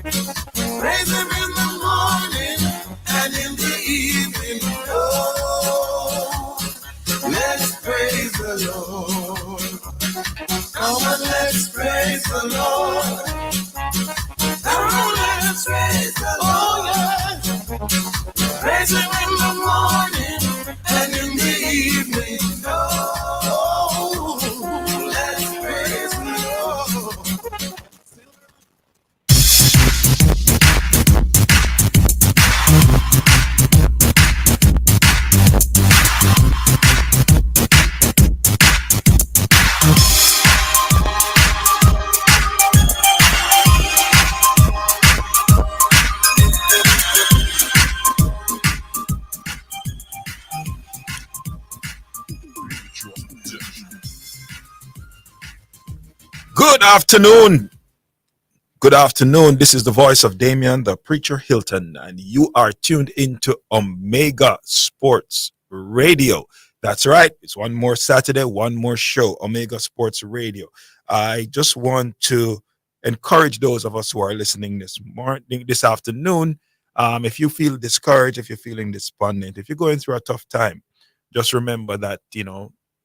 Praise him in the morning and in the evening. Oh, let's praise the Lord. Come on, let's praise the Lord. Come on, let's praise the Lord. Oh, yeah. Praise him in the morning and in the evening. Oh, let's praise the Lord. Good afternoon. Good afternoon. This is the voice of Damien, the preacher Hilton, and you are tuned into Omega Sports Radio. That's right. It's one more Saturday, one more show, Omega Sports Radio. I just want to encourage those of us who are listening this morning, this afternoon. If you feel discouraged, if you're feeling despondent, if you're going through a tough time, just remember that,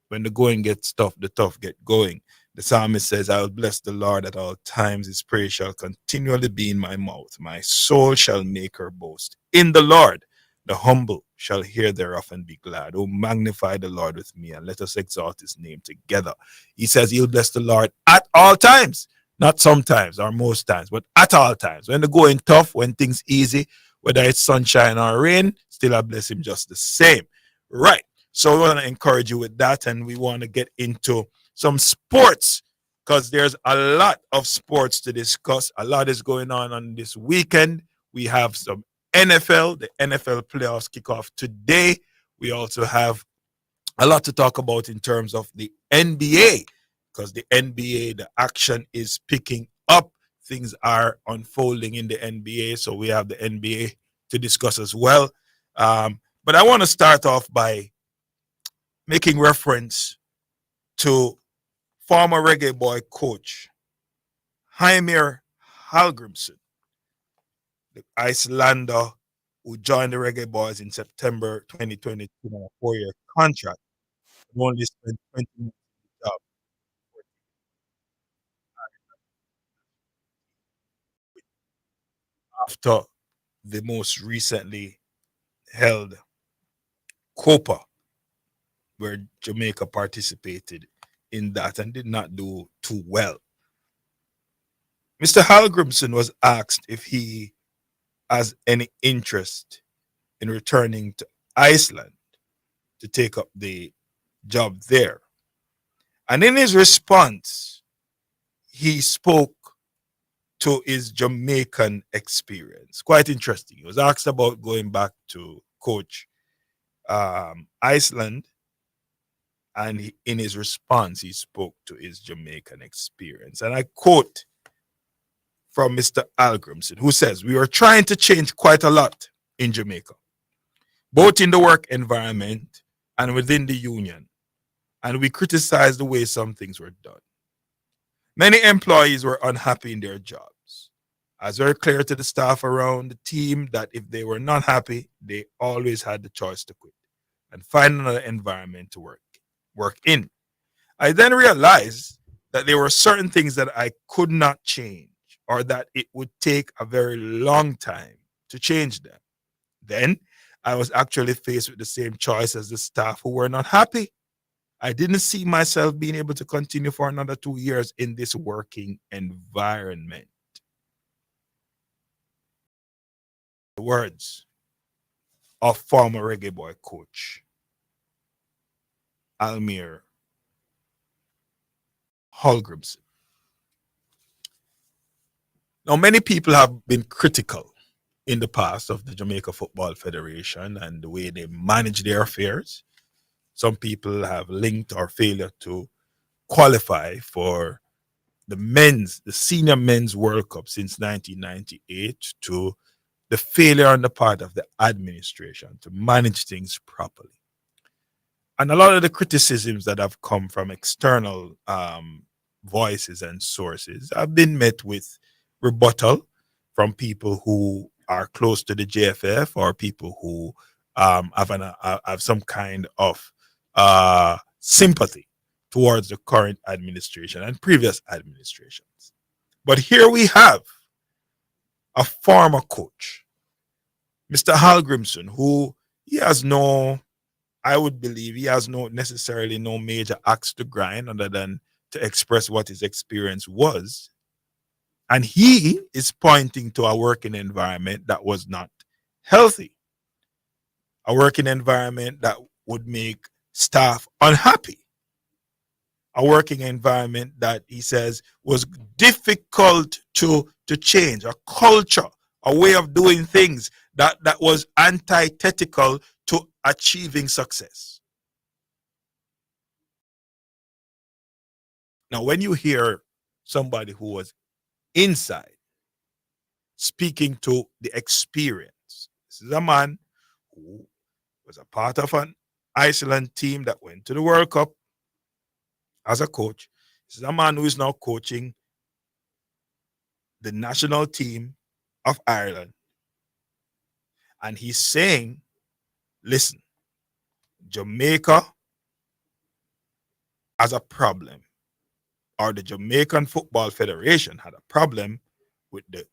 when the going gets tough, the tough get going. The psalmist says, I will bless the Lord at all times. His praise shall continually be in my mouth. My soul shall make her boast in the Lord. The humble shall hear thereof and be glad. Oh, magnify the Lord with me and let us exalt his name together. He says he'll bless the Lord at all times, not sometimes or most times, but at all times. When the going tough, when things easy, whether it's sunshine or rain, still I bless him just the same. Right. So we want to encourage you with that, and we want to get into some sports because there's a lot of sports to discuss. A lot is going on this weekend. We have some NFL. The NFL playoffs kick off today. We also have a lot to talk about in terms of the NBA because the NBA, the action is picking up. Things are unfolding in the NBA. So we have the NBA to discuss as well. But I want to start off by making reference to former Reggae Boy coach Heimir Hallgrimsson, the Icelander who joined the Reggae Boys in September 2022 on a 4-year contract, who only spent 20 minutes in the job after the most recently held Copa, where Jamaica participated in that and did not do too well. Mr. Hallgrimsson was asked if he has any interest in returning to Iceland to take up the job there. And in his response, he spoke to his Jamaican experience. Quite interesting. He was asked about going back to coach Iceland, and in his response, he spoke to his Jamaican experience. And I quote from Mr. Hallgrimsson, who says, we were trying to change quite a lot in Jamaica, both in the work environment and within the union. And we criticized the way some things were done. Many employees were unhappy in their jobs. As very clear to the staff around the team that if they were not happy, they always had the choice to quit and find another environment to work in. I then realized that there were certain things that I could not change or that it would take a very long time to change them. Then I was actually faced with the same choice as the staff who were not happy. I didn't see myself being able to continue for another 2 years in this working environment. The words of former Reggae Boy coach Almir Hallgrimsson. Now, many people have been critical in the past of the Jamaica Football Federation and the way they manage their affairs. Some people have linked our failure to qualify for the senior men's World Cup since 1998 to the failure on the part of the administration to manage things properly. And a lot of the criticisms that have come from external voices and sources have been met with rebuttal from people who are close to the JFF or people who have some kind of sympathy towards the current administration and previous administrations. But here we have a former coach, Mr. Hallgrimson, who he has no, I would believe he has no necessarily no major axe to grind other than to express what his experience was. And he is pointing to a working environment that was not healthy, a working environment that would make staff unhappy, a working environment that he says was difficult to change, a culture, a way of doing things that was antithetical to achieving success. Now, when you hear somebody who was inside speaking to the experience, this is a man who was a part of an Iceland team that went to the World Cup as a coach. This is a man who is now coaching the national team of Ireland. And he's saying, listen, Jamaica has a problem, or the Jamaican Football Federation had a problem with the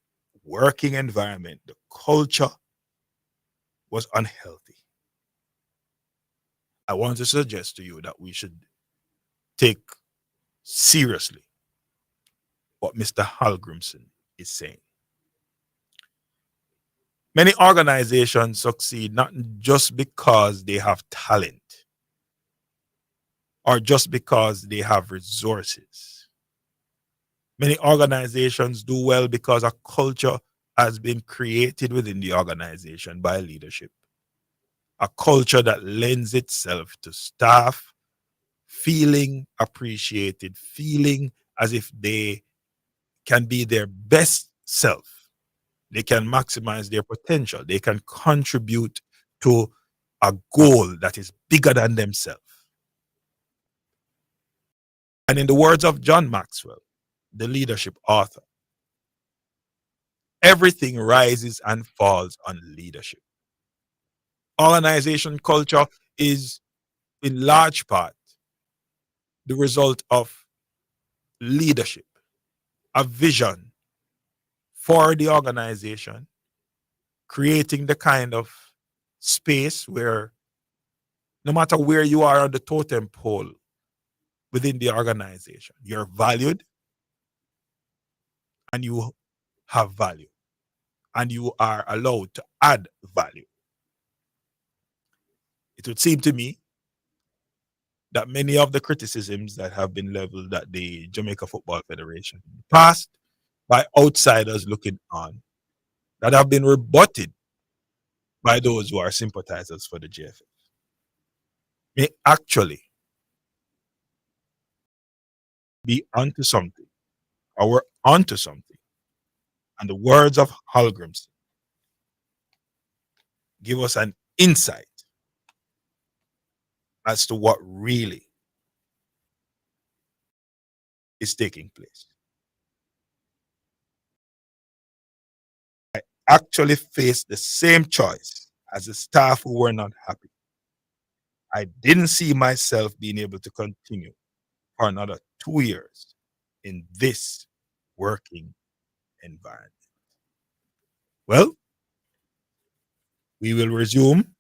working environment. The culture was unhealthy. I want to suggest to you that we should take seriously what Mr. Hallgrimson is saying. Many organizations succeed not just because they have talent or just because they have resources. Many organizations do well because a culture has been created within the organization by leadership. A culture that lends itself to staff feeling appreciated, feeling as if they can be their best self. They can maximize their potential. They can contribute to a goal that is bigger than themselves. And in the words of John Maxwell, the leadership author, everything rises and falls on leadership. Organization culture is in large part the result of leadership, a vision for the organization, creating the kind of space where no matter where you are on the totem pole within the organization, you're valued and you have value and you are allowed to add value. It would seem to me that many of the criticisms that have been leveled at the Jamaica Football Federation in the past by outsiders looking on, that have been rebutted by those who are sympathizers for the JFF, may actually be onto something, or we're onto something. And the words of Hallgrimson give us an insight as to what really is taking place. I actually faced the same choice as the staff who were not happy. I didn't see myself being able to continue for another 2 years in this working environment. Well, we will resume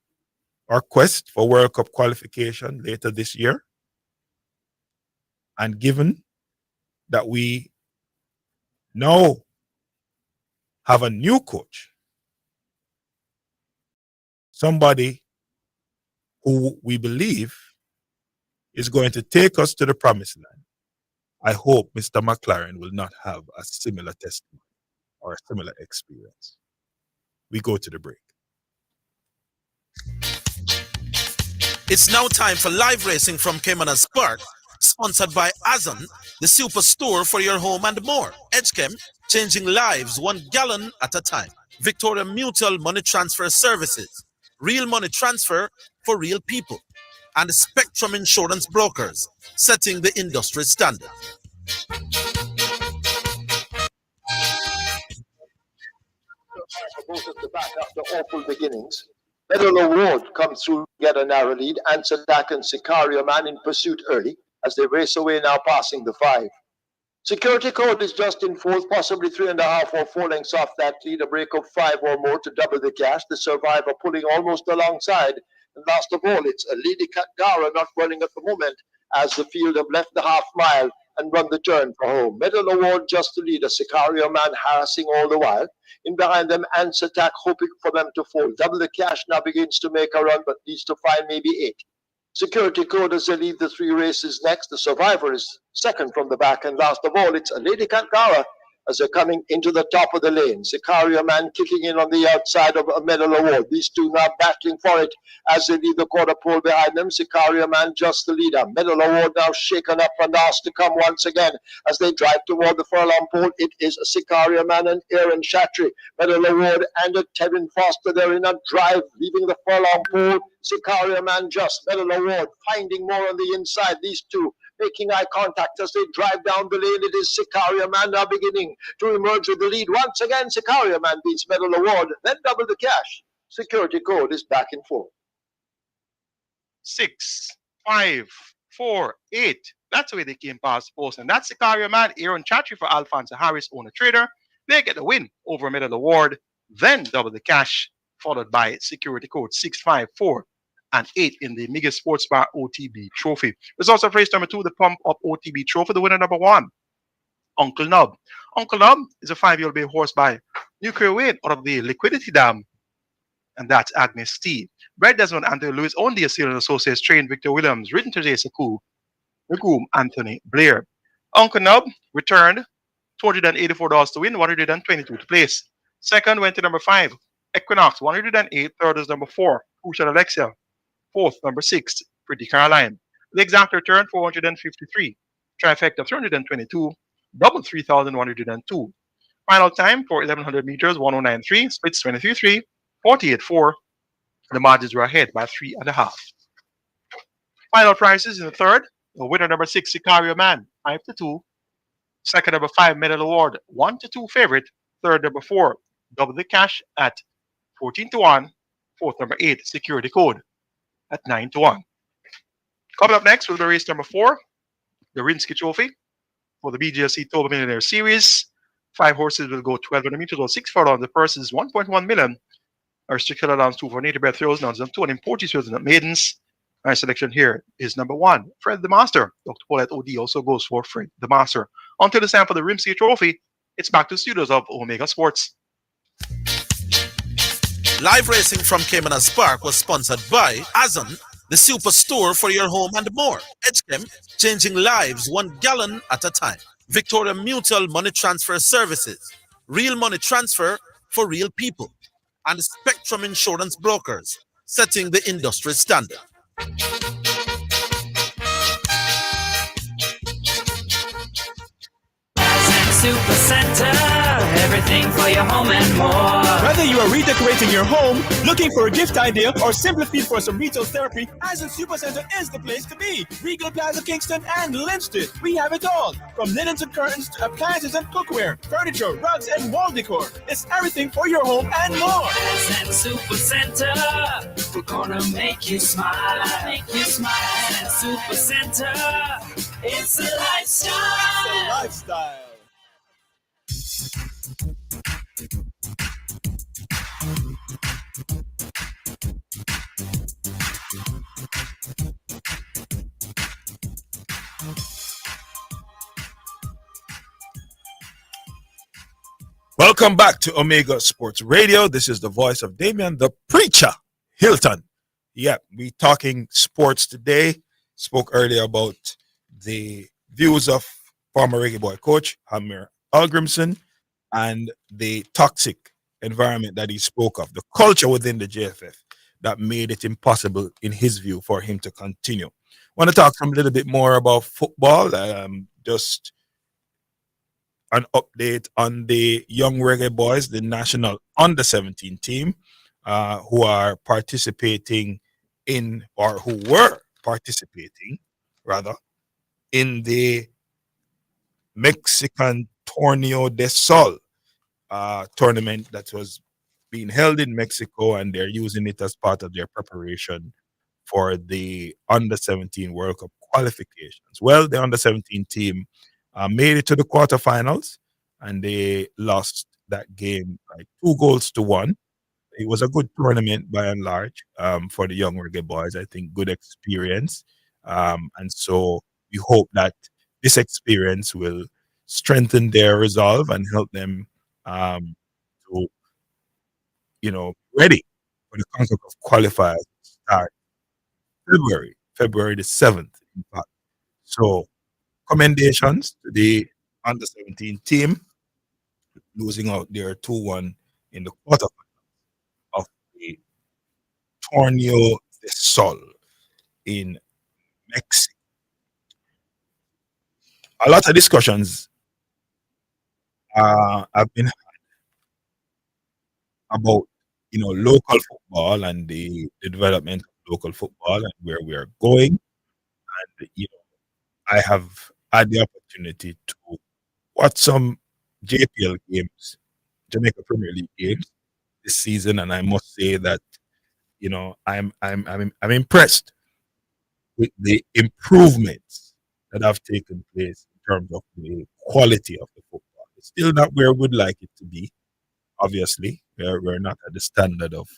our quest for World Cup qualification later this year. And given that we now have a new coach, somebody who we believe is going to take us to the promised land, I hope Mr. McLaren will not have a similar testimony or a similar experience. We go to the break. It's now time for live racing from Cayman Spark, sponsored by Azon, the superstore for your home and more. Edgechem, changing lives 1 gallon at a time. Victoria Mutual Money Transfer Services, real money transfer for real people. And Spectrum Insurance Brokers, setting the industry standard. closes the back after awful beginnings. Medal Award comes through to get a narrow lead. Answer Dak and Sicario Man in pursuit early as they race away now passing the 5. Security Code is just in fourth, possibly 3.5 or 4 lengths off that lead. A break of 5 or more to double the cash. The Survivor pulling almost alongside. And last of all, it's a Lady Katgara not running at the moment as the field have left the half mile and run the turn for home. Medal Award just to lead. A Sicario Man harassing all the while. In behind them, Ants Attack hoping for them to fall. Double the cash now begins to make a run but needs to find maybe 8. Security Code as they lead the 3 races next. The Survivor is second from the back. And last of all, it's a Lady Kantara as they're coming into the top of the lane. Sicario Man kicking in on the outside of a Medal Award. These two now battling for it as they lead the quarter pole behind them. Sicario Man just the leader. Medal Award now shaken up and asked to come once again as they drive toward the furlong pole. It is Sicario Man and Aaron Shatry. Medal Award and a Tevin Foster. They're in a drive, leaving the furlong pole. Sicario Man just. Medal Award finding more on the inside. These two making eye contact as they drive down the lane. It is Sicario Man now beginning to emerge with the lead. Once again, Sicario Man beats Medal Award, then double the cash. Security Code is back in 4. 6, 5, 4, 8. That's the way they came past the post. And that's Sicario Man, Aaron Chatry for Alfonso Harris, owner trader. They get the win over Medal Award, then double the cash, followed by Security Code 6, 5, 4, and 8 in the Mega Sports Bar OTB Trophy. There's also race number 2, the Pump Up OTB Trophy, the winner number 1, Uncle Nub. Uncle Nub is a 5-year-old bay horse by Nuclear Wayne out of the Liquidity Dam, and that's Agnes T. Brett Desmond, Anthony Lewis, only a Seal Associates, trained Victor Williams, written to Jason Koo, the groom Anthony Blair. Uncle Nub returned $284 to win, 122 to place. Second went to number 5, Equinox, 108. Third is number 4, Crucial Alexia. Fourth, number 6, Pretty Caroline. The exact return, 453. Trifecta, 322. Double, 3,102. Final time for 1,100 meters, 109.3. Splits, 23.3. 48.4. The margins were ahead by 3.5. Final prices in the third. The winner, number 6, Sicario Man, 5-2. Second, number 5, Medal Award, 1-2 favorite. Third, number 4, double the cash at 14-1. Fourth, number 8, Security Code at 9-1. Coming up next will be race number 4, the Rinsky Trophy for the BGSC Total Millionaire Series. 5 horses will go 1,200 meters or 6 furlongs. The purse is 1.1 million. Our restricted allowance 2 for native bred throws, now 240 throws and maidens. Our selection here is number 1, Fred the Master. Dr. Paulette OD also goes for Fred the Master. Until it's time for the Rimsky Trophy, it's back to the studios of Omega Sports. Live racing from Caymanas Park was sponsored by Azon, the superstore for your home and more. Edgechem, changing lives 1 gallon at a time. Victoria Mutual Money Transfer Services, real money transfer for real people. And Spectrum Insurance Brokers, setting the industry standard. Super Center, everything for your home and more. Whether you are redecorating your home, looking for a gift idea, or simply feel for some retail therapy, Asden Super Center is the place to be. Regal Plaza Kingston and Linstead, we have it all. From linens and curtains to appliances and cookware, furniture, rugs, and wall decor. It's everything for your home and more. Asden Super Center, we're gonna make you smile. Make you smile. Asden Super Center, it's a lifestyle. It's a lifestyle. Welcome back to Omega Sports Radio. This is the voice of Damian, the preacher, Hilton. Yep, we talking sports today. Spoke earlier about the views of former Reggae Boy coach Hamir Algrimson and the toxic environment that he spoke of, the culture within the JFF that made it impossible, in his view, for him to continue. I want to talk a little bit more about football. Just an update on the Young Reggae Boys, the national under-17 team, who are participating in, or who were participating, rather, in the Mexican Torneo de Sol tournament that was being held in Mexico, and they're using it as part of their preparation for the under 17 World Cup qualifications. Well, the under 17 team made it to the quarterfinals, and they lost that game by 2 goals to 1. It was a good tournament by and large for the young reggae boys. I think good experience, and so we hope that this experience will strengthen their resolve and help them um, to ready for the CONCACAF qualifiers to start February the 7th, in fact. So commendations to the under 17 team losing out their 2-1 in the quarterfinals of the Torneo de Sol in Mexico. A lot of discussions have been about local football and the development of local football and where we are going. And I have had the opportunity to watch some JPL games, Jamaica Premier League games this season, and I must say that I'm impressed with the improvements that have taken place in terms of the quality of the football. It's still not where we'd like it to be. Obviously, we're not at the standard of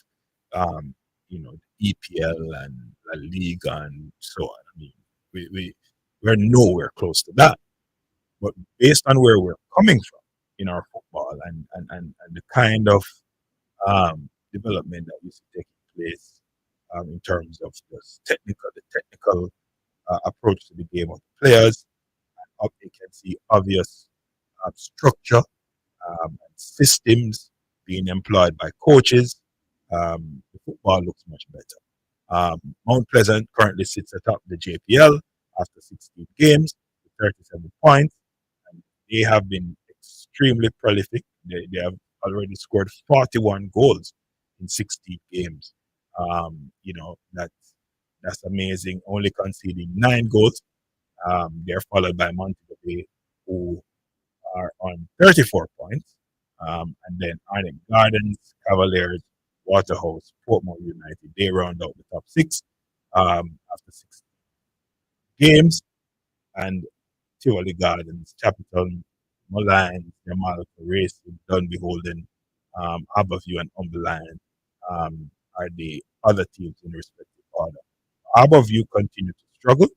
EPL and La Liga and so on. I mean, we're nowhere close to that. But based on where we're coming from in our football and the kind of development that is taking place in terms of the technical approach to the game of the players, you can see obvious structure and systems being employed by coaches. The football looks much better. Mount Pleasant currently sits atop the JPL after 16 games with 37 points. And they have been extremely prolific. They have already scored 41 goals in 16 games. That's amazing. Only conceding 9 goals. They're followed by Montego Bay, who are on 34 points. And then Arnett Gardens, Cavaliers, Waterhouse, Portmore United, they round out the top 6 after 6 games. And Tivoli Gardens, Capital, Mullines, Yamalka Racing, Dunby Holden, Aberview, and Umberland are the other teams in respective order. Aberview continue to struggle.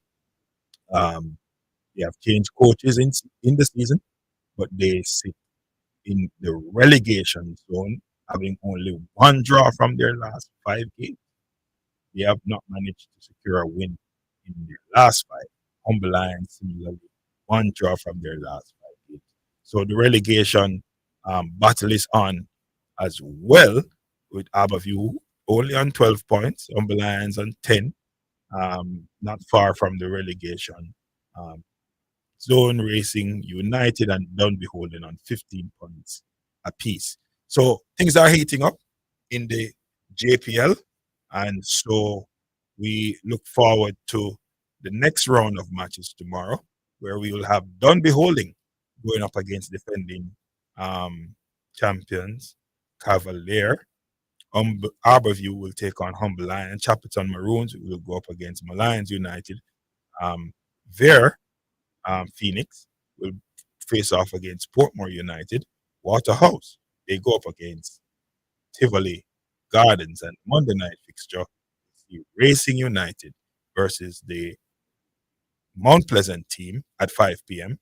They have changed coaches in the season, but they sit in the relegation zone, having only 1 draw from their last 5 games. They have not managed to secure a win in their last 5. Umberland, similarly, 1 draw from their last 5 games. So the relegation battle is on as well, with Aberview only on 12 points, Umberland's on 10, not far from the relegation zone. Racing United and Dunby Holden on 15 points apiece. So things are heating up in the JPL, and so we look forward to the next round of matches tomorrow, where we will have Dunby Holding going up against defending champions Cavalier. Aberview will take on Humberline, and Chapelton Maroons will go up against Malines United. Phoenix will face off against Portmore United. Waterhouse, they go up against Tivoli Gardens, and Monday night fixture, Racing United versus the Mount Pleasant team at 5 p.m.,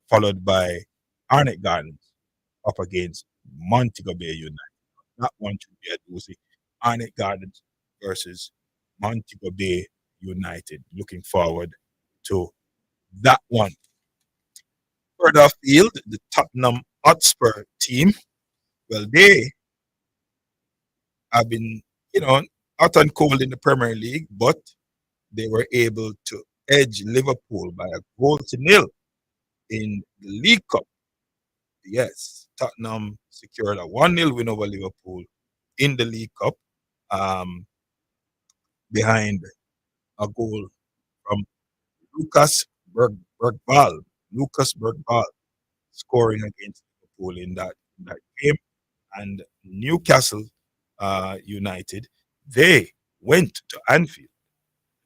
followed by Arnett Gardens up against Montego Bay United. That one should be a doozy. Arnett Gardens versus Montego Bay United. Looking forward to that one. Further afield, the Tottenham Hotspur team, well, they have been, hot and cold in the Premier League, but they were able to edge Liverpool by a 1-0 in the League Cup. Yes, Tottenham secured a 1-0 win over Liverpool in the League Cup, behind a goal from Lucas Bergvall. Lucas Bergvall scoring against Liverpool in that game. And Newcastle United, they went to Anfield.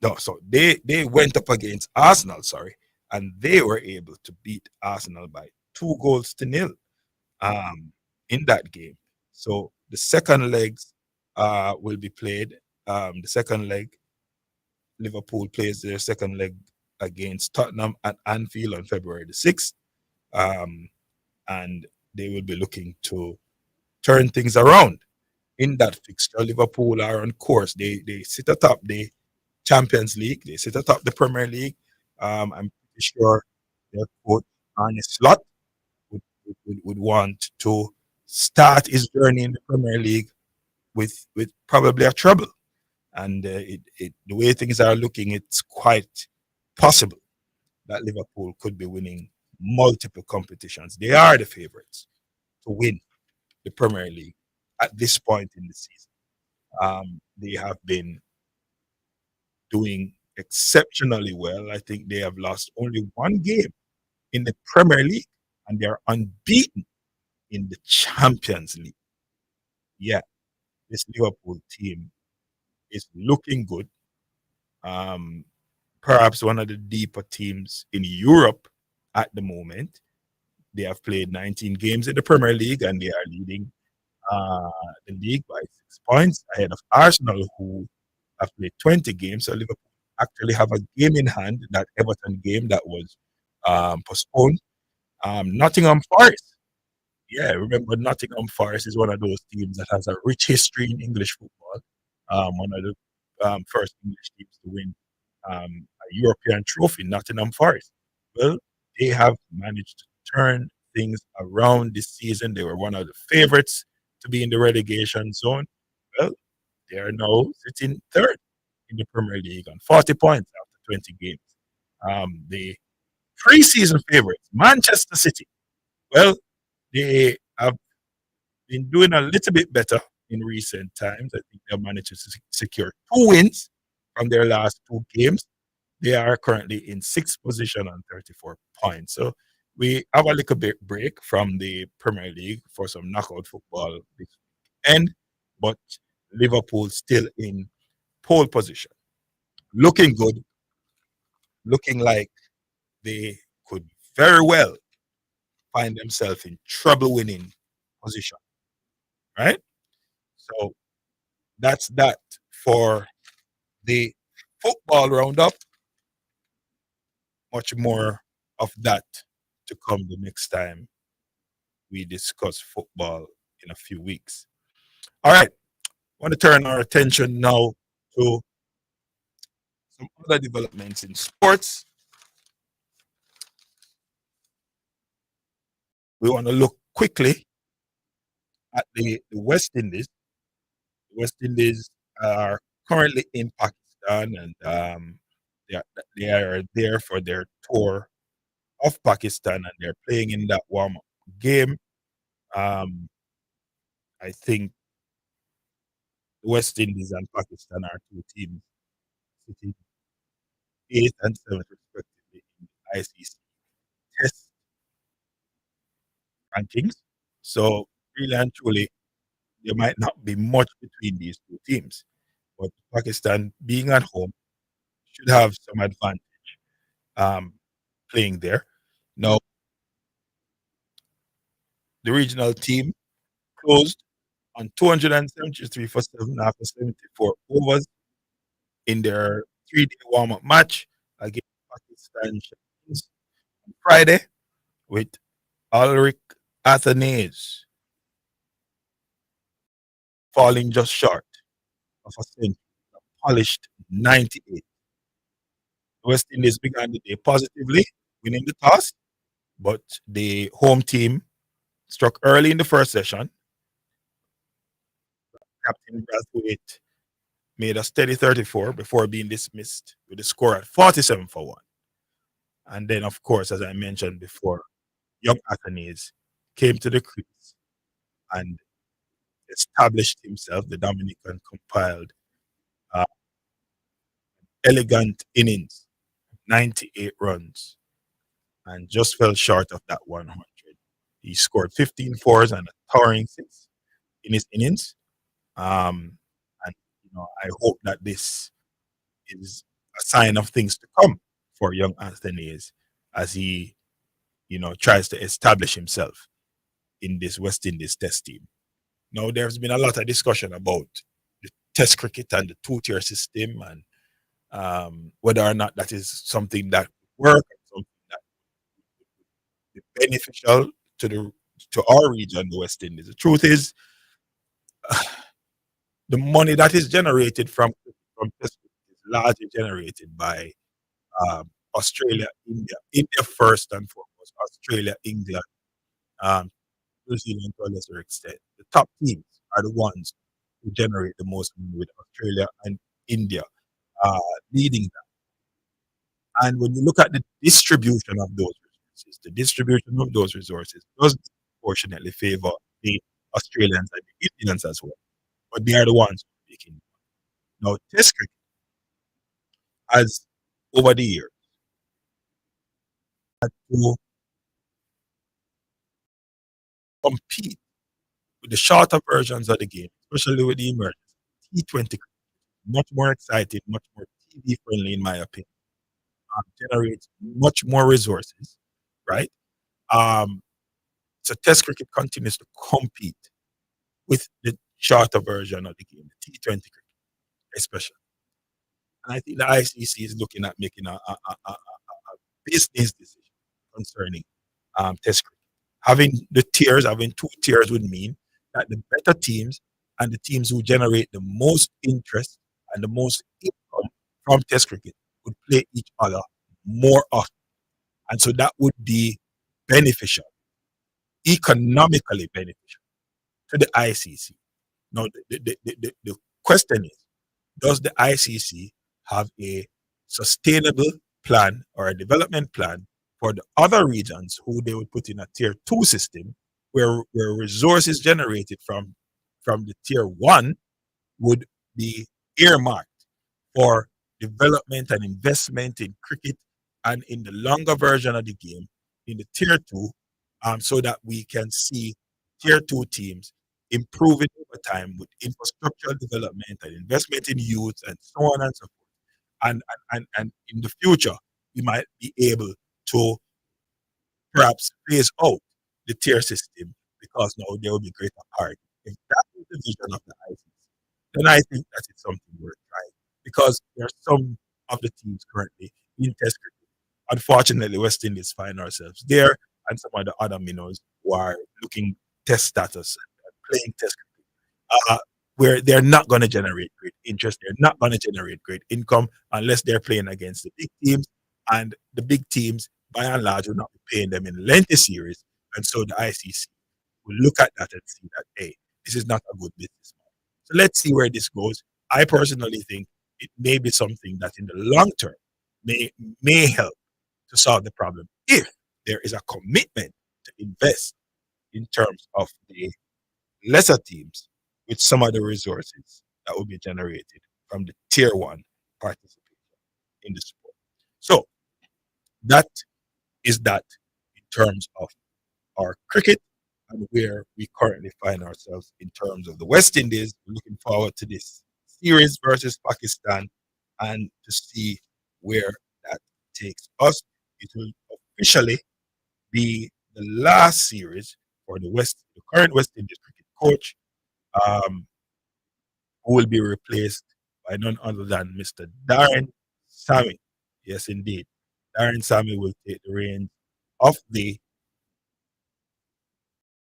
No, so they went up against Arsenal, sorry, and they were able to beat Arsenal by 2 goals to nil in that game. So the second legs will be played. The second leg, Liverpool plays their second leg against Tottenham at Anfield on February the 6th. And they will be looking to turn things around in that fixture. Liverpool are on course. They sit atop the Champions League. They sit atop the Premier League. I'm pretty sure their coach Arne Slot would want to start his journey in the Premier League with probably a trouble. And the way things are looking, it's quite possible that Liverpool could be winning multiple competitions. They are the favorites to win the Premier League at this point in the season. They have been doing exceptionally well. I think they have lost only one game in the Premier League, and they're unbeaten in the Champions League. Yeah, this Liverpool team is looking good. Perhaps one of the deeper teams in Europe at the moment. They have played 19 games in the Premier League, and they are leading the league by 6 points ahead of Arsenal, who have played 20 games. So Liverpool actually have a game in hand, that Everton game that was postponed. Nottingham Forest. Yeah, remember Nottingham Forest is one of those teams that has a rich history in English football. One of the first English teams to win a European trophy, Nottingham Forest. Well, they have managed to turn things around this season. They were one of the favorites to be in the relegation zone. Well, they are now sitting third in the Premier League on 40 points after 20 games. The pre-season favorites, Manchester City. Well, they have been doing a little bit better in recent times. I think they've managed to secure 2 wins from their last 2 games. They are currently in 6th position on 34 points. So we have a little bit break from the Premier League for some knockout football this end, but Liverpool still in pole position. Looking good, looking like they could very well find themselves in trouble winning position. Right? So that's that for the football roundup. Much more of that to come the next time we discuss football in a few weeks. All right. I want to turn our attention now to some other developments in sports. We want to look quickly at the West Indies. The West Indies are currently in Pakistan, and they are there for their tour of Pakistan, and they're playing in that warm-up game. I think the West Indies and Pakistan are 2 teams sitting 8th and 7th respectively in the ICC Test rankings. So really and truly, there might not be much between these 2 teams, but Pakistan being at home should have some advantage playing there. Now, the regional team closed on 273 for 7 after 74 overs in their 3-day warm-up match against Pakistan Champions on Friday, with Alric Athanaze falling just short of a century, a polished 98. The West Indies began the day positively, winning the toss, but the home team struck early in the first session. Captain Brathwaite made a steady 34 before being dismissed with a score at 47 for 1. And then, of course, as I mentioned before, young Athanaze came to the crease and established himself. The Dominican compiled elegant innings, 98 runs, and just fell short of that 100. He scored 15 fours and a towering 6 in his innings. And I hope that this is a sign of things to come for young Anthony as he tries to establish himself in this West Indies Test team. Now, there's been a lot of discussion about the Test cricket and the two-tier system, and whether or not that is something that works, something that is beneficial to our region, the West Indies. The truth is, the money that is generated from Test cricket is largely generated by Australia, India first and foremost, Australia, England, um, New Zealand to a lesser extent. The top teams are the ones who generate the most money, with Australia and India uh, leading that. And when you look at the distribution of those resources, the distribution of those resources does disproportionately favor the Australians and the Indians as well. But they are the ones making. Now, Test cricket has, over the years, had to compete with the shorter versions of the game, especially with the emergence. T20 cricket, much more exciting, much more TV friendly, in my opinion. Generates much more resources, right? Um, so Test cricket continues to compete with the shorter version of the game, the T20 cricket, especially. And I think the ICC is looking at making a business decision concerning Test cricket. Having two tiers would mean that the better teams and the teams who generate the most interest and the most income from Test cricket would play each other more often. And so that would be beneficial, economically beneficial to the ICC. Now, the question is, does the ICC have a sustainable plan or a development plan for the other regions who they would put in a tier 2 system where resources generated from the tier 1 would be earmarked for development and investment in cricket and in the longer version of the game in the tier 2, so that we can see tier 2 teams improving over time with infrastructural development and investment in youth and so on and so forth. And in the future, we might be able to perhaps phase out the tier system because now there will be greater parity. If that is the vision of the ICC, then I think that is something worth trying, because there are some of the teams currently in Test cricket. Unfortunately, West Indies find ourselves there, and some of the other minnows who are looking Test status and playing Test cricket, where they're not going to generate great interest, they're not going to generate great income unless they're playing against the big teams, and the big teams, by and large, will not be paying them in lengthy series. And so the ICC will look at that and see that, hey, this is not a good business model. So let's see where this goes. I personally think it may be something that in the long term may help to solve the problem if there is a commitment to invest in terms of the lesser teams with some of the resources that will be generated from the tier 1 participation in the sport. So that is that in terms of our cricket and where we currently find ourselves in terms of the West Indies. We're looking forward to this series versus Pakistan and to see where that takes us. It will officially be the last series for the current West Indies cricket coach, who will be replaced by none other than Mr. Darren Sammy. Yes, indeed. Darren Sammy will take the reins of the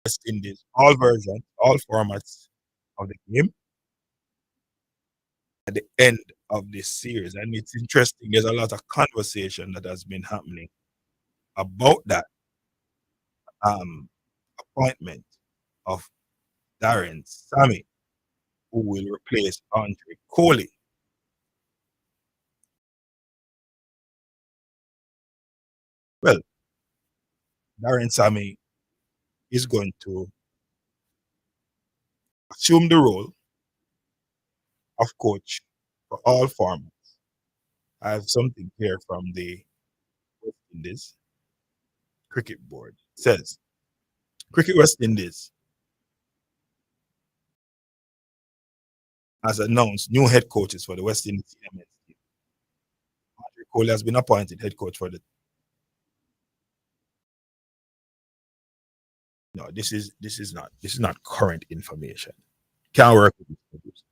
West Indies, all versions, all formats of the game at the end of this series. And it's interesting, there's a lot of conversation that has been happening about that appointment of Darren Sammy, who will replace Andre Coley. Well, Darren Sammy is going to assume the role of coach for all formats. I have something here from the West Indies Cricket Board. It says, Cricket West Indies has announced new head coaches for the West Indies men's team. Andre Kohli has been appointed head coach for the. No, this is not current information. Can't work with this producer.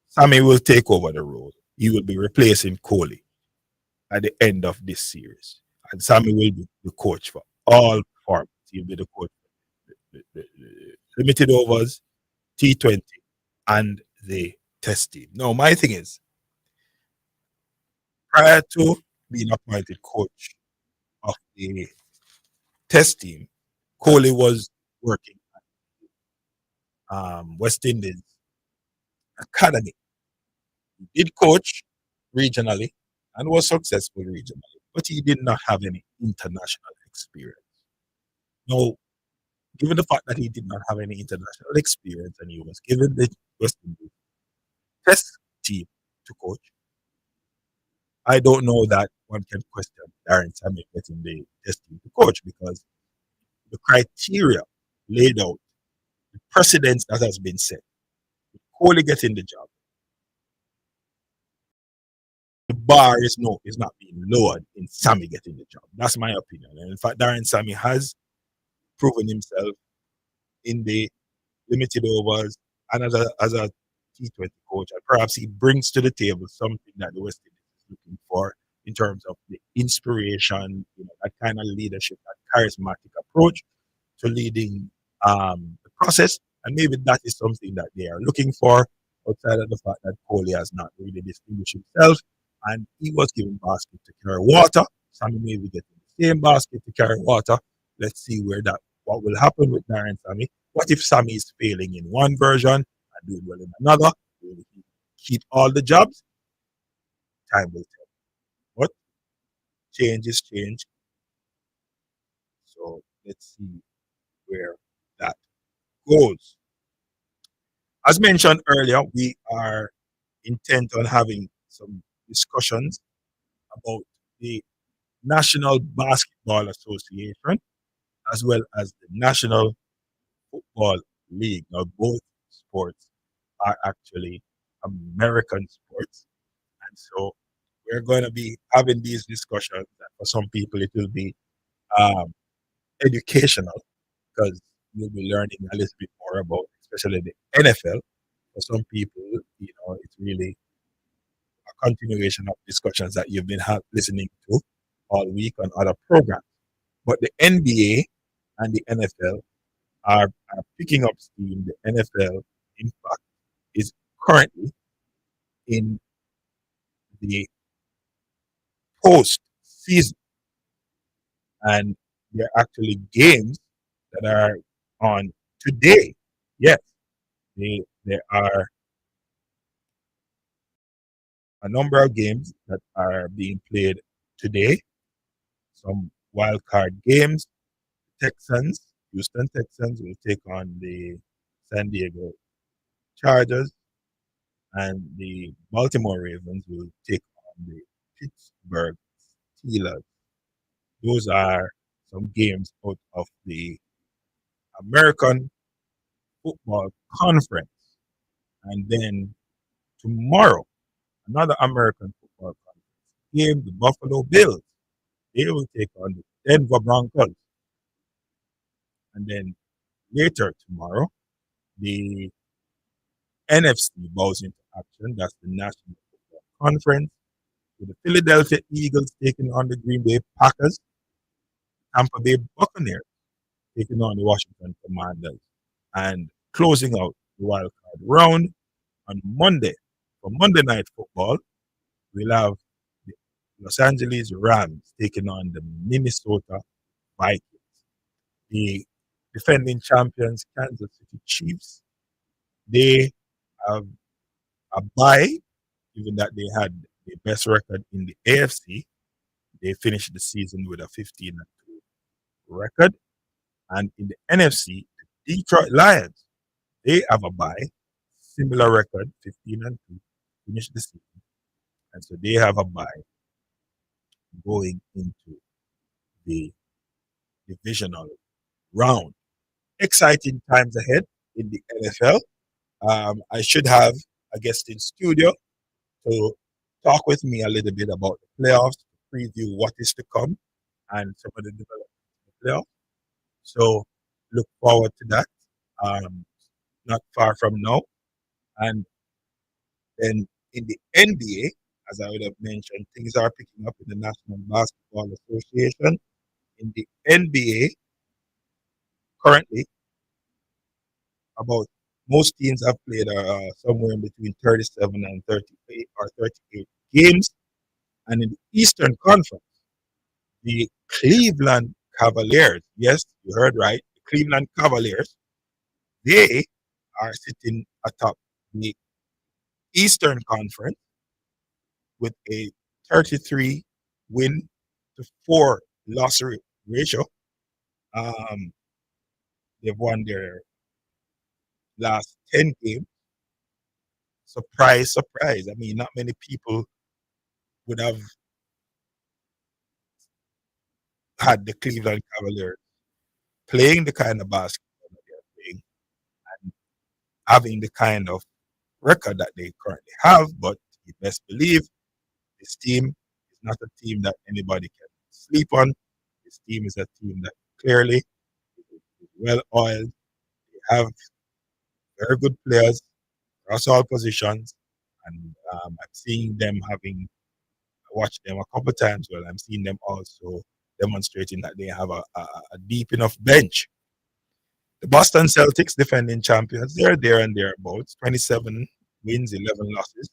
Sammy will take over the role. He will be replacing Kohli at the end of this series, and Sammy will be the coach for all formats. He'll be the coach for the limited overs, T20, and the test team. No, my thing is, prior to being appointed coach of the test team, Kohli was working at West Indies Academy. He did coach regionally and was successful regionally, but he did not have any international experience. Now, given the fact that he did not have any international experience and he was given the West Indies test team to coach, I don't know that one can question Darren Sammy getting the test team to coach, because the criteria laid out, the precedence that has been set, Kohli getting the job, the bar is not being lowered in Sammy getting the job. That's my opinion. And in fact, Darren Sammy has proven himself in the limited overs and as a T20 coach. And perhaps he brings to the table something that the West Indies is looking for in terms of the inspiration, that kind of leadership, that charismatic approach to leading the process. And maybe that is something that they are looking for, outside of the fact that Kohli has not really distinguished himself. And he was given basket to carry water. Sammy may be getting the same basket to carry water. Let's see what will happen with Darren Sammy. What if Sammy is failing in one version and doing well in another? Will he keep all the jobs? Time will tell. But change is change. So let's see where that goes. As mentioned earlier, we are intent on having some discussions about the National Basketball Association as well as the National Football League. Now, both sports are actually American sports. And so we're going to be having these discussions. For some people, it will be educational, because you'll be learning a little bit more about, especially the NFL. For some people, it's really a continuation of discussions that you've been listening to all week on other programs. But the NBA and the NFL are picking up steam. The NFL, in fact, is currently in the post-season. And there are actually games that are on today. Yes, there are a number of games that are being played today. Some wild card games. Houston Texans will take on the San Diego Chargers, and the Baltimore Ravens will take on the Pittsburgh Steelers. Those are some games out of the American Football Conference. And then tomorrow, another American Football Conference game, the Buffalo Bills. They will take on the Denver Broncos. And then later tomorrow, the NFC bows into action. That's the National Football Conference, with the Philadelphia Eagles taking on the Green Bay Packers, Tampa Bay Buccaneers taking on the Washington Commanders, and closing out the wild card round on Monday. For Monday Night Football, we'll have the Los Angeles Rams taking on the Minnesota Vikings. The defending champions, Kansas City Chiefs, they have a bye, given that they had the best record in the AFC. They finished the season with a 15-2 record. And in the NFC, the Detroit Lions, they have a bye, similar record, 15-2, finished the season. And so they have a bye going into the divisional round. Exciting times ahead in the NFL. I should have a guest in studio to talk with me a little bit about the playoffs, preview what is to come, and some of the developments in the playoffs. So look forward to that. Um, not far from now. And then in the NBA, as I would have mentioned, things are picking up in the National Basketball Association. In the NBA, currently, about most teams have played somewhere in between 37 and 38 or 38 games. And in the Eastern Conference, the Cleveland Cavaliers, yes, you heard right, the Cleveland Cavaliers, they are sitting atop the Eastern Conference with a 33 win to 4 loss ratio. Um, they've won their last 10 games. Surprise, surprise. I mean, not many people would have had the Cleveland Cavaliers playing the kind of basketball that they're playing and having the kind of record that they currently have. But you best believe this team is not a team that anybody can sleep on. This team is a team that clearly is well oiled. They have very good players across all positions. And I'm seeing them having watched them a couple times. Well, I'm seeing them also demonstrating that they have a deep enough bench. The Boston Celtics, defending champions, they're there and thereabouts. 27 wins, 11 losses.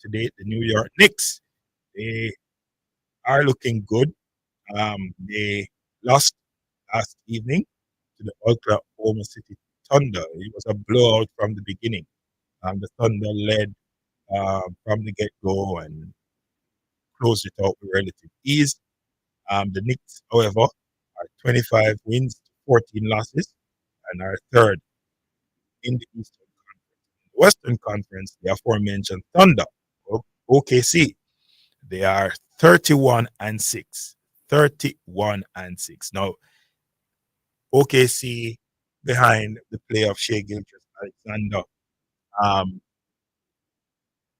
To date, the New York Knicks, they are looking good. They lost last evening to the Oklahoma City Thunder. It was a blowout from the beginning. The Thunder led from the get-go and closed it out with relative ease. The Knicks, however, are 25 wins, 14 losses, and are third in the Eastern Conference. In the Western Conference, the aforementioned Thunder, OKC, they are 31 and 6. 31 and 6. Now, OKC, behind the play of Shea Gilchrist Alexander,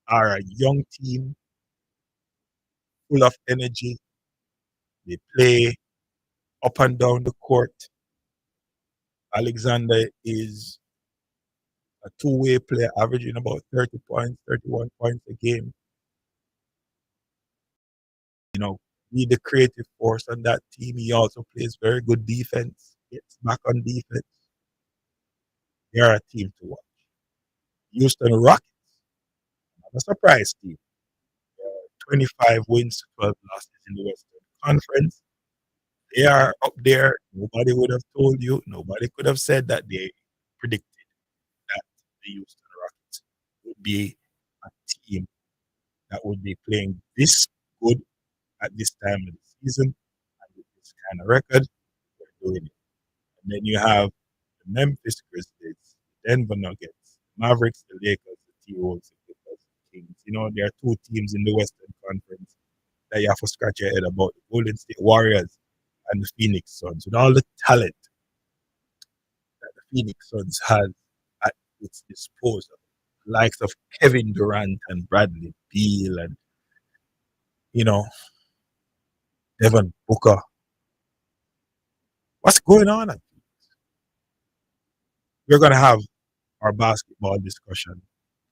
are a young team full of energy. They play up and down the court. Alexander is a two-way player, averaging about 30 points, 31 points a game. You know, be the creative force on that team. He also plays very good defense, gets back on defense. They're a team to watch. Houston Rockets, not a surprise team. 25 wins to 12 losses in the Western Conference. They are up there. Nobody would have told you. Nobody could have said that they predicted that the Houston Rockets would be a team that would be playing this good at this time of the season and with this kind of record. They're doing it. And then you have the Memphis Grizzlies, the Denver Nuggets, Mavericks, the Lakers, the T-Wolves, the Clippers, the Kings. You know, there are two teams in the Western Conference that you have to scratch your head about: the Golden State Warriors and the Phoenix Suns. With all the talent that the Phoenix Suns has at its disposal, the likes of Kevin Durant and Bradley Beal and, you know, Devin Booker. What's going on? We're going to have our basketball discussion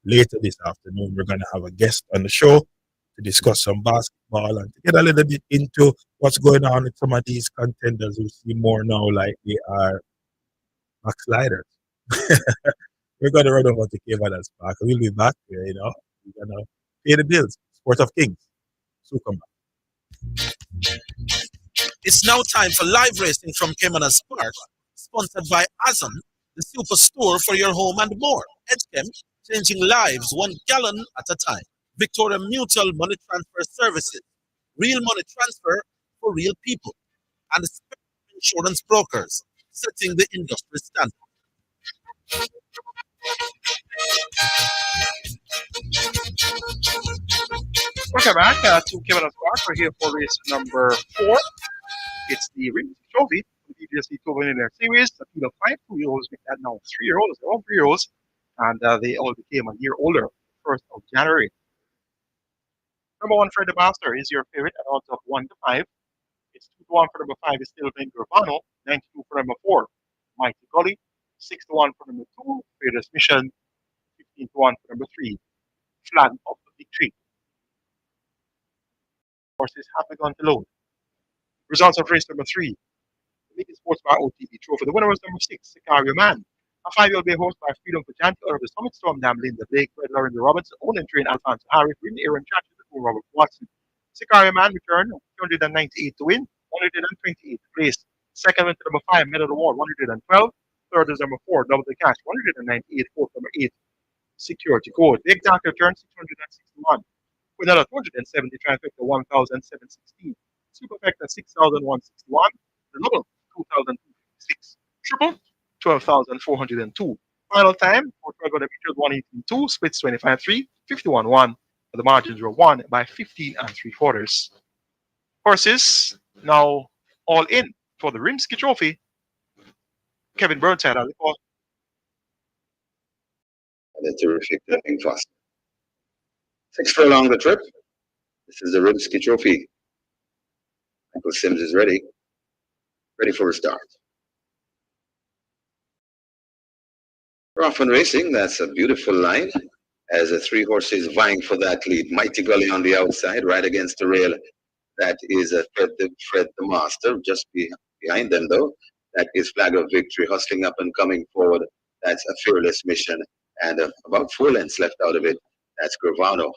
later this afternoon. We're going to have a guest on the show to discuss some basketball and to get a little bit into what's going on with some of these contenders who seem more now like they are backsliders. We're going to run over to Kevadas Park. We'll be back here, you know. We're going to pay the bills. Sport of Kings. So come back. It's now time for live racing from Kemana Spark, sponsored by Azon, the superstore for your home and more. Edgechem, changing lives 1 gallon at a time. Victoria Mutual Money Transfer Services, real money transfer for real people. And Spectrum Insurance Brokers, setting the industry standard. Welcome back to Kevin Park. We're here for race number 4. It's the Ring Trophy, the DBSC 2 Millionaire Series. The field of 5 2-year-olds make that now 3-year-olds. They're all 3-year-olds, and they all became a year older 1st of January. Number 1, Fred the Master, is your favorite at odds of 1 to 5. It's 2 to 1 for number 5 is still Ben Gravano, 92 for number 4, Mighty Gully, 6 to 1 for number 2, Fearless Mission, 15 to 1 for number 3, Flag of the Victory. Horses have begun to load. Results of race number 3. The Mickey Sports Bar OTB Trophy. The winner was number 6, Sicario Man. A 5-year-old bay horse by Freedom for Janty out of the Summit Storm Dam, Linda Blake, Fred Lauren Robinson, own and train Alfonso Harris, Rin Aaron Chatcher, Robert Watson. Sicario Man returned 298 to win, 128 to place. Second went to number 5, Medal of the War, 112. Third is number 4, Double the Cash, 198. Fourth, number 8, Security Code. The exact return, 661. With another 270, trifecta, 1,716. Superfecta, 6,161. The double, 2,256. Triple, 12,402. Final time, for 12 meters, 118.2, splits 25.3, 51.1. The margins were won by 15 3/4. Horses now all in for the Rimsky Trophy. Kevin Burnside, as they call. And a terrific jumping fast. 6 furlong the trip. This is the Rimsky Trophy. Michael Sims is ready. Ready for a start. We're off and racing. That's a beautiful line. As the 3 horses vying for that lead. Mighty Gully on the outside, right against the rail. That is Fred the Master. Just behind them, though, that is Flag of Victory, hustling up and coming forward. That's a Fearless Mission. And about 4 lengths left out of it. That's Gravano.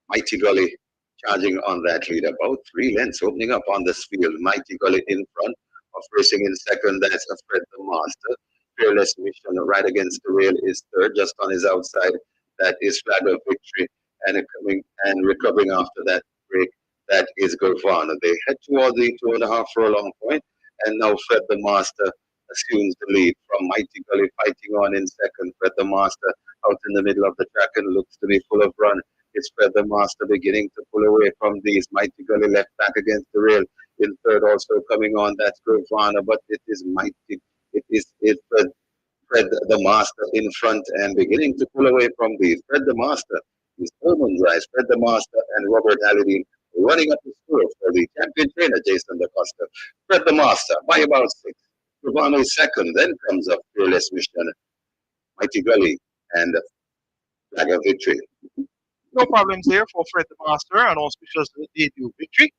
Mighty Gully charging on that lead. About 3 lengths opening up on this field. Mighty Gully in front of racing in second. That's Fred the Master. Fearless Mission right against the rail is third, just on his outside. That is Flag of Victory, and coming and recovering after that break. That is Gravano. They head toward the 2.5 furlong point, and now Fred the Master assumes the lead from Mighty Gully, fighting on in second. Fred the Master out in the middle of the track and looks to be full of run. It's Fred the Master beginning to pull away from these. Mighty Gully left back against the rail in third, also coming on. That's Gravano, but it is Mighty. It's Fred the Master in front and beginning to pull away from these. Fred the Master is Coleman's Rise. Fred the Master and Robert Halliday running up the score for the champion trainer, Jason DaCosta. Fred the Master by about 6. Gravano is second. Then comes up Fearless Mission, Mighty Gully, and Flag of Victory. No problems there for Fred the Master and auspicious debut victory.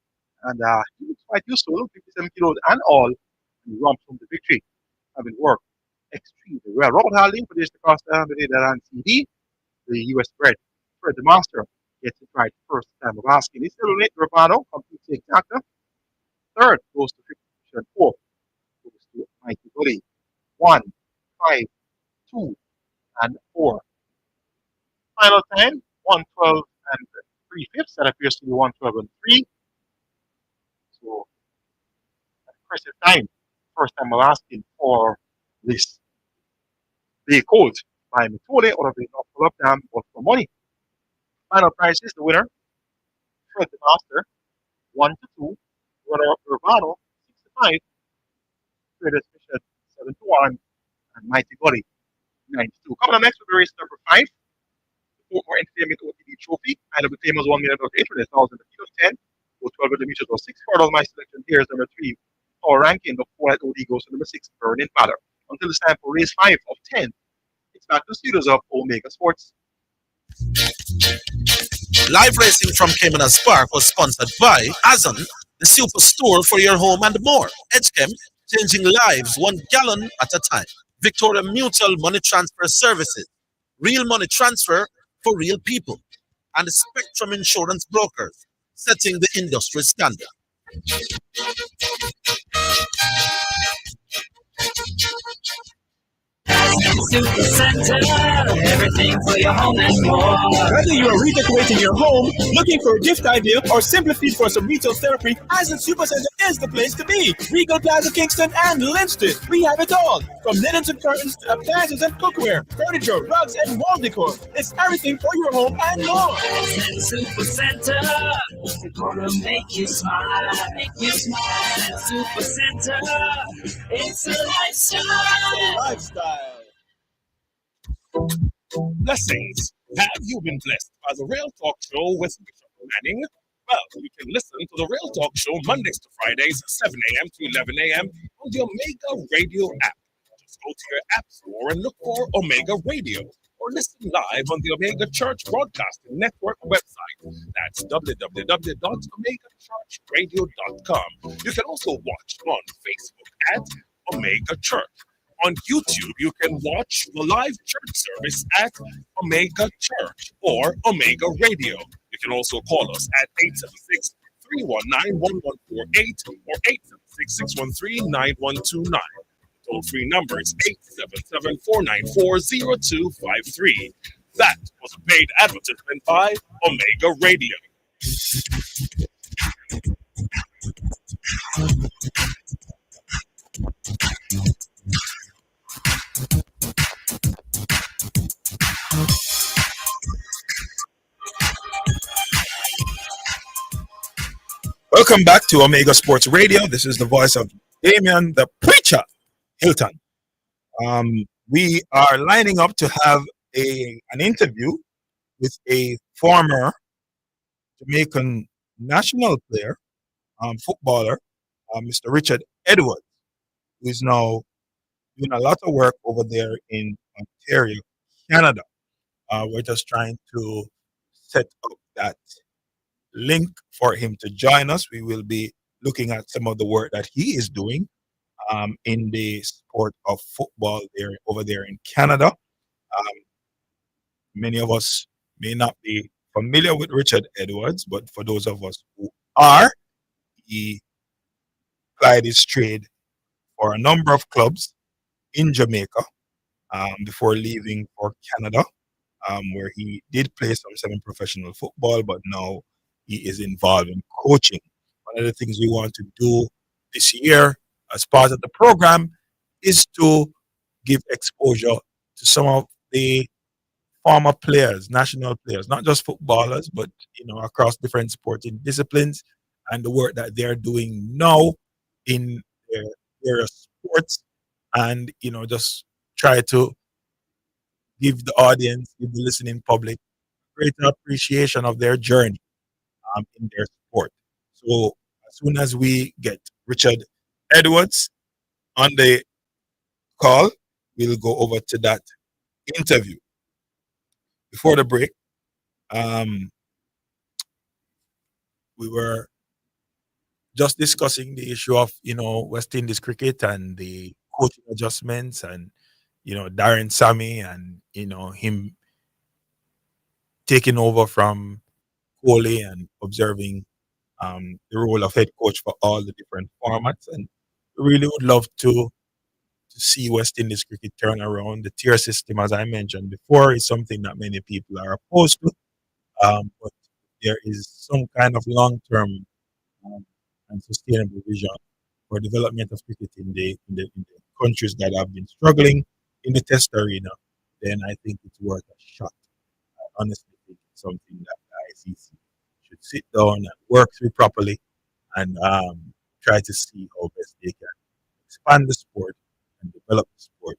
And he looks quite useful, 57 kilos and all. And romps from the victory. Having worked extremely well. Robert Haldane for this DaCosta, and CD, the US bred Fred the Master gets it right first time of asking. He's still late. Gravano completes the exacta. Third goes to 50%. Fourth goes to Mighty Gully. 1, 5, 2, and 4. Final time 112 and 3/5. That appears to be 112 and 3. So impressive time. First time of asking for this. They called by Mitole out of the North Pull Up Dam, but for money. Final price is the winner, Fred the Master, 1 to 2. Runner up Gravano, 6 to 5. Fearless Mission, 7 to 1. And Mighty Gully, 9 to 2. Coming up next will be race number 5. The more entertainment OTB Trophy. And the famous $1 million $800,000 the field 10. Go 12 meters or 6 furlong. My selection here is number 3. Our ranking, the 4 at OD goes to number 6, Burning Valor. Until it's time for race 5 of 10, it's back to studios of Omega Sports. Live racing from Caymanas Park was sponsored by Azon, the superstore for your home and more. Edgechem, changing lives 1 gallon at a time. Victoria Mutual Money Transfer Services, real money transfer for real people. And Spectrum Insurance Brokers, setting the industry standard. Super Center, everything for your home and more. Whether you are redecorating your home, looking for a gift idea, or simply feed for some retail therapy, Aslan Supercenter is the place to be. Regal Plaza Kingston and Linstead. We have it all. From linens and curtains to appliances and cookware, furniture, rugs, and wall decor. It's everything for your home and more. Aslan Super Center, we're gonna make you smile. Make you smile. Super Center, it's a lifestyle. Lifestyle. Blessings Have you been blessed by the Real Talk Show with Bishop Manning? Well, you can listen to the Real Talk Show Mondays to Fridays, 7 a.m. to 11 a.m. on the Omega Radio app. Just go to your app store and look for Omega Radio, or listen live on the Omega Church Broadcasting Network website. That's www.omegachurchradio.com. You can also watch on Facebook at Omega Church. On YouTube, you can watch the live church service at Omega Church or Omega Radio. You can also call us at 876 319 1148 or 876 613 9129. Toll-free number is 877-494-0253. That was a paid advertisement by Omega Radio. Welcome back to Omega Sports Radio. This is the voice of Damian, the preacher, Hilton. We are lining up to have an interview with a former Jamaican national player, footballer, Mr. Richard Edwards, who is now doing a lot of work over there in Ontario, Canada. We're just trying to set up that link for him to join us. We will be looking at some of the work that he is doing in the sport of football over there in Canada. Many of us may not be familiar with Richard Edwards, but for those of us who are, he plied his trade for a number of clubs in Jamaica before leaving for Canada, where he did play some semi-professional football, but now he is involved in coaching. One of the things we want to do this year as part of the program is to give exposure to some of the former players, national players, not just footballers, but across different sporting disciplines, and the work that they're doing now in their sports, and just try to give the audience, give the listening public greater appreciation of their journey in their sport. So as soon as we get Richard Edwards on the call, we'll go over to that interview. Before the break, we were just discussing the issue of West Indies cricket and the coaching adjustments, and Darren Sammy, and him taking over from Kohli and observing the role of head coach for all the different formats. And we really would love to see West Indies cricket turn around. The tier system, as I mentioned before, is something that many people are opposed to, but there is some kind of long-term and sustainable vision for development of cricket in the countries that have been struggling in the test arena. Then I think it's worth a shot. I honestly think it's something that the ICC should sit down and work through properly, and try to see how best they can expand the sport and develop the sport,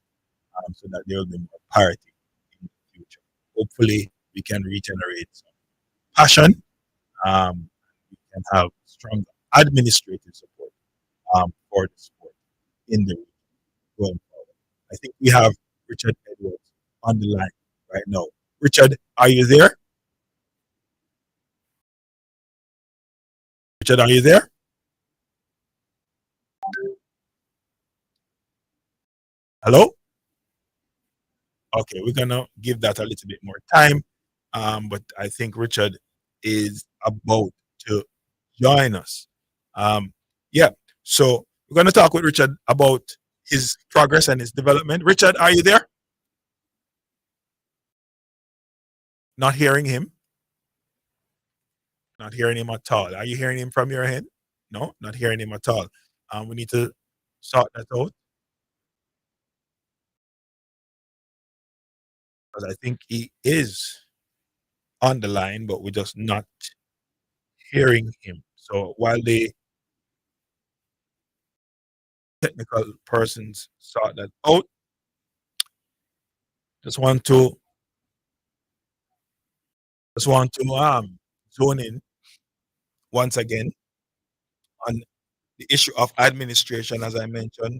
so that there will be more parity in the future. Hopefully, we can regenerate some passion. We can have stronger administrative support for the sport in the region going forward. I think we have Richard Edwards on the line right now. Richard, are you there? Richard, are you there? Hello? Okay, we're gonna give that a little bit more time, but I think Richard is about to join us. Yeah, so we're gonna talk with Richard about his progress and his development. Richard, are you there? Not hearing him. Not hearing him at all. Are you hearing him from your end? No, not hearing him at all. We need to sort that out, because I think he is on the line, but we're just not hearing him. So while the technical persons sort that out, just want to Just want to zone in once again on the issue of administration, as I mentioned.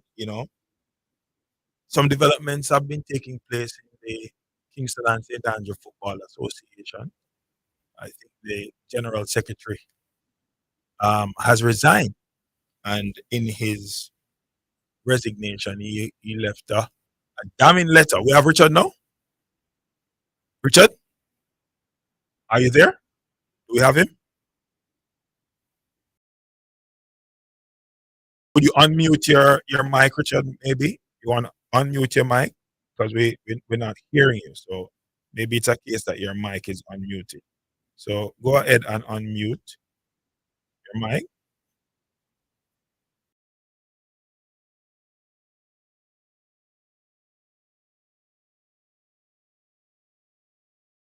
Some developments have been taking place in the Kingston and St. Andrew Football Association. I think the general secretary has resigned, and in his resignation, he left a damning letter. We have Richard now. Richard, are you there? Do we have him? Could you unmute your mic, Richard? Maybe you want to unmute your mic because we're not hearing you. So maybe it's a case that your mic is unmuted. So go ahead and unmute your mic.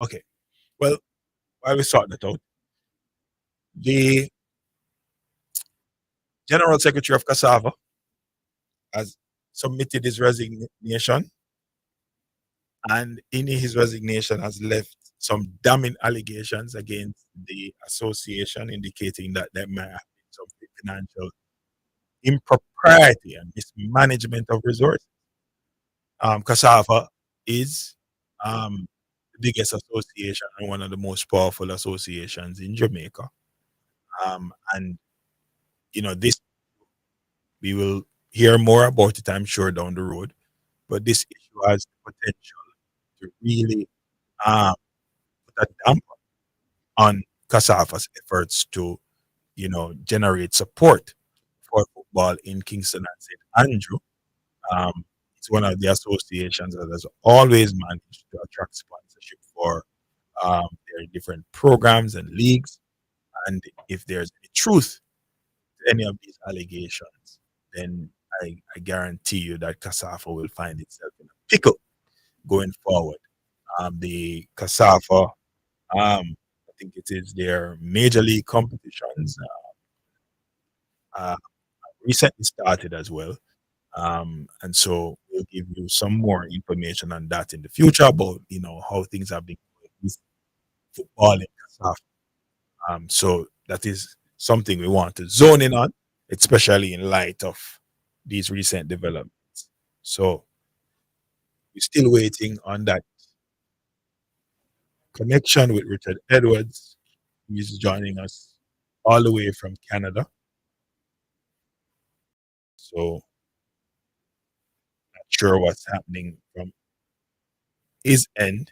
Okay. Well, while we sort that out, the General Secretary of Cassava has submitted his resignation, and in his resignation has left some damning allegations against the association, indicating that there may have been some financial impropriety and mismanagement of resources. Cassava is the biggest association and one of the most powerful associations in Jamaica. And this, we will hear more about it, I'm sure, down the road. But this issue has the potential to really put a damper on Cassava's efforts to, generate support for football in Kingston and St. Andrew. It's one of the associations that has always managed to attract sponsorship for their different programs and leagues. And if there's any truth to any of these allegations, then I guarantee you that Cassava will find itself in a pickle going forward. The Cassava, I think it is their major league competitions, recently started as well. And so we'll give you some more information on that in the future about how things have been going with football in Cassava. So that is something we want to zone in on, especially in light of these recent developments. So we're still waiting on that connection with Richard Edwards. He's joining us all the way from Canada. So not sure what's happening from his end.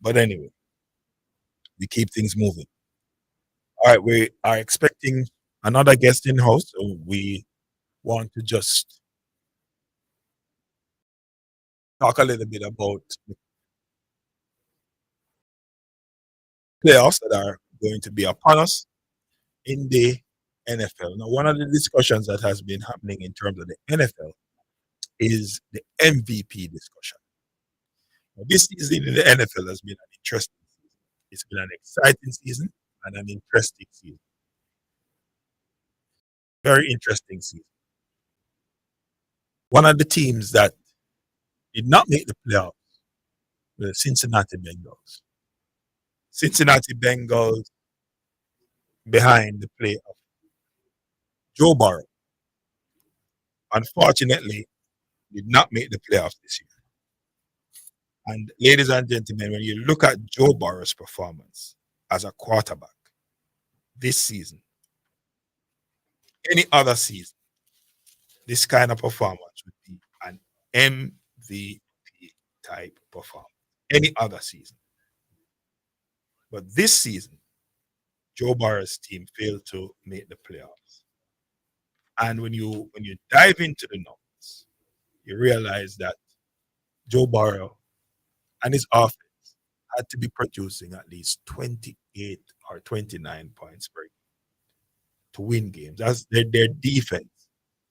But anyway, we keep things moving. All right, we are expecting another guest in house, so we want to just talk a little bit about the playoffs that are going to be upon us in the NFL. Now, one of the discussions that has been happening in terms of the NFL is the MVP discussion. Now, this season in the NFL has been an interesting season. It's been an exciting season and an interesting season. Very interesting season. One of the teams that did not make the playoffs were the Cincinnati Bengals. Cincinnati Bengals, behind the play of Joe Burrow, unfortunately did not make the playoffs this year. And ladies and gentlemen, when you look at Joe Burrow's performance as a quarterback this season, any other season, this kind of performance would be an MVP type performance. Any other season. But this season, Joe Burrow's team failed to make the playoffs. And when you dive into the numbers, you realize that Joe Burrow and his offense had to be producing at least 28 or 29 points per game to win games. As their defense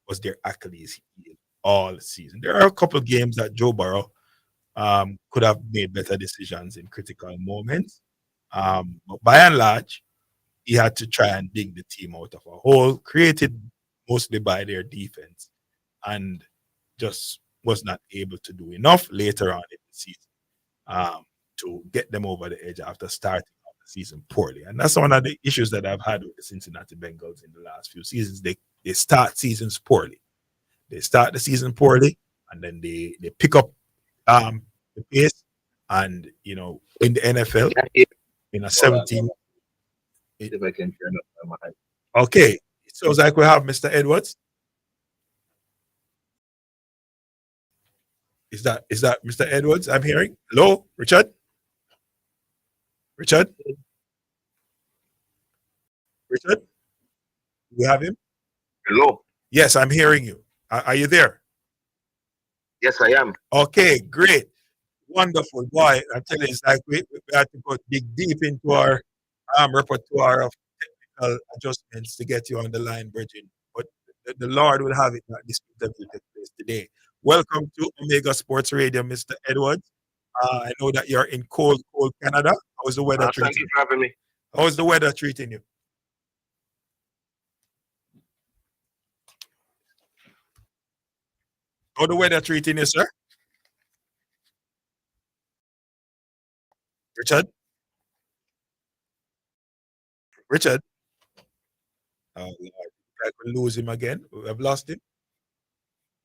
was their Achilles heel all season. There are a couple of games that Joe Burrow could have made better decisions in critical moments. But by and large, he had to try and dig the team out of a hole, created mostly by their defense, and just was not able to do enough later on in the season. to get them over the edge after starting off the season poorly. And that's one of the issues that I've had with the Cincinnati Bengals in the last few seasons. They start seasons poorly. They start the season poorly, and then they pick up the pace. And you know, in the NFL, in a 17. If I can turn up my mic. Okay, it sounds like we have Mr. Edwards. Is that Mr. Edwards I'm hearing? Hello, Richard? Richard? Richard? Do we have him? Hello. Yes, I'm hearing you. Are you there? Yes, I am. Okay, great. Wonderful. Boy, I tell you, it's like we have to go dig deep into our repertoire of technical adjustments to get you on the line, Bridget. But the Lord will have it that this interview takes place today. Welcome to Omega Sports Radio, Mr. Edwards. I know that you're in cold Canada. How's the weather treating Thank you for having me. How's the weather treating you? How's the weather treating you, sir? Richard? Richard? Oh, Lord. I could lose him again. I've lost him.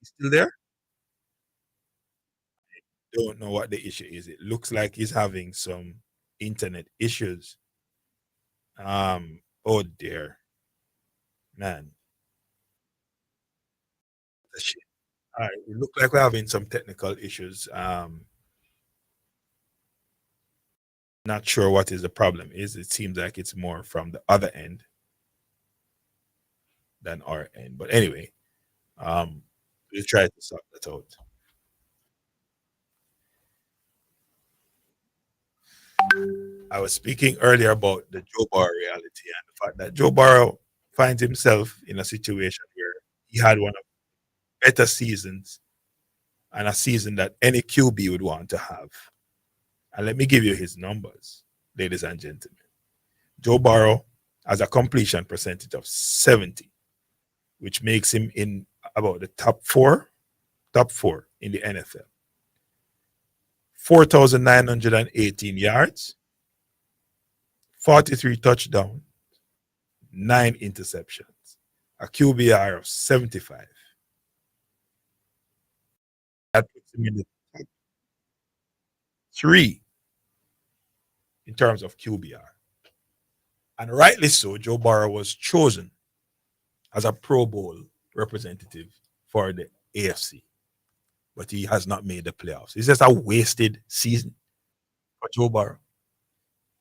He's still there? Don't know what the issue is. It looks like he's having some internet issues. Oh dear. Man. Shit. All right. It looks like we're having some technical issues. Not sure what is the problem is. It seems like it's more from the other end than our end. But anyway, we'll try to sort that out. I was speaking earlier about the Joe Burrow reality and the fact that Joe Burrow finds himself in a situation where he had one of the better seasons and a season that any QB would want to have. And let me give you his numbers, ladies and gentlemen. Joe Burrow has a completion percentage of 70, which makes him in about the top four in the NFL. 4,918 yards, 43 touchdowns, 9 interceptions, a QBR of 75. That puts him in the top 3 in terms of QBR. And rightly so, Joe Burrow was chosen as a Pro Bowl representative for the AFC. But he has not made the playoffs. It's just a wasted season for Joe Burrow.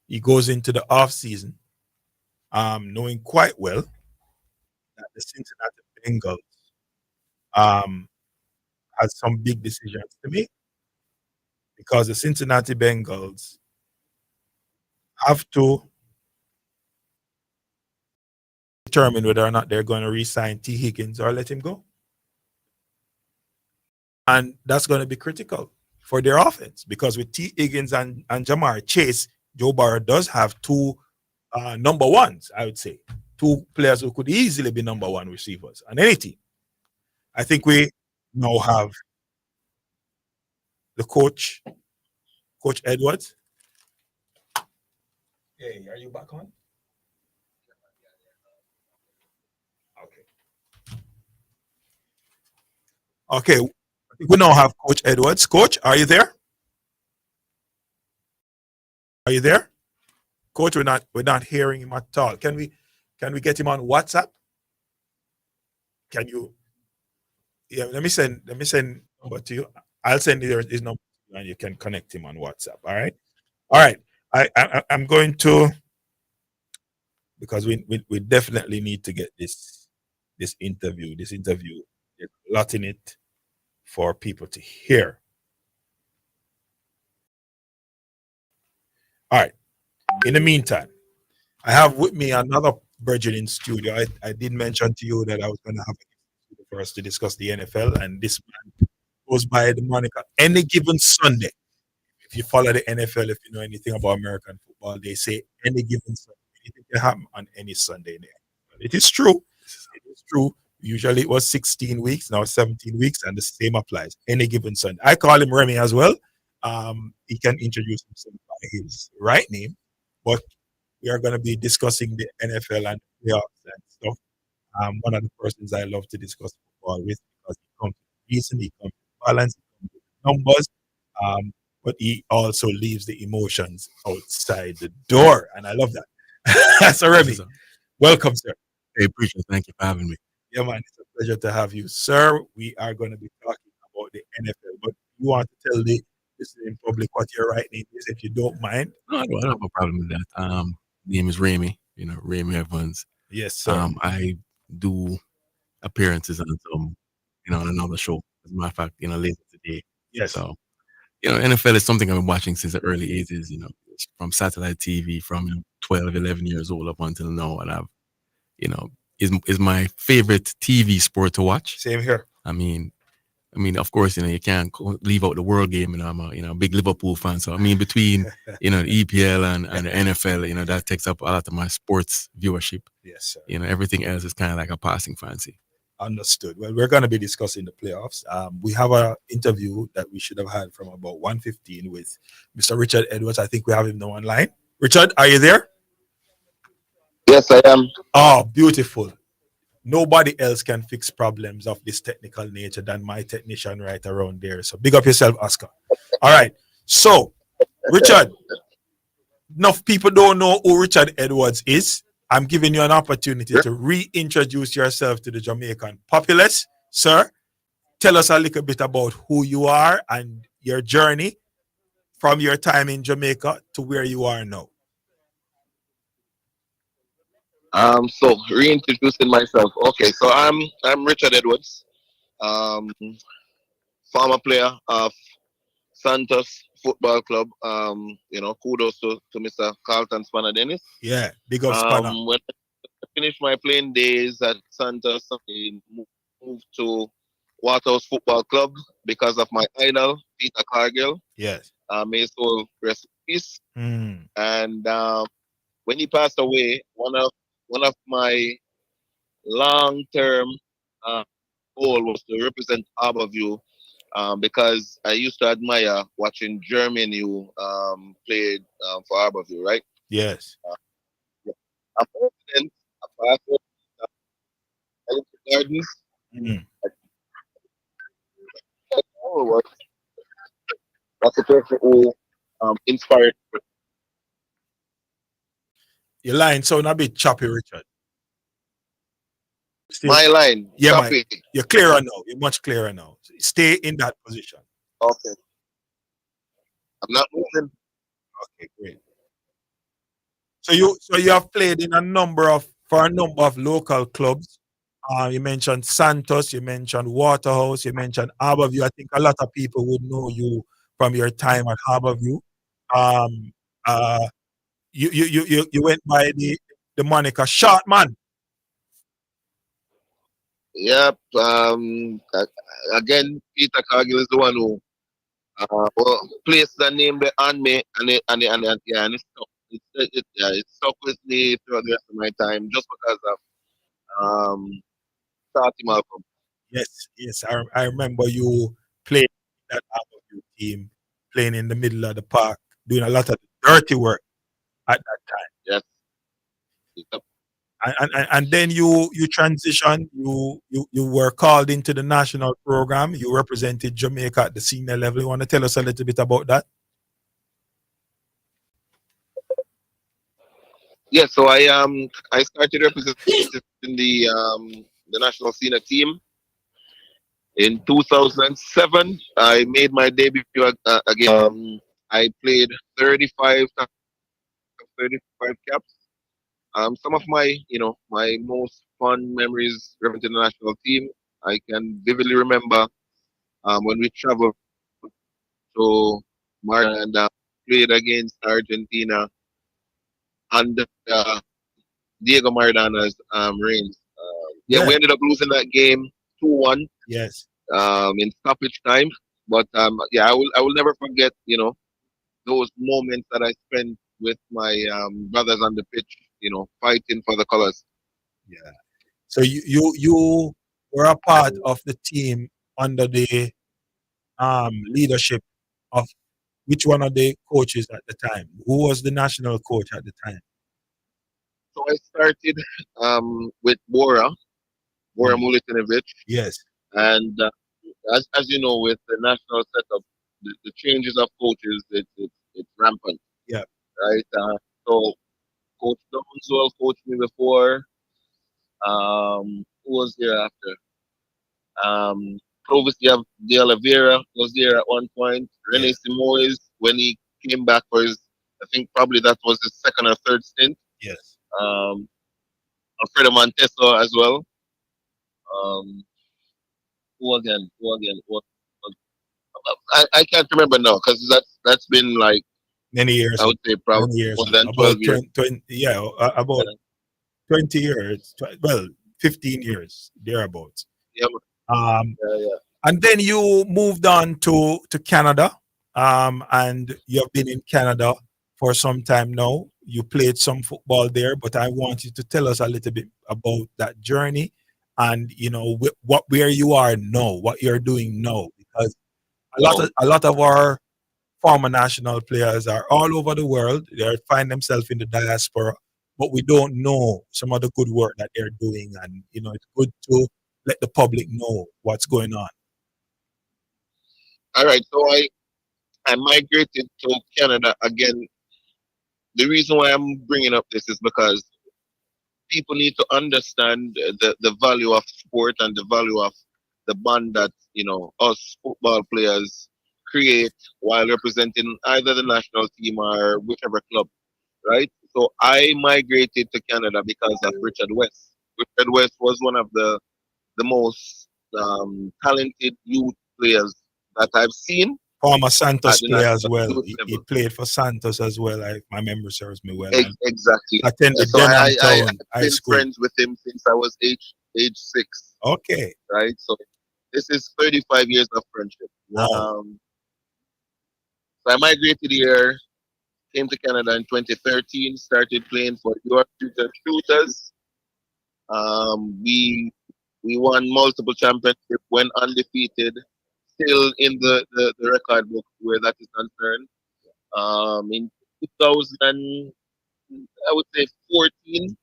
He goes into the offseason knowing quite well that the Cincinnati Bengals has some big decisions to make, because the Cincinnati Bengals have to determine whether or not they're going to re-sign T. Higgins or let him go. And that's going to be critical for their offense, because with T. Higgins and Jamar Chase, Joe Burrow does have 2 number ones, I would say. 2 players who could easily be number 1 receivers on any team. I think we now have the coach, Coach Edwards. Hey, are you back on? Okay. We now have Coach Edwards. Coach, are you there? Are you there? Coach, we're not hearing him at all. Can we get him on WhatsApp? Can you? Yeah, let me send number to you. I'll send you his number and you can connect him on WhatsApp. All right. All right. I'm going to, because we definitely need to get this interview. There's a lot in it for people to hear. All right. In the meantime, I have with me another Virgin in studio. I did mention to you that I was going to have for us to discuss the NFL, and this man goes by the moniker Any Given Sunday. If you follow the NFL, if you know anything about American football, they say any given Sunday. Anything can happen on any Sunday in the NFL. It is true. It is true. Usually it was 16 weeks, now 17 weeks, and the same applies. Any given Sunday. I call him Remy as well. he can introduce himself by his right name. But we are going to be discussing the NFL and playoffs and stuff. One of the persons I love to discuss football with because he comes with reason, he comes with balance, he comes with numbers, but he also leaves the emotions outside the door, and I love that. So Remy, welcome, sir. Hey, preacher, thank you for having me. Yeah, man, it's a pleasure to have you, sir. We are going to be talking about the NFL, but you want to tell the listening public what your right name is, if you don't mind. No, I don't have a problem with that. Name is Remy, Remy Evans. Yes, sir. I do appearances on some, on another show. As a matter of fact, later today. Yes. So, NFL is something I've been watching since the early 80s, from satellite TV from 12, 11 years old up until now. And I've, is my favorite TV sport to watch. Same here. I mean, of course, you can't leave out the World Game, and I'm a, big Liverpool fan. So, between, the EPL and the NFL, that takes up a lot of my sports viewership. Yes, sir. Everything else is kind of like a passing fancy. Understood. Well, we're going to be discussing the playoffs. We have an interview that we should have had from about 1:15 with Mr. Richard Edwards. I think we have him now online. Richard, are you there? Yes, I am. Oh, beautiful. Nobody else can fix problems of this technical nature than my technician right around there. So big up yourself, Oscar. All right. So, Richard, enough people don't know who Richard Edwards is. I'm giving you an opportunity to reintroduce yourself to the Jamaican populace. Sir, tell us a little bit about who you are and your journey from your time in Jamaica to where you are now. So reintroducing myself. Okay, so I'm Richard Edwards, former player of Santos Football Club. Kudos to Mr. Carlton Spanner Dennis. Yeah, big up Spanner. When I finished my playing days at Santos, I moved to Waterhouse Football Club because of my idol, Peter Cargill. Yes. May his soul rest in peace. Mm. And when he passed away, one of my long-term goal was to represent Harborview, because I used to admire watching Jeremy New played for Harborview, right? Yes. I'm president of Harborview Gardens. Mm. That's the person who inspired me. Your line sound a bit choppy, Richard. Still, My line. yeah, Copy. you're clearer now. You're much clearer now. Stay in that position. Okay. I'm not moving. Okay, great. So you have played in for a number of local clubs. You mentioned Santos, you mentioned Waterhouse, you mentioned Harborview. I think a lot of people would know you from your time at Harborview. You went by the moniker Short Man. Yep. Again, Peter Cargill is the one who placed the name on me, and it stuck with me throughout the rest of my time, just because of Starty Malcolm. Yes. I remember you playing that Harborview team, playing in the middle of the park, doing a lot of dirty work at that time. Yes. Yep. And then you transitioned. You were called into the national program. You represented Jamaica at the senior level. You want to tell us a little bit about that? Yeah. So I started representing the national senior team in 2007. I made my debut again. I played 35 caps. Some of my most fun memories representing the national team. I can vividly remember when we traveled to Martin and played against Argentina under Diego Maradonna's reigns. We ended up losing that game 2-1. Yes. In stoppage time, but I will never forget those moments that I spent with my brothers on the pitch, fighting for the colors. Yeah. So you were a part of the team under the leadership of which one of the coaches at the time? Who was the national coach at the time? So I started with Bora Mm. Milutinovic, Yes. and as you know, with the national setup, the changes of coaches, it's rampant, Yeah. right? So Coach Downswell coached me before. Who was there after? Clovis de Oliveira was there at one point. Rene Yeah. Simoes, when he came back for his, I think probably that was his second or third stint. Yes. Alfredo Monteso as well. Um, who again? I can't remember now because that's been like, Many years I ago. would say probably Many years more ago. than 12 About years. 20, yeah, about 20 years. Well, 15 years thereabouts. Yeah, Um, yeah. and then you moved on to Canada, and you've been in Canada for some time now. You played some football there, but I want you to tell us a little bit about that journey, and what where you are now, what you're doing now, because a lot of our former national players are all over the world. They find themselves in the diaspora, but we don't know some of the good work that they're doing, and it's good to let the public know what's going on. All right, so I migrated to Canada again. The reason why I'm bringing up this is because people need to understand the value of sport and the value of the bond that us football players create while representing either the national team or whichever club, right? So I migrated to Canada because of Richard West. Richard West was one of the most talented youth players that I've seen Former at Santos the player as national well. youth He level. played for Santos as well. If my memory serves me well, and Exactly. attended So Denham Town I've High been School. friends with him since I was age 6, Okay. right? So this is 35 years of friendship. Wow. So I migrated here, came to Canada in 2013, started playing for York Shooter Shooters. We won multiple championships, went undefeated, still in the record book where that is concerned. In 2000, I would say 14,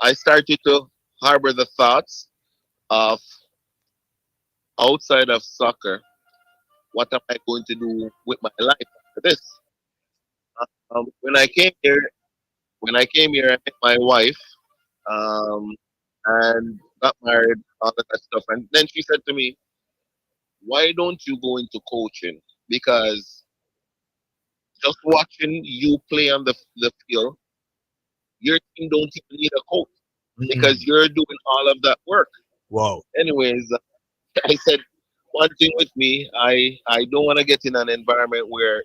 I started to harbor the thoughts of outside of soccer, what am I going to do with my life after this? When I came here, I met my wife, um, and got married, all of that stuff. And then she said to me, "Why don't you go into coaching? Because just watching you play on the field, your team don't even need a coach because you're doing all of that work." Wow. Anyways, I said, one thing with me, I don't want to get in an environment where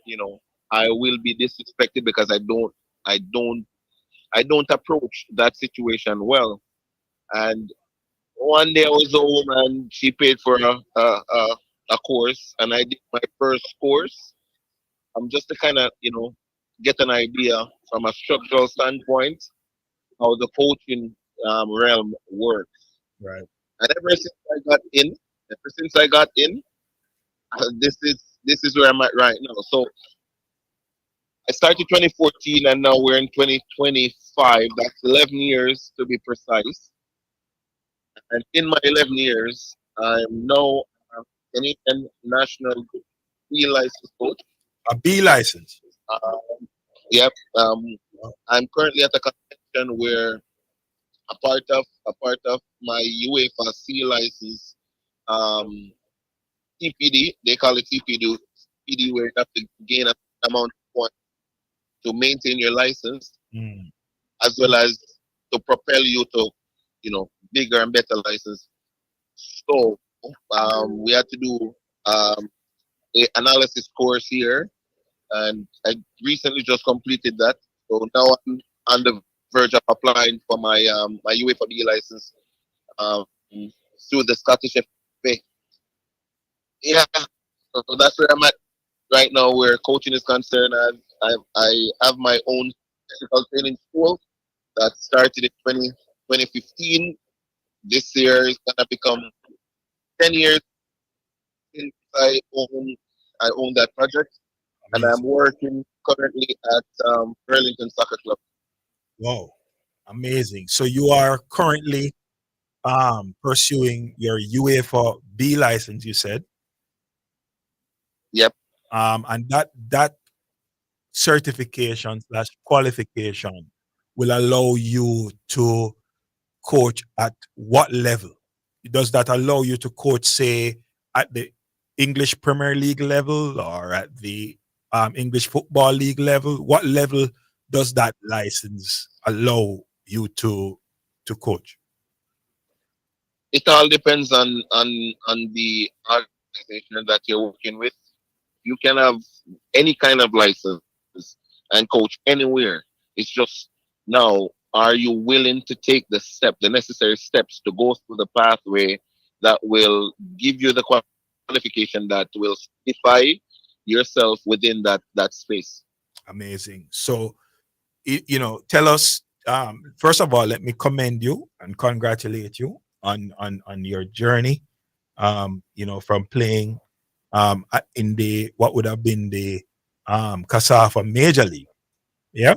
I will be disrespected because I don't I don't approach that situation well. And one day I was home and she paid for a course, and I did my first course. I'm just to kind of get an idea from a structural standpoint how the coaching realm works. Right. And ever since I got in, this is where I'm at right now. So I started 2014, and now we're in 2025. That's 11 years to be precise. And in my 11 years, I'm now Canadian national B license coach. A B license. Yep. I'm currently at a convention where a part of my UEFA C license, um, TPD, they call it TPD, where you have to gain a amount of points to maintain your license, as well as to propel you to, bigger and better license. So we had to do a analysis course here, and I recently just completed that. So now I'm on the verge of applying for my UEFA B license um, through the Scottish FA. Yeah, so that's where I'm at right now, where coaching is concerned. I have my own technical training school that started in 2015. This year is gonna become 10 years since I own that project. and I'm working currently at Burlington Soccer Club. Wow, amazing. So you are currently pursuing your UEFA B license, you said. Yep. And that certification slash qualification will allow you to coach at what level? Does that allow you to coach, say, at the English Premier League level or at the English Football League level? What level does that license allow you to coach? It all depends on the organization that you're working with. You can have any kind of license and coach anywhere. It's just now, are you willing to take the necessary steps to go through the pathway that will give you the qualification that will certify yourself within that space? Amazing. So, tell us. First of all, let me commend you and congratulate you on your journey. From playing in the what would have been the Casafa Major League. Yeah.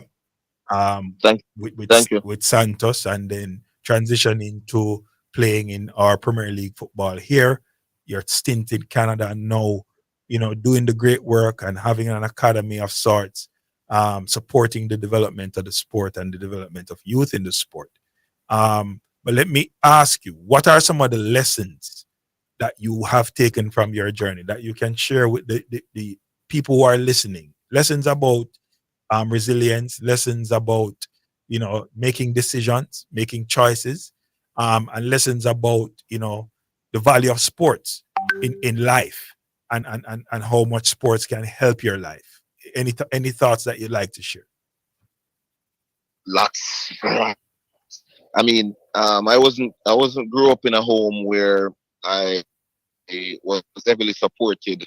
Thank you. With Santos, and then transitioning to playing in our Premier League football here. Your stint in Canada, and now, doing the great work and having an academy of sorts, supporting the development of the sport and the development of youth in the sport. But let me ask you, what are some of the lessons that you have taken from your journey that you can share with the people who are listening? Lessons about resilience, lessons about making decisions, making choices, and lessons about the value of sports in life, and how much sports can help your life. Any thoughts that you'd like to share? Lots. I mean, I wasn't grew up in a home where I was heavily supported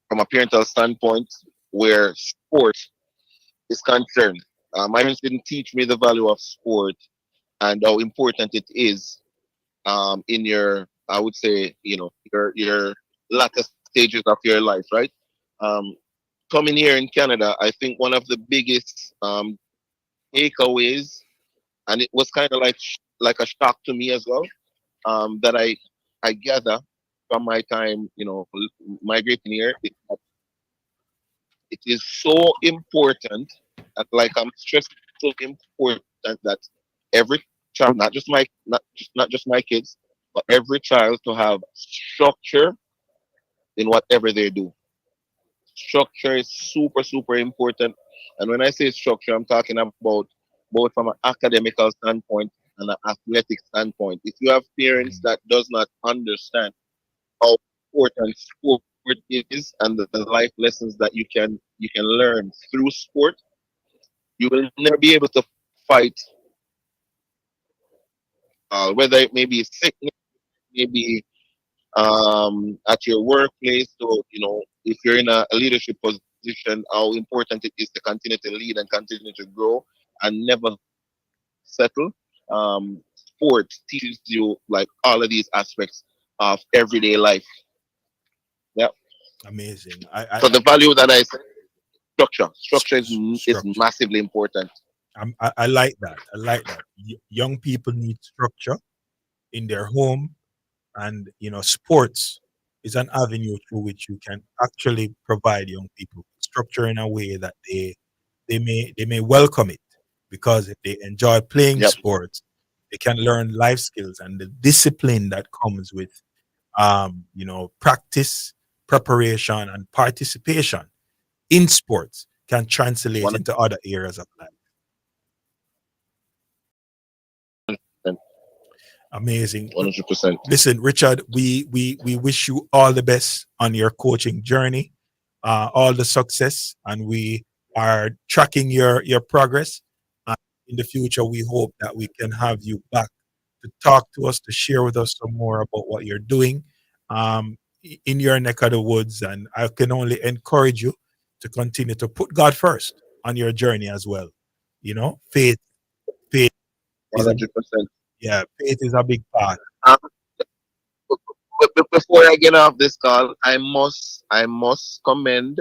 from a parental standpoint, where sport is concerned. My parents didn't teach me the value of sport and how important it is in your, I would say, your latter stages of your life, right? Coming here in Canada, I think one of the biggest takeaways, and it was kind of like a shock to me as well, that I gather from my time, migrating here, is that it is so important, that, like, I'm stressing, so important that every child, not just my kids, but every child, to have structure in whatever they do. Structure is super, super important. And when I say structure, I'm talking about both from an academical standpoint and an athletic standpoint. If you have parents that does not understand how important sport is and the life lessons that you can learn through sport, you will never be able to fight, whether it may be sickness, maybe at your workplace. So, if you're in a leadership position, how important it is to continue to lead and continue to grow and never settle. Sport teaches you, like, all of these aspects of everyday life. Yeah. Amazing. So the value that I say, structure is Structure. massively important. I like that. I like that. Young people need structure in their home, and sports is an avenue through which you can actually provide young people structure in a way that they may welcome it, because if they enjoy playing Yep. sports, they can learn life skills and the discipline that comes with practice, preparation, and participation in sports can translate One into other areas of life. Amazing. 100%. Listen, Richard, we wish you all the best on your coaching journey, all the success, and we are tracking your progress. In the future, we hope that we can have you back to talk to us, to share with us some more about what you're doing in your neck of the woods. And I can only encourage you to continue to put God first on your journey as well. Faith is a, 100%. faith is a big part. Um, before I get off this call, I must commend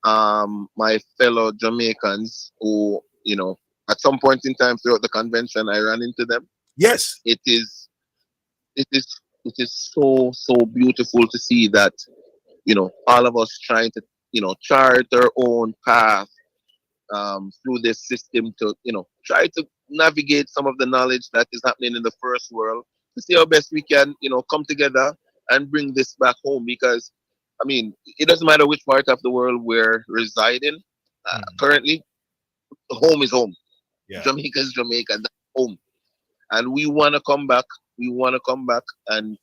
my fellow Jamaicans who, at some point in time throughout the convention, I ran into them. Yes. It is, so beautiful to see that, all of us trying to, chart our own path through this system to, try to navigate some of the knowledge that is happening in the first world to see how best we can, come together and bring this back home. Because, I mean, it doesn't matter which part of the world we're residing currently, home is home. Yeah. Jamaica is Jamaica, that's home. And we want to come back. We want to come back and,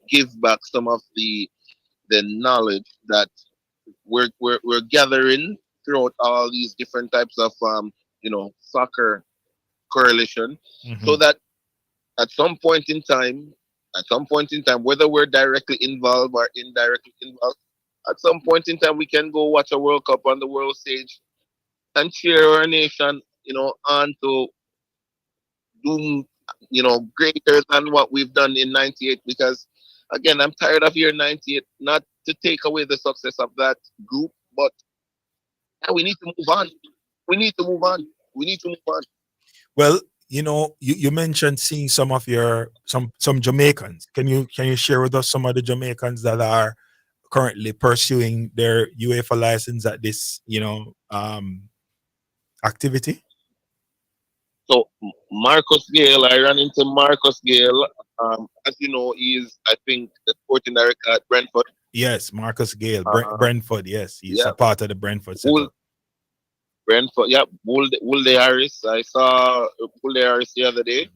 give back some of the knowledge that we're gathering throughout all these different types of soccer coalition, so that at some point in time, whether we're directly involved or indirectly involved, at some point in time we can go watch a World Cup on the world stage and cheer our nation, on to do, greater than what we've done in '98. Because again, I'm tired of hearing '98. Not to take away the success of that group, but we need to move on. We need to move on. We need to move on. Well, you mentioned seeing some of your some Jamaicans. Can you share with us some of the Jamaicans that are currently pursuing their UEFA license at this activity? So Marcus Gale, I ran into Marcus Gale. As you know, he is, I think, the sporting director at Brentford. Yes, Marcus Gale, Brentford. Yes, he's a yeah. part of the Brentford Wool, setup. Brentford, yeah. Woolde Harris. I saw Woolde Harris the other day.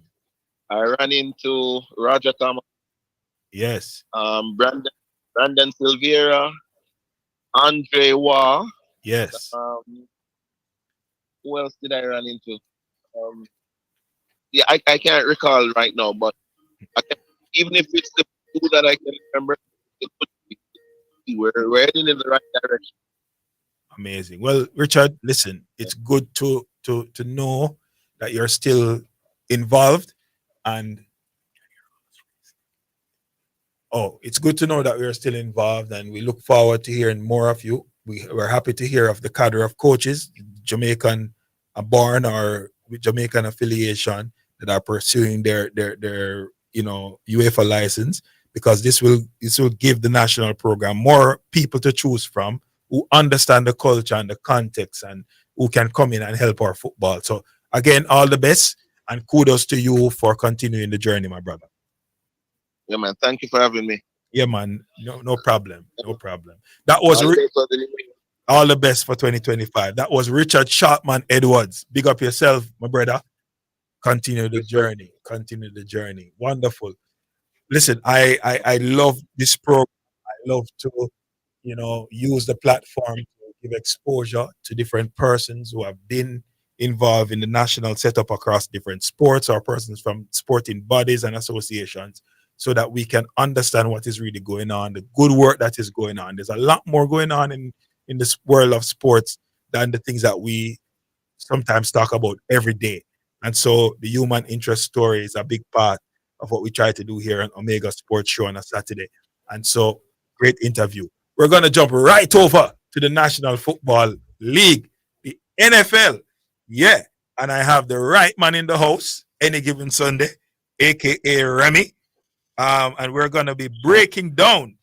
I ran into Roger Thomas. Yes. Brandon Silveira, Andre Waugh. Yes. Who else did I run into? Yeah, I can't recall right now, but even if it's the two that I can remember, it could be, we're heading in the right direction. Amazing. Well, Richard, listen, it's good to know that you're still involved, and it's good to know that we're still involved, and we look forward to hearing more of you. We're happy to hear of the cadre of coaches, Jamaican born or with Jamaican affiliation, that are pursuing their UEFA license, because this will give the national program more people to choose from who understand the culture and the context, and who can come in and help our football. So again, all the best, and kudos to you for continuing the journey, my brother. Yeah, man. Thank you for having me. Yeah, man. No problem. No problem. That was all the best for 2025. That was Richard Sharpman Edwards. Big up yourself, my brother. Continue the journey. Continue the journey. Wonderful. Listen, I love this program. I love to, use the platform to give exposure to different persons who have been involved in the national setup across different sports, or persons from sporting bodies and associations, so that we can understand what is really going on, the good work that is going on. There's a lot more going on in this world of sports than the things that we sometimes talk about every day. And so the human interest story is a big part of what we try to do here on Omega Sports Show on a Saturday. And so, great interview. We're going to jump right over to the National Football League, the NFL. Yeah. And I have the right man in the house any given Sunday, a.k.a. Remy. And we're going to be breaking down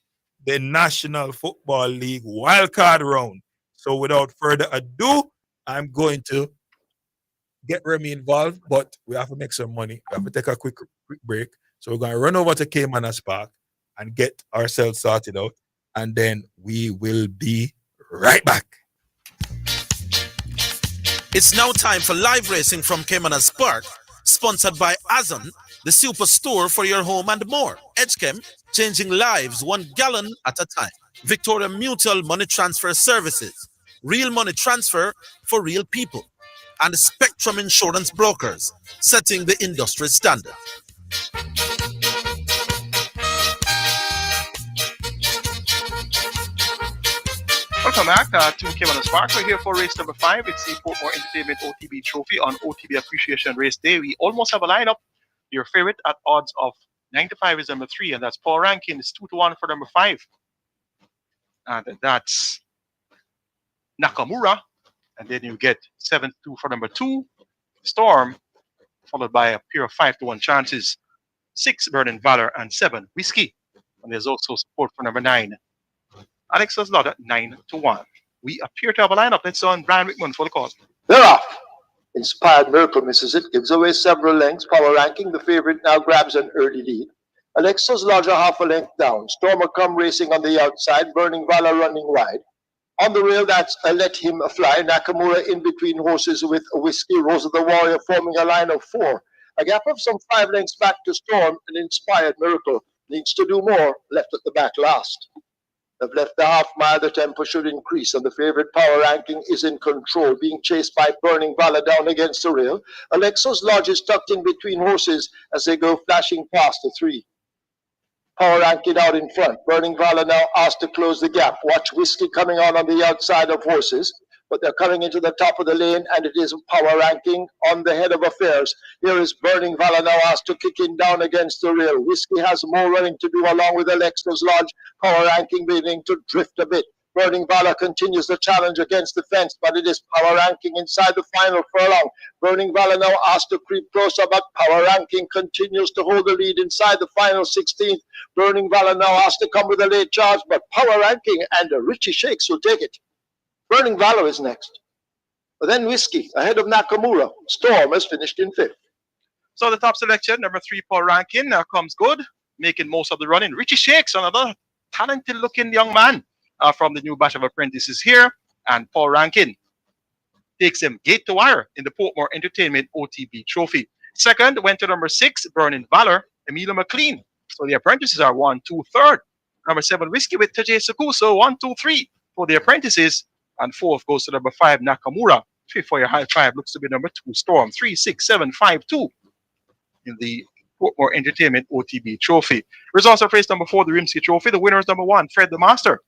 the National Football League wildcard round. So without further ado, I'm going to get Remy involved, but we have to make some money. We have to take a quick break. So we're going to run over to Caymanas Park and get ourselves sorted out, and then we will be right back. It's now time for live racing from Caymanas Park, sponsored by Azon, the superstore for your home and more. Edgechem, changing lives 1 gallon at a time. Victoria Mutual Money Transfer Services, real money transfer for real people. And Spectrum Insurance Brokers, setting the industry standard. Welcome back to Caymanas Park. We're here for race number 5. It's the Portmore Entertainment OTB Trophy on OTB Appreciation Race Day. We almost have a lineup. Your favorite at odds of 9-5 is number 3, and that's Paul Rankin. It's 2-1 for number 5. And that's Nakamura. And then you get 7-2 for number 2, Storm, followed by a pair of 5-1 chances, 6, Burning Valor, and 7, Whiskey. And there's also support for number 9, Alexa's Lot at 9-1. We appear to have a lineup. Let's on Brian Wickman for the call. They're off. Inspired Miracle misses it, gives away several lengths. Power Ranking, the favorite, now grabs an early lead. Alexa's Lodge a half a length down. Stormer come racing on the outside. Burning Valor running wide. On the rail, that's a Let Him Fly. Nakamura in between horses with a Whiskey. Rose of the Warrior forming a line of 4. A gap of some 5 lengths back to Storm. An Inspired Miracle needs to do more. Left at the back last. They've left the half mile, the tempo should increase, and the favorite Power Ranking is in control, being chased by Burning Valor down against the rail. Alexa's Lodge is tucked in between horses as they go flashing past the 3. Power Ranking out in front. Burning Valor now asked to close the gap. Watch Whiskey coming on the outside of horses, but they're coming into the top of the lane, and it is Power Ranking on the head of affairs. Here is Burning Valor now asked to kick in down against the rail. Whiskey has more running to do along with Alexa's Lodge. Power Ranking beginning to drift a bit. Burning Valor continues the challenge against the fence, but it is Power Ranking inside the final furlong. Burning Valor now asked to creep closer, but Power Ranking continues to hold the lead inside the final 16th. Burning Valor now asked to come with a late charge, but Power Ranking and Richie Shakes will take it. Burning Valor is next. But then Whiskey ahead of Nakamura. Storm has finished in 5th. So the top selection, number 3, Power Ranking, comes good, making most of the running. Richie Shakes, another talented-looking young man from the new batch of apprentices here. And Power Ranking takes him gate to wire in the Portmore Entertainment OTB Trophy. Second went to number 6, Burning Valor, Emilio McLean. So the apprentices are 1, 2, 3rd. Number 7, Whiskey with Tajay Sakuso, 1, 2, 3 for the apprentices. And 4th goes to number 5, Nakamura. 5th for your high 5 looks to be number 2, Storm. 3, 6, 7, 5, 2 in the Portmore Entertainment OTB Trophy. Results are placed number 4, the Rimsky Trophy. The winner is number 1, Fred the Master.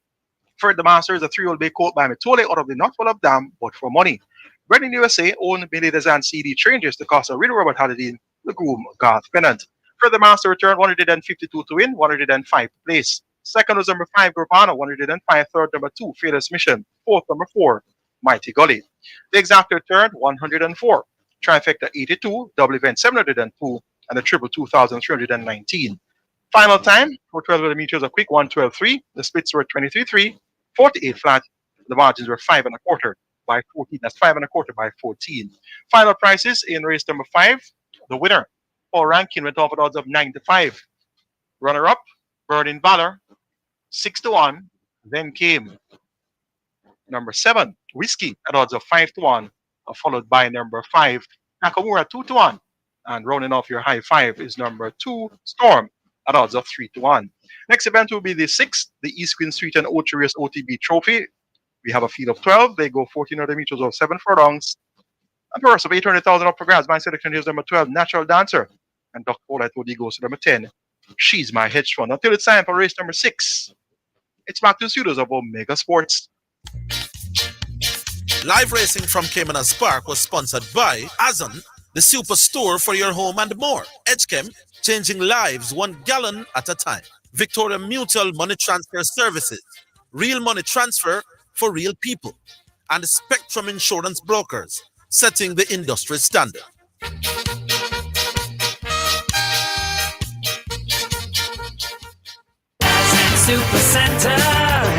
Fred the Master is a 3-year-old bay colt by Mitole out of the Not Full of Dam, but for money. Bred in USA, owned by Ladies and CD Strangers, the cost of Real Robert Halliday, the groom, Garth Pennant. Fred the Master returned 152 to win, 105 to place. Second was number 5, Gurbana, 105. Third, number 2, Fearless Mission. Fourth, number 4, Mighty Gully. The exact return, 104. Trifecta, 82. Double event, 702. And the triple, 2,319. Final time for 12 meters of quick, 1:12.3. The splits were 23.3, 48 flat. The margins were 5 1/4 by 14. That's 5 1/4 by 14. Final prices in race number 5. The winner, Power Ranking, went off at odds of 9-5. Runner up, Burning Valor, 6-1. Then came number 7, Whiskey, at odds of 5-1, followed by number 5, Nakamura, 2-1. And rounding off your high 5 is number 2, Storm, at odds of 3-1. Next event will be the 6th, the East Queen Street and Ocho Rios OTB Trophy. We have a field of 12. They go 1,400 meters of 7 furlongs. And first of 800,000 up for grabs. My selection is number 12, Natural Dancer. And Dr. Paulite Woody goes to number 10, She's My Hedge Fund. Until it's time for race number 6, it's back to the studios of Omega Sports. Live racing from Caymanas Park was sponsored by Azon, the superstore for your home and more. Edgechem, changing lives 1 gallon at a time. Victoria Mutual Money Transfer Services, real money transfer for real people. And Spectrum Insurance Brokers, setting the industry standard. Super Center,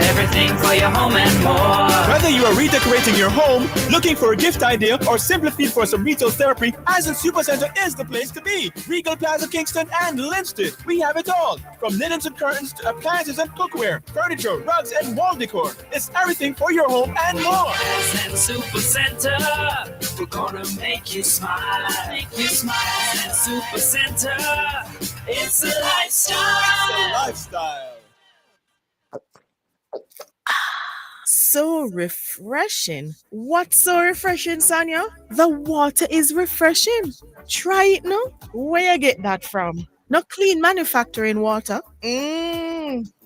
everything for your home and more. Whether you are redecorating your home, looking for a gift idea, or simply feel for some retail therapy, Azon Supercenter is the place to be. Regal Plaza, Kingston, and Linstead. We have it all. From linens and curtains to appliances and cookware, furniture, rugs, and wall decor. It's everything for your home and more. Azon Supercenter, we're gonna make you smile. Make you smile. Azon Supercenter, it's a lifestyle. It's a lifestyle. So refreshing. What's so refreshing, Sonia? The water is refreshing. Try it now. Where you get that from? Not clean manufacturing water.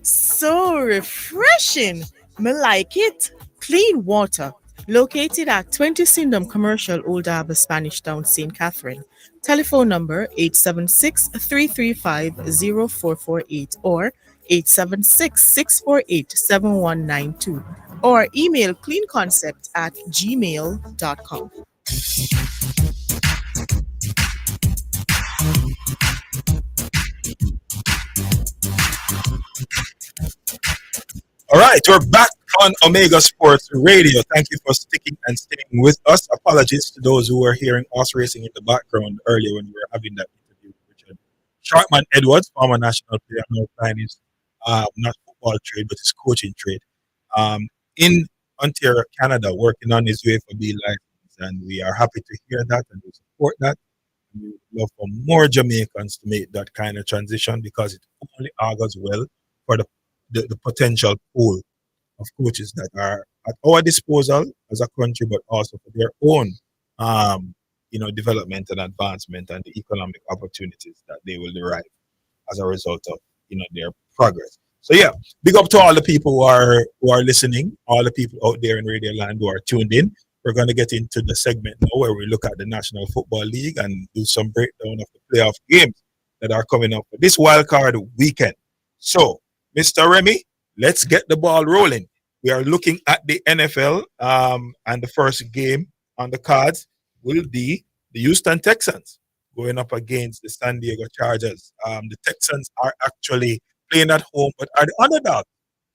So refreshing. Me like it. Clean water. Located at 20 Syndham Commercial, Old Harbour, Spanish Town, St. Catherine. Telephone number 876-335-0448 or 876-648-7192. or email cleanconcept@gmail.com. All right, we're back on Omega Sports Radio. Thank you for sticking and staying with us. Apologies to those who were hearing us racing in the background earlier when we were having that interview with Richard Sharpman Edwards, former national player, now playing his not football trade, but his coaching trade in Ontario, Canada, working on his way for B license. And we are happy to hear that and we support that. And we would love for more Jamaicans to make that kind of transition because it only augurs well for the potential pool of coaches that are at our disposal as a country, but also for their own, development and advancement and the economic opportunities that they will derive as a result of, their progress. So yeah, big up to all the people who are listening, all the people out there in Radio Land who are tuned in. We're going to get into the segment now where we look at the National Football League and do some breakdown of the playoff games that are coming up for this wildcard weekend. So, Mr. Remy, let's get the ball rolling. We are looking at the NFL, and the first game on the cards will be the Houston Texans going up against the San Diego Chargers. The Texans are actually playing at home, but are the underdogs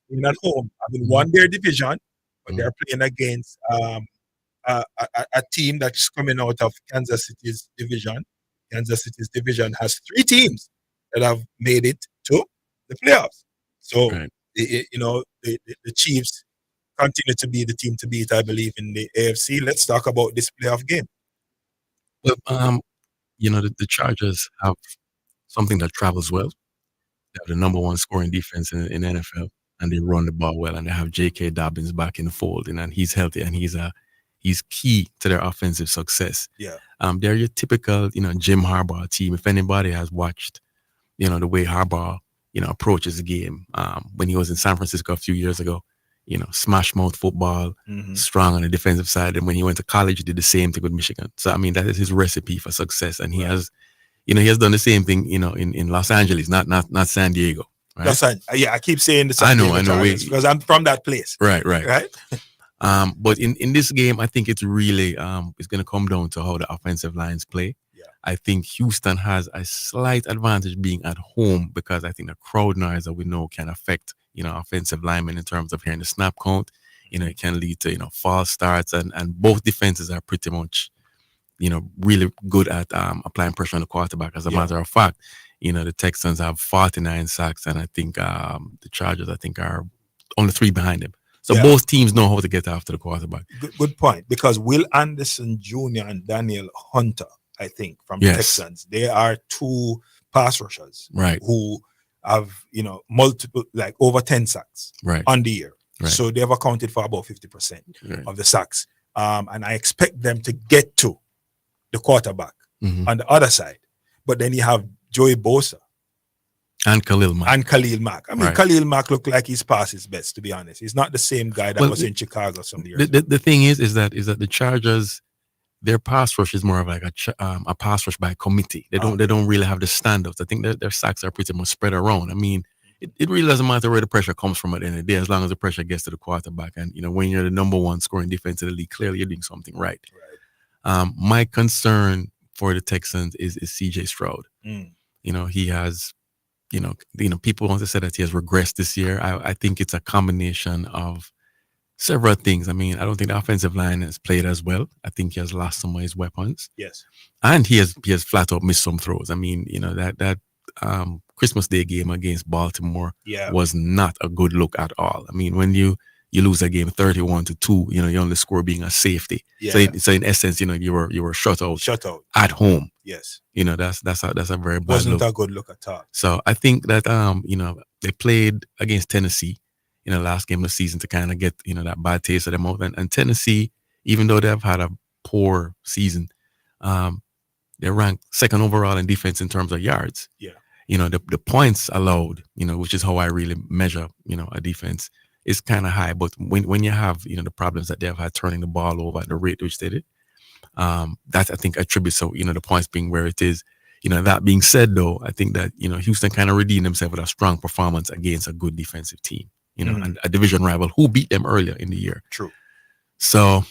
playing at home. Having won their division, but they're playing against a team that's coming out of Kansas City's division. Kansas City's division has 3 teams that have made it to the playoffs. So, the Chiefs continue to be the team to beat, I believe, in the AFC. Let's talk about this playoff game. Well, the Chargers have something that travels well. They have the number 1 scoring defense in NFL, and they run the ball well. And they have J.K. Dobbins back in the fold, and he's healthy, and he's key to their offensive success. Yeah. They're your typical, Jim Harbaugh team. If anybody has watched, the way Harbaugh, approaches the game, when he was in San Francisco a few years ago, smash mouth football, strong on the defensive side. And when he went to college, he did the same thing with Michigan. So, that is his recipe for success. And he has, he has done the same thing, in Los Angeles, not San Diego. Right? I keep saying the San Diego Chargers because I'm from that place. Right. But in this game, I think it's really it's going to come down to how the offensive lines play. Yeah. I think Houston has a slight advantage being at home because I think the crowd noise that we know can affect, offensive linemen in terms of hearing the snap count. It can lead to, false starts and both defenses are pretty much, really good at applying pressure on the quarterback. As a matter of fact, the Texans have 49 sacks and I think the Chargers, are only 3 behind them. So both teams know how to get after the quarterback. Good point, because Will Anderson Jr. and Daniel Hunter, I think, from the Texans, they are 2 pass rushers, right, who have, multiple, like over 10 sacks on the year. Right. So they have accounted for about 50% of the sacks. And I expect them to get to the quarterback on the other side. But then you have Joey Bosa. And Khalil Mack. Khalil Mack looked like he's past his best, to be honest. He's not the same guy that was in Chicago some years ago. The thing is that the Chargers, their pass rush is more of like a pass rush by committee. They don't really have the standouts. I think their sacks are pretty much spread around. It really doesn't matter where the pressure comes from at the end of the day, as long as the pressure gets to the quarterback. And when you're the number 1 scoring defense in the league, clearly you're doing something right. My concern for the Texans is CJ Stroud. He has, people want to say that he has regressed this year. I think it's a combination of several things. I don't think the offensive line has played as well. I think he has lost some of his weapons. Yes. And he has flat out missed some throws. That Christmas Day game against Baltimore was not a good look at all. When you lose a game 31-2, you only score being a safety. Yeah. So in essence, you were shut out at home. Yes. That's a very bad wasn't look. a good look at all. So I think that they played against Tennessee in the last game of the season to kind of get that bad taste of their mouth. And Tennessee, even though they've had a poor season, they're ranked 2nd overall in defense in terms of yards. Yeah. The points allowed, which is how I really measure, a defense, is kind of high. But when you have, the problems that they've had turning the ball over at the rate which they did, that I think attributes to, the points being where it is. That being said, though, I think that, Houston kind of redeemed themselves with a strong performance against a good defensive team. you know, and a division rival who beat them earlier in the year. True. So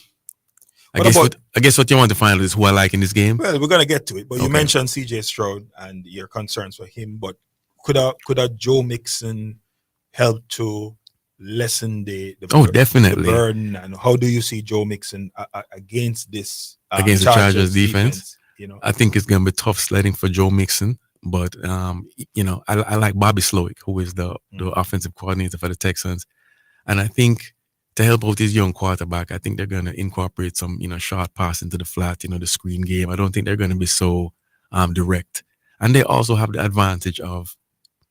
I guess what you want to find out is who I like in this game. Well, we're gonna get to it, but you Okay. mentioned CJ Stroud and your concerns for him. But could a Joe Mixon help to lessen the definitely. the burden? And how do you see Joe Mixon against this Against the Chargers defense? You know, I think it's gonna be tough sledding for Joe Mixon, but you know, I like Bobby Slowick, who is the offensive coordinator for the Texans, and I think to help out his young quarterback, I think they're gonna incorporate some, you know, short pass into the flat, you know, the screen game. I don't think they're gonna be so direct, and they also have the advantage of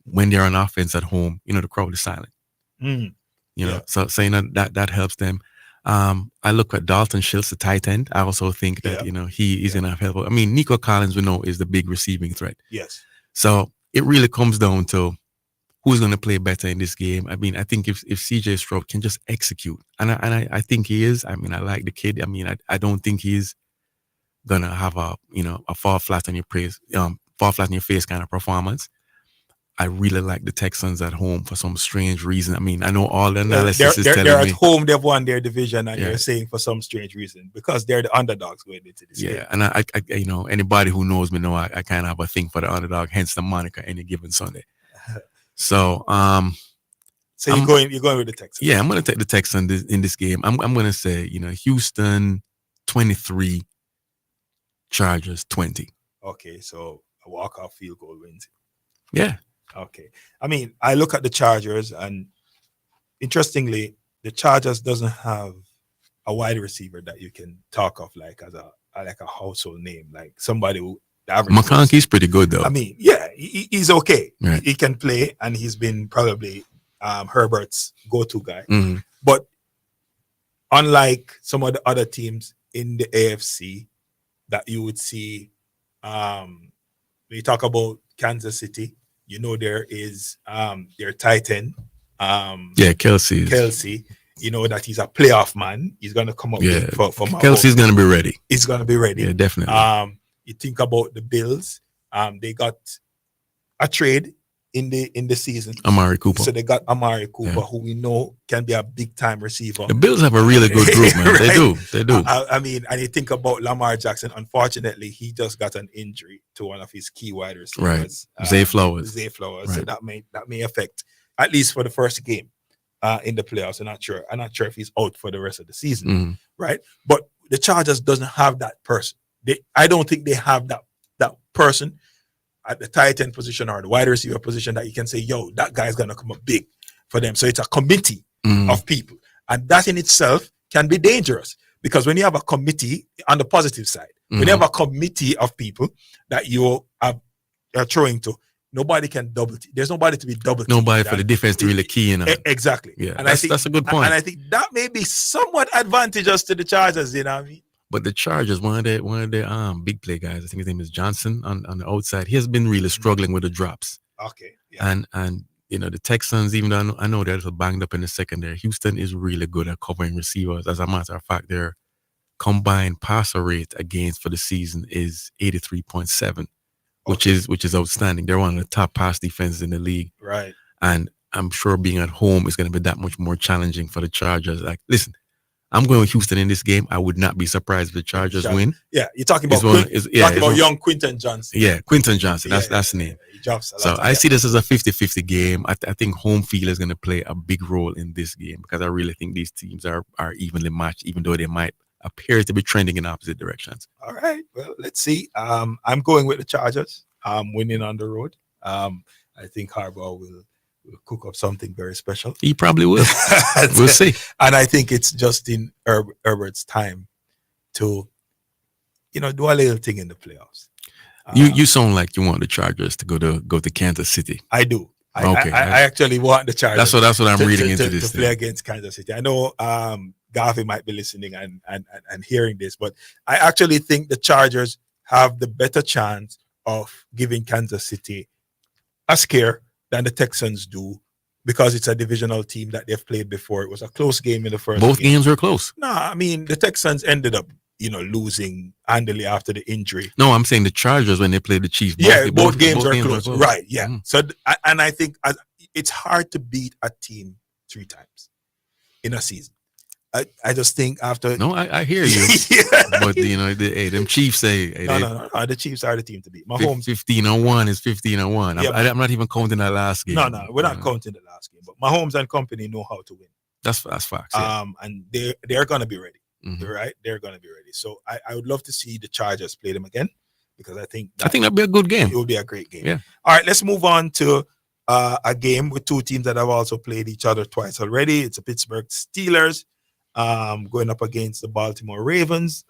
when they're on offense at home, you know, the crowd is silent. You know, so you know that helps them. I look at Dalton Schultz, the tight end. I also think that you know he is gonna help. I mean, Nico Collins, we know, is the big receiving threat. Yes. So it really comes down to who's gonna play better in this game. I mean, I think if CJ Stroud can just execute, and I think he is. I mean, I like the kid. I mean, I don't think he's gonna have a fall flat on your face kind of performance. I really like the Texans at home for some strange reason. I mean, I know all the analysis is telling they're me at home. They've won their division, and you're saying for some strange reason because they're the underdogs going into this game. and I you know, anybody who knows me know I kind of have a thing for the underdog, hence the moniker Any Given Sunday. So so you're going with the Texans. Yeah, I'm going to take the Texans in this game. I'm going to say, you know, Houston 23, Chargers 20. Okay, so a walk-off field goal wins. Yeah. Okay. I mean, I look at the Chargers, and interestingly, the Chargers doesn't have a wide receiver that you can talk of like as a household name, like somebody who. McConkey's pretty good though. I mean, yeah, he's okay. Right. He can play, and he's been probably Herbert's go-to guy. Mm-hmm. But unlike some of the other teams in the AFC that you would see, when you talk about Kansas City, you know there is their tight end. Kelsey. You know that he's a playoff man. He's gonna come up for Kelsey's gonna be ready. He's gonna be ready. Yeah, definitely. You think about the Bills. They got a trade in the season. Amari Cooper. So they got Amari Cooper, who we know can be a big time receiver. The Bills have a really good group, man. Right? They do. I mean, and you think about Lamar Jackson. Unfortunately, he just got an injury to one of his key wide receivers. Right. Zay Flowers. Right. So that may affect, at least for the first game in the playoffs. I'm not sure if he's out for the rest of the season. Right. But the Chargers doesn't have that person. I don't think they have that person at the tight end position or the wide receiver position that you can say, yo, that guy's gonna come up big for them. So it's a committee of people, and that in itself can be dangerous, because when you have a committee on the positive side, when you have a committee of people that you are throwing to, nobody can there's nobody to be double. Nobody for the defense to really key in on. Exactly. Yeah, and that's a good point. And I think that may be somewhat advantageous to the Chargers. You know what I mean? But the Chargers, one of the big play guys, I think his name is Johnson on the outside. He has been really struggling with the drops. Okay. Yeah. And you know, the Texans, even though I know they're a little banged up in the secondary, Houston is really good at covering receivers. As a matter of fact, their combined passer rate against for the season is 83.7, which is outstanding. They're one of the top pass defenses in the league. Right. And I'm sure being at home is going to be that much more challenging for the Chargers. Like, listen, I'm going with Houston in this game. I would not be surprised if the Chargers win. Yeah, you're talking about young Quinton Johnson. Yeah, Quinton Johnson. That's the name. So I see this as a 50-50 game. I think home field is going to play a big role in this game, because I really think these teams are evenly matched, even though they might appear to be trending in opposite directions. All right. Well, let's see. I'm going with the Chargers. Winning on the road. I think Harbaugh will cook up something very special. He probably will. We'll see. And I think it's Justin Herbert's time to, do a little thing in the playoffs. You sound like you want the Chargers to go to Kansas City. I do. Okay. I actually want the Chargers. That's what I'm reading into this. To play against Kansas City. I know Garvey might be listening and hearing this, but I actually think the Chargers have the better chance of giving Kansas City a scare than the Texans do, because it's a divisional team that they've played before. It was a close game in the first. Both games were close. No, I mean the Texans ended up, losing handily after the injury. No, I'm saying the Chargers when they played the Chiefs. Both games are close. Right. Yeah. So and I think it's hard to beat a team 3 times in a season. I just think after No, I hear you. Yeah. But hey, them Chiefs say hey, no. The Chiefs are the team to beat. Mahomes, 15-1 is 15-1. Yeah, I'm not even counting that last game. no, we're not counting the last game, but Mahomes and company know how to win. That's facts. Yeah. And they're gonna be ready. Mhm. Right? They're gonna be ready. So I would love to see the Chargers play them again because I think that'd be a good game. it would be a great game. Yeah. All right, let's move on to a game with 2 teams that have also played each other twice already. It's the Pittsburgh Steelers going up against the Baltimore Ravens.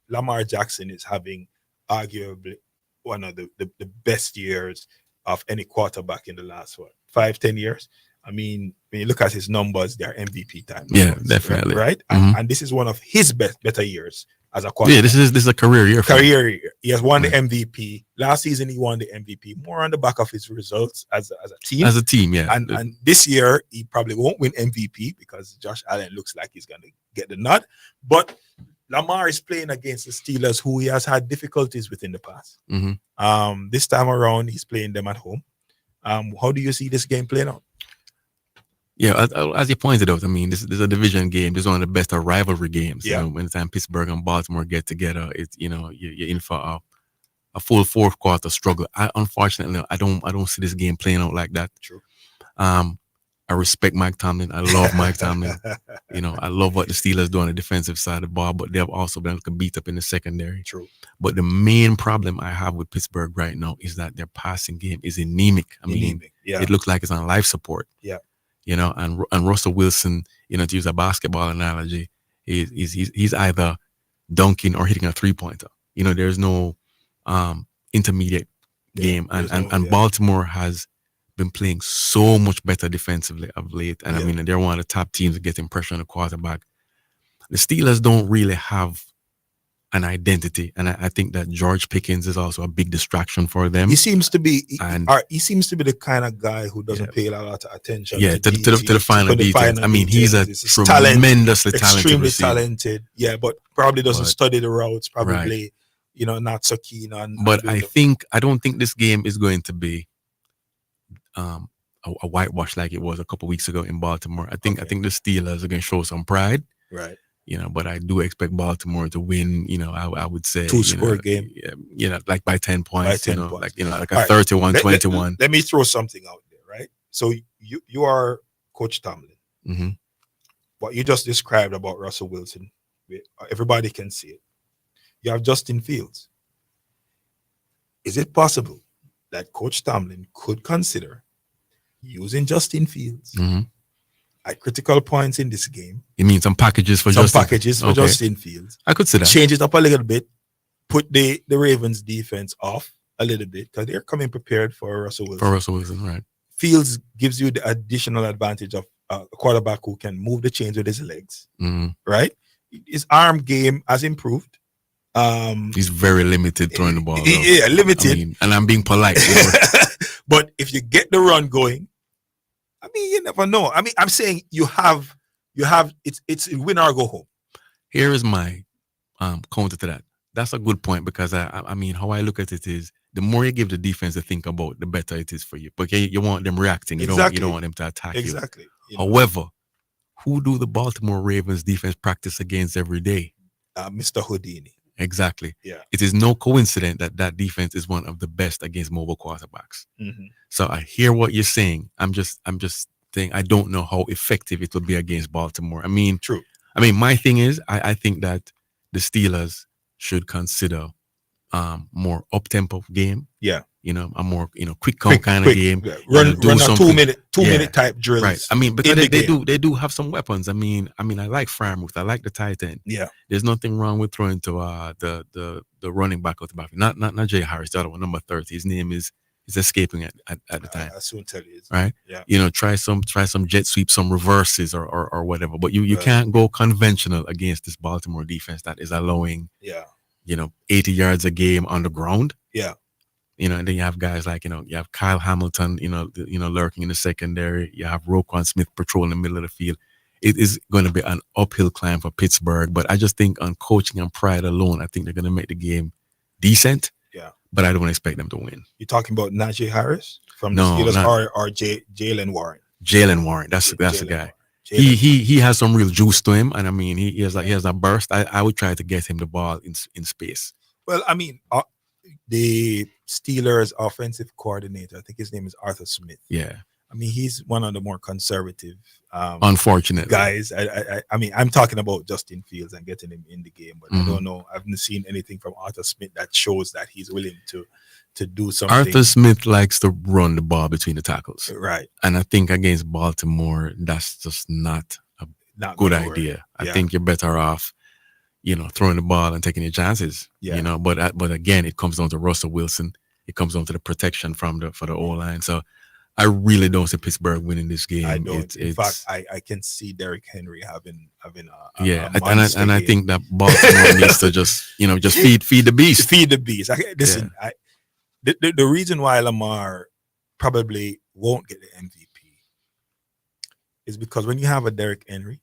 Lamar Jackson is having arguably one of the best years of any quarterback in the last 5-10 years. I mean, when you look at his numbers, they're MVP time. Yeah, numbers, definitely. Right? Mhm. And this is one of his better years as a quarterback. Yeah, this is a career year. For him. Career year. He has won Right. the MVP. Last season, he won the MVP, more on the back of his results as a team. As a team, yeah. And this year, he probably won't win MVP because Josh Allen looks like he's going to get the nod. But Lamar is playing against the Steelers, who he has had difficulties with in the past. Mhm. This time around, he's playing them at home. How do you see this game playing out? Yeah, as you pointed out, I mean, this is a division game. This is one of the best rivalry games. Yeah. When the time Pittsburgh and Baltimore get together, it's you're in for a full 4th quarter struggle. Unfortunately, I don't see this game playing out like that. True. I respect Mike Tomlin. I love Mike Tomlin. I love what the Steelers do on the defensive side of the ball, but they've also been beat up in the secondary. True. But the main problem I have with Pittsburgh right now is that their passing game is anemic. I mean, Yeah. it looks like it's on life support. Yeah. And Russell Wilson, to use a basketball analogy, he's either dunking or hitting a 3-pointer. There's no intermediate game, and Baltimore has been playing so much better defensively of late. And I mean, they're one of the top teams getting pressure on the quarterback. The Steelers don't really have an identity, and I think that George Pickens is also a big distraction for them. He seems to be the kind of guy who doesn't pay a lot of attention. To the final details. I mean, he's a He's tremendously talented extremely receiver. talented. Yeah, but probably doesn't study the routes. Probably, Right. Not so keen on. But I don't think this game is going to be a whitewash like it was a couple weeks ago in Baltimore. I think the Steelers are going to show some pride. Right. But I do expect Baltimore to win. I would say 2-score game. Like by 10 points. By 10 points. Like a All right. 31-21. Let me throw something out there, right? So you are Coach Tomlin. Mm-hmm. What you just described about Russell Wilson, everybody can see it. You have Justin Fields. Is it possible that Coach Tomlin could consider using Justin Fields at critical points in this game? You mean some packages for Justin Fields? I could see that. Change it up a little bit. Put the Ravens defense off a little bit because they're coming prepared for Russell Wilson. Right. Fields gives you the additional advantage of a quarterback who can move the chains with his legs. Right? His arm game has improved. He's very limited throwing the ball. Yeah, limited. I mean, and I'm being polite. But if you get the run going, I mean, you never know. I mean, I'm saying you have it's win or go home. Here is my counter to that. That's a good point because I mean, how I look at it is the more you give the defense to think about, the better it is for you. But you want them reacting. You don't want them to attack you. Exactly. However, who do the Baltimore Ravens defense practice against every day? Mr. Houdini. Exactly. Yeah. It is no coincidence that defense is one of the best against mobile quarterbacks. So I hear what you're saying. I'm just saying I don't know how effective it will be against Baltimore. I mean, true. I mean, my thing is I think that the Steelers should consider more up-tempo game. Yeah. A more quick kind of game. Yeah. Run a 2-minute type drills. Right. I mean, because they do have some weapons. I mean, I like Freiermuth. I like the tight end. Yeah. There's nothing wrong with throwing to the running back out the back. Not Jay Harris, the other one, number 30. His name is escaping at the time. I'll soon tell you. Right. Yeah. Try some jet sweeps, some reverses or whatever. But you can't go conventional against this Baltimore defense that is allowing 80 yards a game on the ground. Yeah. And then you have guys like, you have Kyle Hamilton, lurking in the secondary. You have Roquan Smith patrolling the middle of the field. It is going to be an uphill climb for Pittsburgh. But I just think on coaching and pride alone, I think they're going to make the game decent. Yeah. But I don't expect them to win. You're talking about Najee Harris from the Steelers or Jalen Warren? Jalen Warren. That's the Jalen guy. Warren. He has some real juice to him, and I mean he has a burst. I would try to get him the ball in space. Well, I mean, the Steelers offensive coordinator, I think his name is Arthur Smith. Yeah. I mean, he's one of the more conservative unfortunately guys. I mean, I'm talking about Justin Fields and getting him in the game, but I don't know. I haven't seen anything from Arthur Smith that shows that he's willing to do something. Arthur Smith likes to run the ball between the tackles. Right. And I think against Baltimore, that's just not a good idea. I think you're better off, throwing the ball and taking your chances. Yeah. But again, it comes down to Russell Wilson. It comes down to the protection for the O-line. So I really don't see Pittsburgh winning this game. I don't. In fact, I can see Derrick Henry having a and I think that Baltimore needs to just feed the beast. Feed the beast. Listen, the reason why Lamar probably won't get the MVP is because when you have a Derrick Henry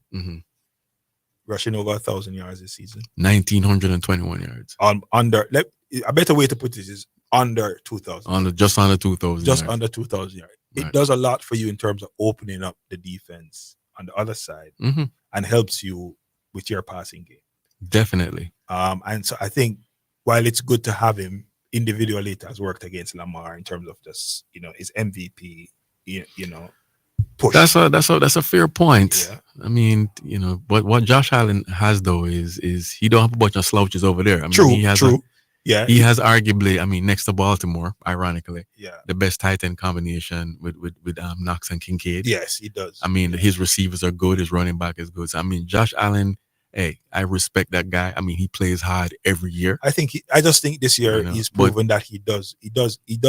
rushing over 1,000 yards this season, 1,921 yards. A better way to put this is under 2,000. Just under 2,000. Just under 2,000 yards. It does a lot for you in terms of opening up the defense on the other side and helps you with your passing game. Definitely. And so I think while it's good to have him individually, it has worked against Lamar in terms of just his MVP, push. That's a fair point. Yeah. I mean, but what Josh Allen has though is he don't have a bunch of slouches over there. I mean, he has he has arguably, I mean, next to Baltimore, ironically, the best tight end combination with Knox and Kincaid. Yes, he does. I mean, his receivers are good. His running back is good. So, I mean, Josh Allen, hey, I respect that guy. I mean, he plays hard every year. I just think this year he's proven that he does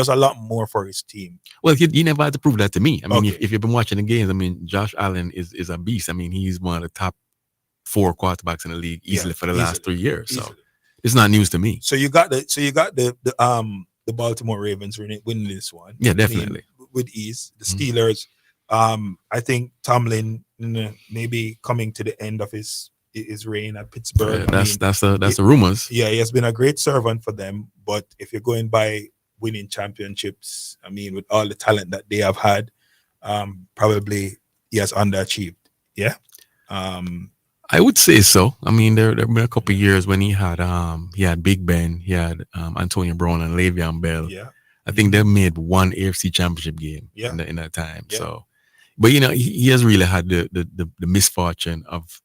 a lot more for his team. Well, he never had to prove that to me. I mean, if you've been watching the games, I mean, Josh Allen is a beast. I mean, he's one of the top 4 quarterbacks in the league easily for the last 3 years. So it's not news to me. So you got the Baltimore Ravens winning this one. Yeah, definitely. I mean, with ease. The Steelers, I think Tomlin maybe coming to the end of his reign at Pittsburgh. That's the rumors. Yeah, he has been a great servant for them. But if you're going by winning championships, I mean, with all the talent that they have had, probably he has underachieved. Yeah. I would say so. I mean, there have been a couple of years when he had Big Ben, he had Antonio Brown and Le'Veon Bell. Yeah. I think they made one AFC championship game in that time. Yeah. So, but he has really had the misfortune of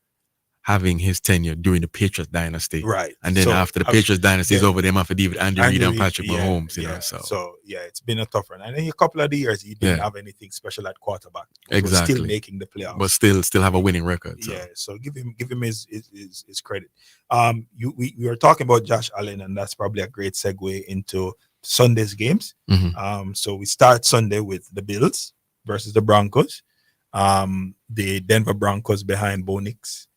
having his tenure during the Patriots dynasty. Right. And then after the Patriots dynasty is over, them after David Andy Reid and Patrick Mahomes, So it's been a tough run. And then a couple of the years he didn't have anything special at quarterback. Exactly. Still making the playoffs. But still have a winning record. So. Yeah. So give him his credit. We were talking about Josh Allen, and that's probably a great segue into Sunday's games. So we start Sunday with the Bills versus the Broncos. The Denver Broncos behind Bo Nix.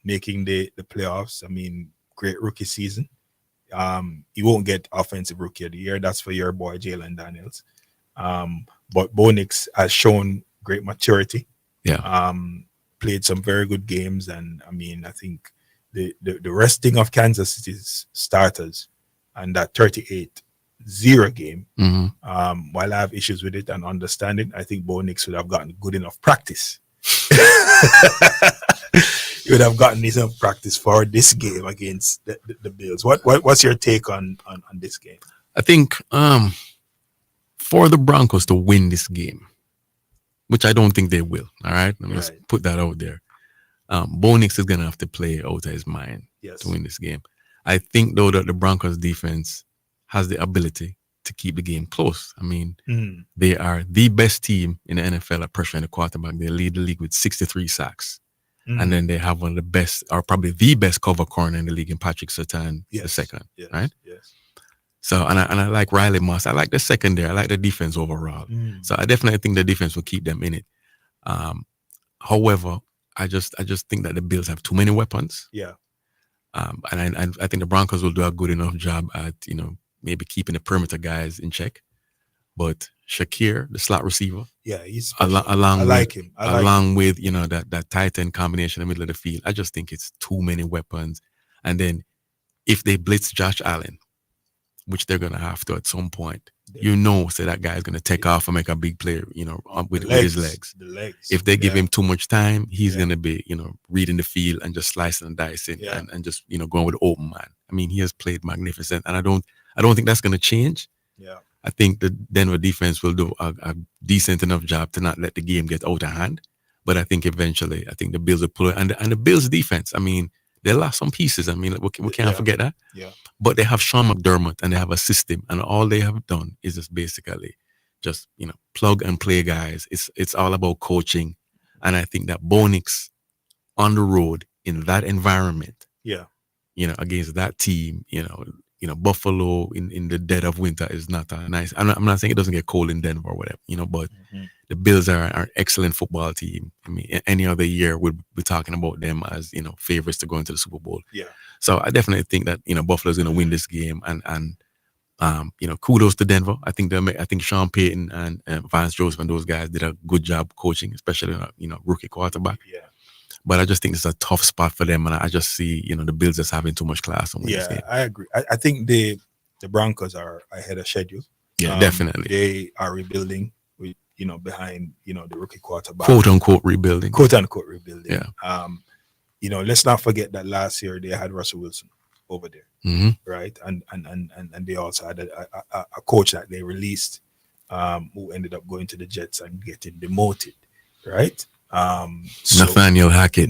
Making the playoffs. I mean, great rookie season. He won't get offensive rookie of the year. That's for your boy Jalen Daniels. But Bo Nix has shown great maturity. Yeah. Played some very good games, and I mean, I think the resting of Kansas City's starters and that 38-0 game. While I have issues with it and understanding, I think Bo Nix would have gotten good enough practice. You would have gotten enough practice for this game against the Bills. What's your take on this game? I think for the Broncos to win this game, which I don't think they will. All right, let me just put that out there. Bo Nix is gonna have to play out of his mind to win this game. I think though that the Broncos defense has the ability to keep the game close. I mean, they are the best team in the NFL at pressuring the quarterback. They lead the league with 63 sacks. And then they have one of the best, or probably the best cover corner in the league in Patrick Surtain the second, right? Yes. So, and I like Riley Moss. I like the secondary. I like the defense overall. So I definitely think the defense will keep them in it. However, I just think that the Bills have too many weapons. Yeah. And I think the Broncos will do a good enough job at, maybe keeping the perimeter guys in check. But Shakir, the slot receiver, he's along with him. that tight end combination in the middle of the field. I just think it's too many weapons. And then if they blitz Josh Allen, which they're gonna have to at some point, you know, say that guy's gonna take off and make a big play, you know, with his legs. The legs. If they give Yeah. him too much time, he's Yeah. gonna be, you know, reading the field and just slicing and dicing Yeah. and just, you know, going with the open man. I mean, he has played magnificent, and I don't think that's gonna change. Yeah. I think the Denver defense will do a decent enough job to not let the game get out of hand. But I think eventually, I think the Bills will pull it. And the Bills defense, I mean, they lost some pieces. I mean, we can't Yeah. forget that. Yeah. But they have Sean McDermott and they have a system, and all they have done is just basically just, you know, plug and play guys. It's all about coaching. And I think that Bo Nix on the road in that environment, Yeah. you know, against that team, you know, Buffalo in the dead of winter is not a nice. I'm not saying it doesn't get cold in Denver or whatever, you know, but the Bills are an excellent football team. I mean, any other year we'd be talking about them as, you know, favorites to go into the Super Bowl. Yeah. So I definitely think that, you know, Buffalo's going to win this game, and you know, kudos to Denver. I think Sean Payton and Vance Joseph and those guys did a good job coaching, especially you know, rookie quarterback. Yeah. But I just think it's a tough spot for them, and I just see, you know, the Bills just having too much class on this game. Yeah, I agree. I think the Broncos are ahead of schedule. Yeah, definitely. They are rebuilding with, you know, behind, you know, the rookie quarterback. Quote unquote rebuilding. Quote unquote rebuilding. Yeah. You know, let's not forget that last year they had Russell Wilson over there, right? And they also had a coach that they released, who ended up going to the Jets and getting demoted, right? So Nathaniel Hackett.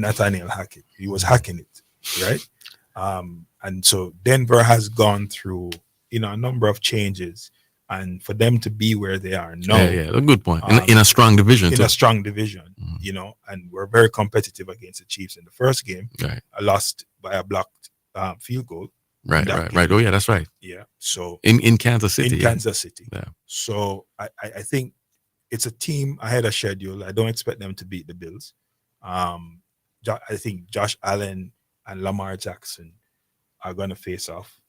He was hacking it, right? And so Denver has gone through, you know, a number of changes, and for them to be where they are now, Yeah, a good point. In a strong division, too. a strong division, you know, and we're very competitive against the Chiefs in the first game. Right. I lost by a blocked field goal. Right. Oh yeah, that's right. Yeah. So in Kansas City. Yeah. So I think it's a team ahead of schedule. I don't expect them to beat the Bills. I think Josh Allen and Lamar Jackson are going to face off.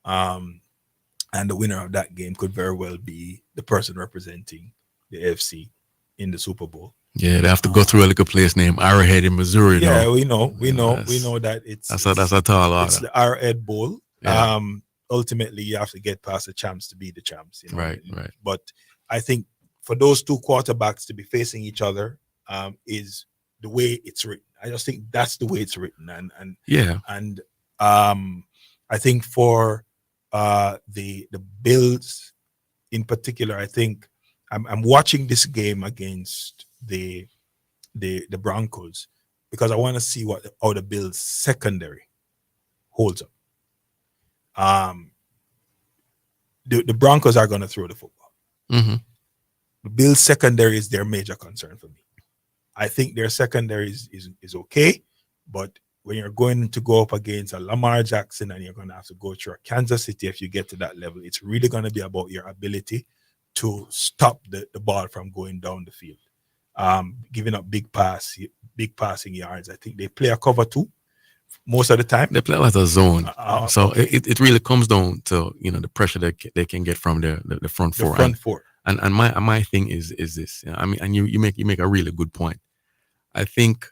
And the winner of that game could very well be the person representing the AFC in the Super Bowl. Yeah, they have to go through a little place named Arrowhead in Missouri. Yeah, no? we know that that's a tall order. It's the Arrowhead Bowl. Yeah. Ultimately, you have to get past the champs to be the champs. You know? Right. But I think for those two quarterbacks to be facing each other is the way it's written. I just think that's the way it's written, and I think for the Bills in particular, I think I'm watching this game against the Broncos because I want to see how the Bills secondary holds up. The Broncos are going to throw the football. The Bills secondary is their major concern for me. I think their secondary is okay, but when you're going to go up against a Lamar Jackson and you're going to have to go through a Kansas City, if you get to that level, it's really going to be about your ability to stop the ball from going down the field. Giving up big passing yards. I think they play a cover 2 most of the time. They play a lot of zone. So it really comes down to, you know, the pressure that they can get from the front four. And my thing is this. I mean, and you make a really good point. I think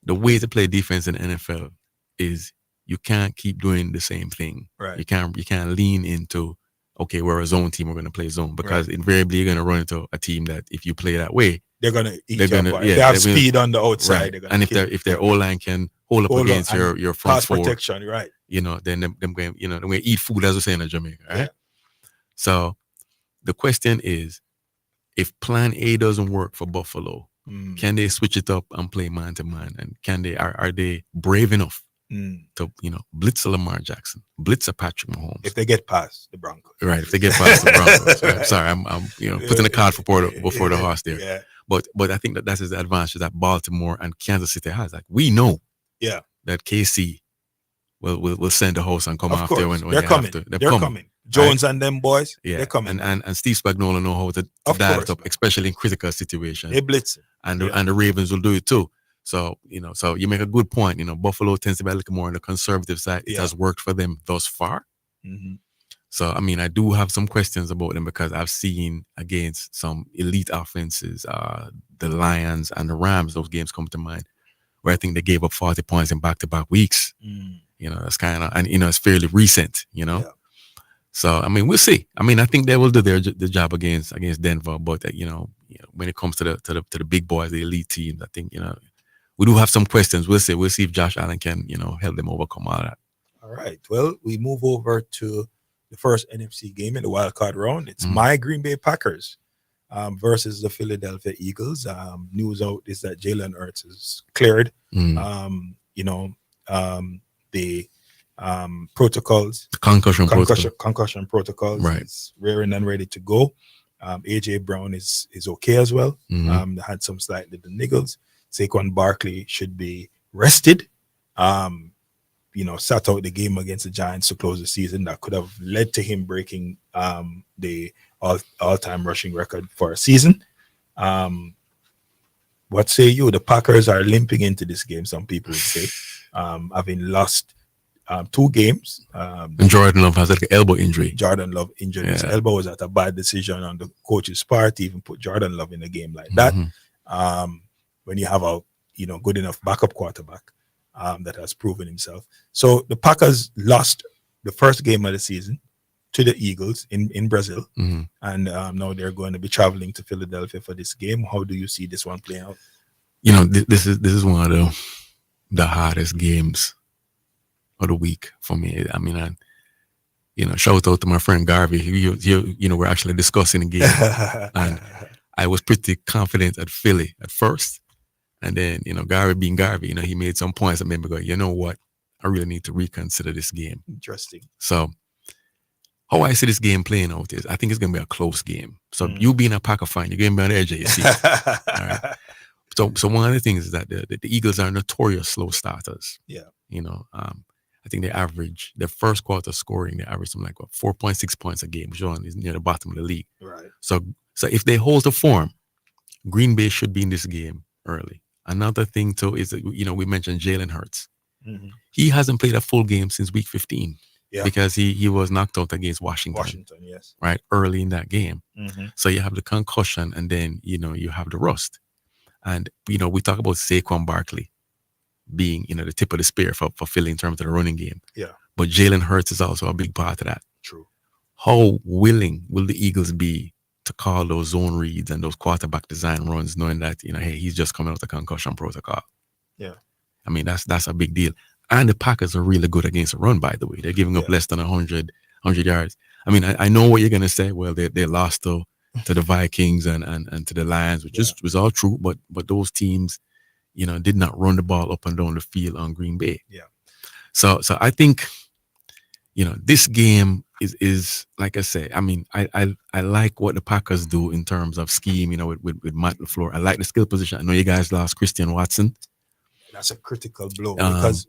the way to play defense in the NFL is you can't keep doing the same thing. Right. You can't lean into, okay, we're a zone team, we're going to play zone, because invariably you're going to run into a team that if you play that way, they're going to eat you up. They have speed on the outside. Right. And if their O-line can hold up against your front pass four, protection, right? You know, then them going, you know, they're going to eat food, as we say in Jamaica, right? Yeah. So the question is, if plan A doesn't work for Buffalo, can they switch it up and play man to man? And are they brave enough to, you know, blitz a Lamar Jackson, blitz a Patrick Mahomes? If they get past the Broncos. Right, if they get past the Broncos. Right? Sorry, I'm you know, putting the cart before the horse there. Yeah. But I think that is the advantage that Baltimore and Kansas City has. Like, we know that KC will send the host and come after when they're they coming. have to. They're coming. Jones and them boys, they're coming. And Steve Spagnuolo know how to dial it up, especially in critical situations. They blitz. And the Ravens will do it too. So, you know, so you make a good point. You know, Buffalo tends to be a little more on the conservative side. It has worked for them thus far. So, I mean, I do have some questions about them because I've seen against some elite offenses, the Lions and the Rams, those games come to mind, where I think they gave up 40 points in back-to-back weeks. You know, that's kind of, and, you know, it's fairly recent, you know. So I mean, we'll see. I mean, I think they will do the job against Denver, but when it comes to the big boys, the elite teams, I think we do have some questions. We'll see. We'll see if Josh Allen can help them overcome all that. All right. Well, we move over to the first NFC game in the wild card round. It's my Green Bay Packers versus the Philadelphia Eagles. News out is that Jalen Hurts is cleared. The protocols, concussion protocols, right? Is rearing and ready to go. AJ Brown is okay as well. They had some slight little niggles. Saquon Barkley should be rested. Sat out the game against the Giants to close the season. That could have led to him breaking the all-time rushing record for a season. What say you? The Packers are limping into this game, some people would say, having lost 2 games. And Jordan Love has like an elbow injury. Jordan Love injured his elbow. Was at a bad decision on the coach's part to even put Jordan Love in a game like that. When you have a good enough backup quarterback that has proven himself. So the Packers lost the first game of the season to the Eagles in Brazil, and now they're going to be traveling to Philadelphia for this game. How do you see this one playing out? This is one of the hardest games of the week for me. I mean, shout out to my friend Garvey. We're actually discussing the game, and I was pretty confident at Philly at first, and then Garvey being Garvey, he made some points that made me go, you know what, I really need to reconsider this game. Interesting. So how I see this game playing out is I think it's going to be a close game. So you being a Packer fan, you're going to be on the edge of your seat. All right. So one of the things is that the Eagles are notorious slow starters. Yeah. I think they average their first quarter scoring, they average something like 4.6 points a game, which is near the bottom of the league. Right. So if they hold the form, Green Bay should be in this game early. Another thing too is that, we mentioned Jalen Hurts. He hasn't played a full game since week 15. Yeah. Because he was knocked out against Washington. Yes. Right, early in that game. So you have the concussion, and then you have the rust. And we talk about Saquon Barkley being the tip of the spear for Philly in terms of the running game. Yeah. But Jalen Hurts is also a big part of that. True. How willing will the Eagles be to call those zone reads and those quarterback design runs, knowing that hey, he's just coming out of the concussion protocol? Yeah. I mean, that's a big deal. And the Packers are really good against the run, by the way. They're giving up less than 100 yards. I mean, I know what you're going to say. Well, they lost to the Vikings and to the Lions, which was all true. But those teams, did not run the ball up and down the field on Green Bay. Yeah. So I think, this game is like I say. I mean, I like what the Packers do in terms of scheme. With Matt LaFleur. I like the skill position. I know you guys lost Christian Watson. That's a critical blow because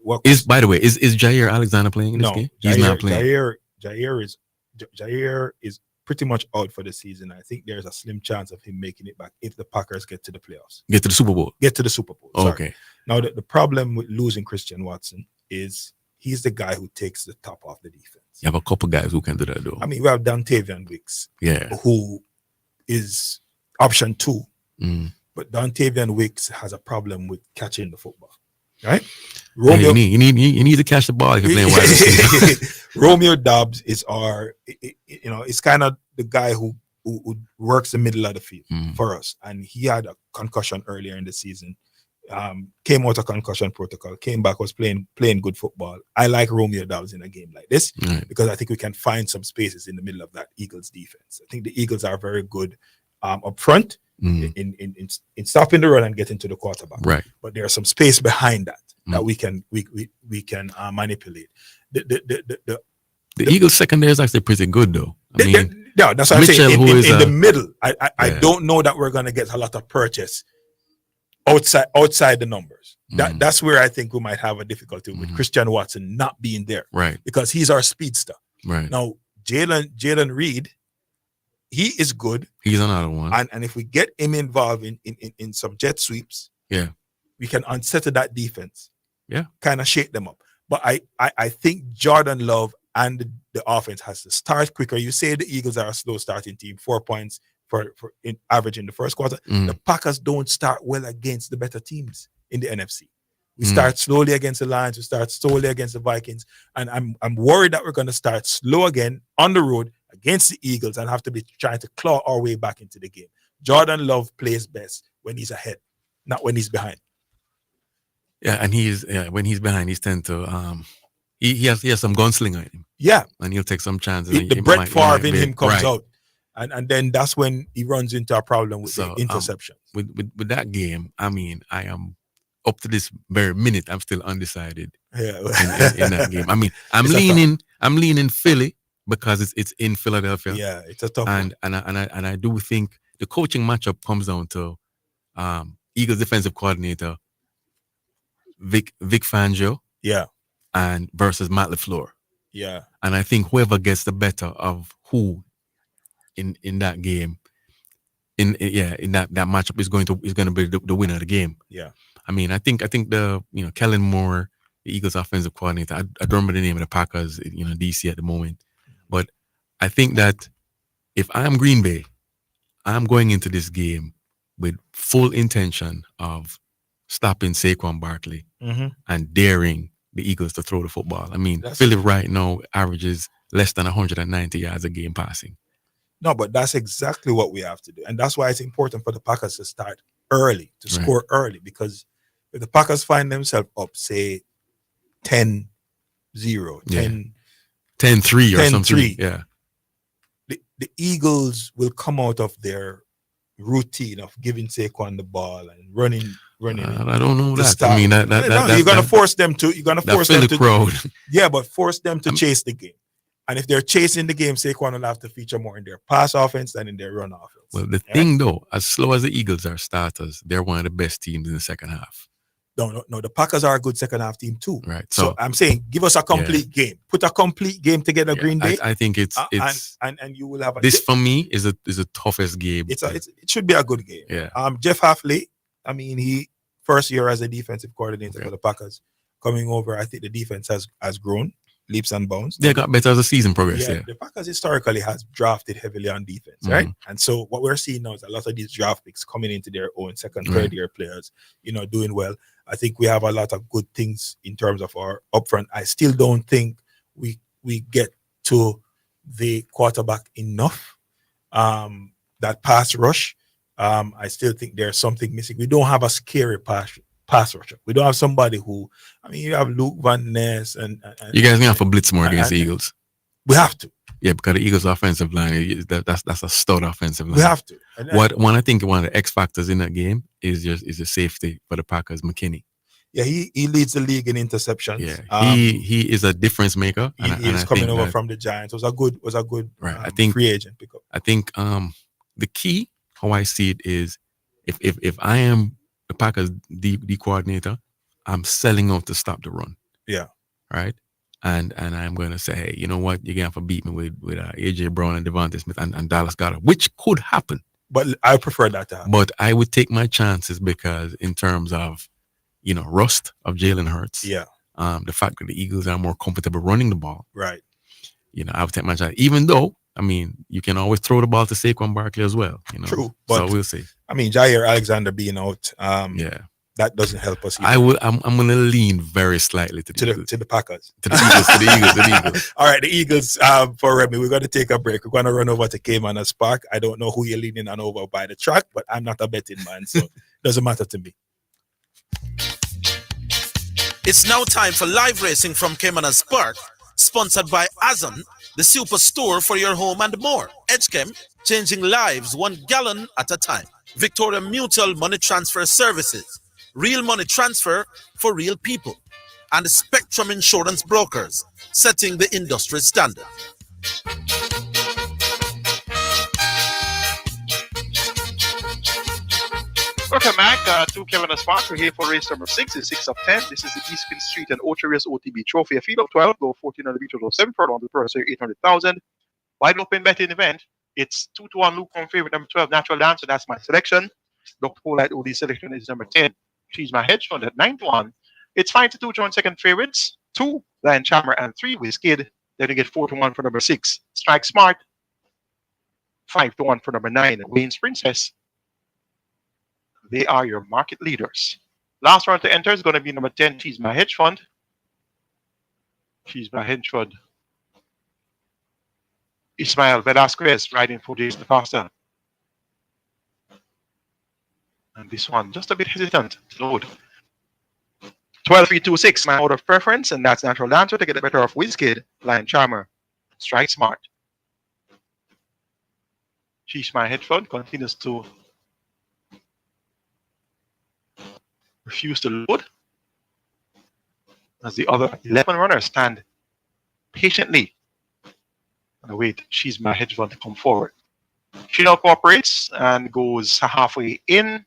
by the way, is Jair Alexander playing in this game? He's not playing. Jair is pretty much out for the season. I think there's a slim chance of him making it back if the Packers get to the playoffs. Get to the Super Bowl. Okay. Now the problem with losing Christian Watson is he's the guy who takes the top off the defense. You have a couple guys who can do that though. I mean, we have Dontavian Wicks, who is option 2. But Dontavian Wicks has a problem with catching the football, right? You need to catch the ball if you're playing wide receiver. Romeo Dobbs is it's kind of the guy who works the middle of the field for us. And he had a concussion earlier in the season. Came out of concussion protocol, came back, was playing good football. I like Romeo Dobbs in a game like this because I think we can find some spaces in the middle of that Eagles defense. I think the Eagles are very good up front. In stopping the run and getting to the quarterback, right? But there's some space behind that that we can manipulate. The Eagles secondary is actually pretty good, though. That's what I'm saying. In the middle, I don't know that we're going to get a lot of purchase outside the numbers. That's where I think we might have a difficulty with Christian Watson not being there, right? Because he's our speedster. Right now, Jalen Reed. He is good. He's another one. And if we get him involved in some jet sweeps, we can unsettle that defense. Yeah. Kind of shake them up. But I think Jordan Love and the offense has to start quicker. You say the Eagles are a slow starting team, 4 points for average in the first quarter. The Packers don't start well against the better teams in the NFC. We start slowly against the Lions. We start slowly against the Vikings, and I'm worried that we're going to start slow again on the road against the Eagles and have to be trying to claw our way back into the game. Jordan Love plays best when he's ahead, not when he's behind. Yeah, and when he's behind, he's tend to he has some gunslinger in him. Yeah, and he'll take some chances. The Brett Favre in him comes out, and then that's when he runs into a problem with the interception. With that game, I mean, I am up to this very minute, I'm still undecided. Yeah. in that game. I mean, I'm leaning Philly because it's in Philadelphia. Yeah, it's a tough one. And I do think the coaching matchup comes down to Eagles defensive coordinator Vic Fangio. Yeah. And versus Matt LaFleur. Yeah. And I think whoever gets the better of who in that game, in that matchup is going to be the winner of the game. Yeah. I mean, I think the Kellen Moore, the Eagles offensive coordinator, I don't remember the name of the Packers, DC at the moment. But I think that if I'm Green Bay, I'm going into this game with full intention of stopping Saquon Barkley and daring the Eagles to throw the football. I mean, Philly right now averages less than 190 yards a game passing. No, but that's exactly what we have to do. And that's why it's important for the Packers to start early, to score early. Because if the Packers find themselves up, say, 10-0, 10-3 or something. Yeah. The Eagles will come out of their routine of giving Saquon the ball and running. I don't know that. Start. I mean, you're gonna force them to. You're gonna force them to. Crowd. Yeah, but force them to chase the game. And if they're chasing the game, Saquon will have to feature more in their pass offense than in their run offense. Well, the thing though, as slow as the Eagles are starters, they're one of the best teams in the second half. No. The Packers are a good second half team too. Right. So I'm saying, give us a complete game. Put a complete game together, Green Bay. I think it's and you will have this for me is the toughest game. It should be a good game. Yeah. Jeff Hafley, I mean, he first year as a defensive coordinator for the Packers, coming over. I think the defense has grown leaps and bounds. They got better as the season progressed. Yeah, the Packers historically has drafted heavily on defense, right? And so what we're seeing now is a lot of these draft picks coming into their own second, third year players, doing well. I think we have a lot of good things in terms of our upfront. I still don't think we get to the quarterback enough. That pass rush, I still think there's something missing. We don't have a scary pass rusher. We don't have somebody who, you have Luke Van Ness and you guys have to blitz more against the Eagles. We have to. Yeah, because the Eagles' offensive line, that's a stud offensive line. We have to. I think one of the X factors in that game is the safety for the Packers, McKinney. Yeah, he leads the league in interceptions. Yeah, he is a difference maker. He is coming over from the Giants. Was a good free agent pickup. I think the key how I see it is if I am the Packers D coordinator, I'm selling out to stop the run. Yeah. Right. And I'm going to say, hey, you know what? You're going to have to beat me with AJ Brown and Devontae Smith and Dallas Goedert, which could happen. But I prefer that to happen. But I would take my chances because in terms of, rust of Jalen Hurts. Yeah. The fact that the Eagles are more comfortable running the ball. Right. I would take my chance. Even though, you can always throw the ball to Saquon Barkley as well. True. But so we'll see. Jair Alexander being out. That doesn't help us either. I'm going to lean very slightly to the Packers. To the Eagles. All right, the Eagles for Remy. We're going to take a break. We're going to run over to Caymanas Park. I don't know who you're leaning on over by the track, but I'm not a betting man, so it doesn't matter to me. It's now time for live racing from Caymanas Park, sponsored by Azon, the superstore for your home and more. Edgechem, changing lives 1 gallon at a time. Victoria Mutual Money Transfer Services, real money transfer for real people. And Spectrum Insurance Brokers, setting the industry standard. Welcome back to Caymanas Park. We're here for race number 6. It's 6 of 10. This is the Eastern Street and Ocho Rios OTB Trophy. A field of 12, go 1400 meters, go 7 furlong, the purse 800,000. Wide open betting event. It's 2-1 Luke on favorite number 12, Natural Dancer. That's my selection. Dr. Polite OD selection is number 10. She's my hedge fund at 9-1. It's 5-2 joint second favorites. 2, Lion Charmer, and 3, Wizkid. Then you get 4-1 for number 6, Strike Smart. 5-1 for number 9, Wayne's Princess. They are your market leaders. Last round to enter is going to be number 10, She's My Hedge Fund. She's My Hedge Fund. Ismael Velasquez riding for Jason Acosta. And this one, just a bit hesitant to load. 12-3-2-6, my order of preference, and that's Natural Dancer to get the better of Wizkid, Lion Charmer, Strike Smart. She's My Hedge Fund continues to refuse to load as the other 11 runners stand patiently and wait. She's My Hedge Fund to come forward. She now cooperates and goes halfway in.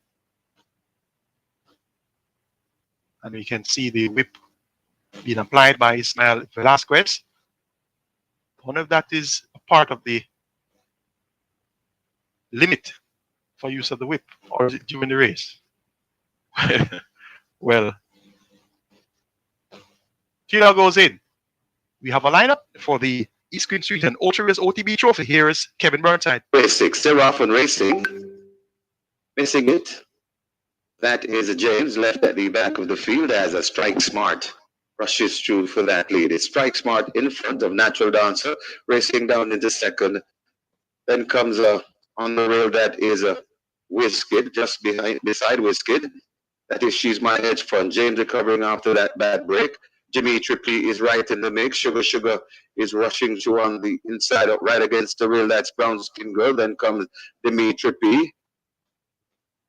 And we can see the whip being applied by Ismael Velasquez. I wonder if that is a part of the limit for use of the whip, or is it during the race? Well, Tina goes in. We have a lineup for the East Queen Street and Ultra Race OTB Trophy. Here is Kevin Burnside. Race 6, Seraphin Racing. Missing it. That is James left at the back of the field as a Strike Smart rushes through for that lead. It's Strike Smart in front of Natural Dancer, racing down into second. Then comes on the rail, that is a Wizkid, just beside Wizkid. That is She's My Hedge Fund. James recovering after that bad break. Jimmy Tripley is right in the mix. Sugar is rushing through on the inside, up right against the rail. That's Brown Skin Girl. Then comes Jimmy Tripley.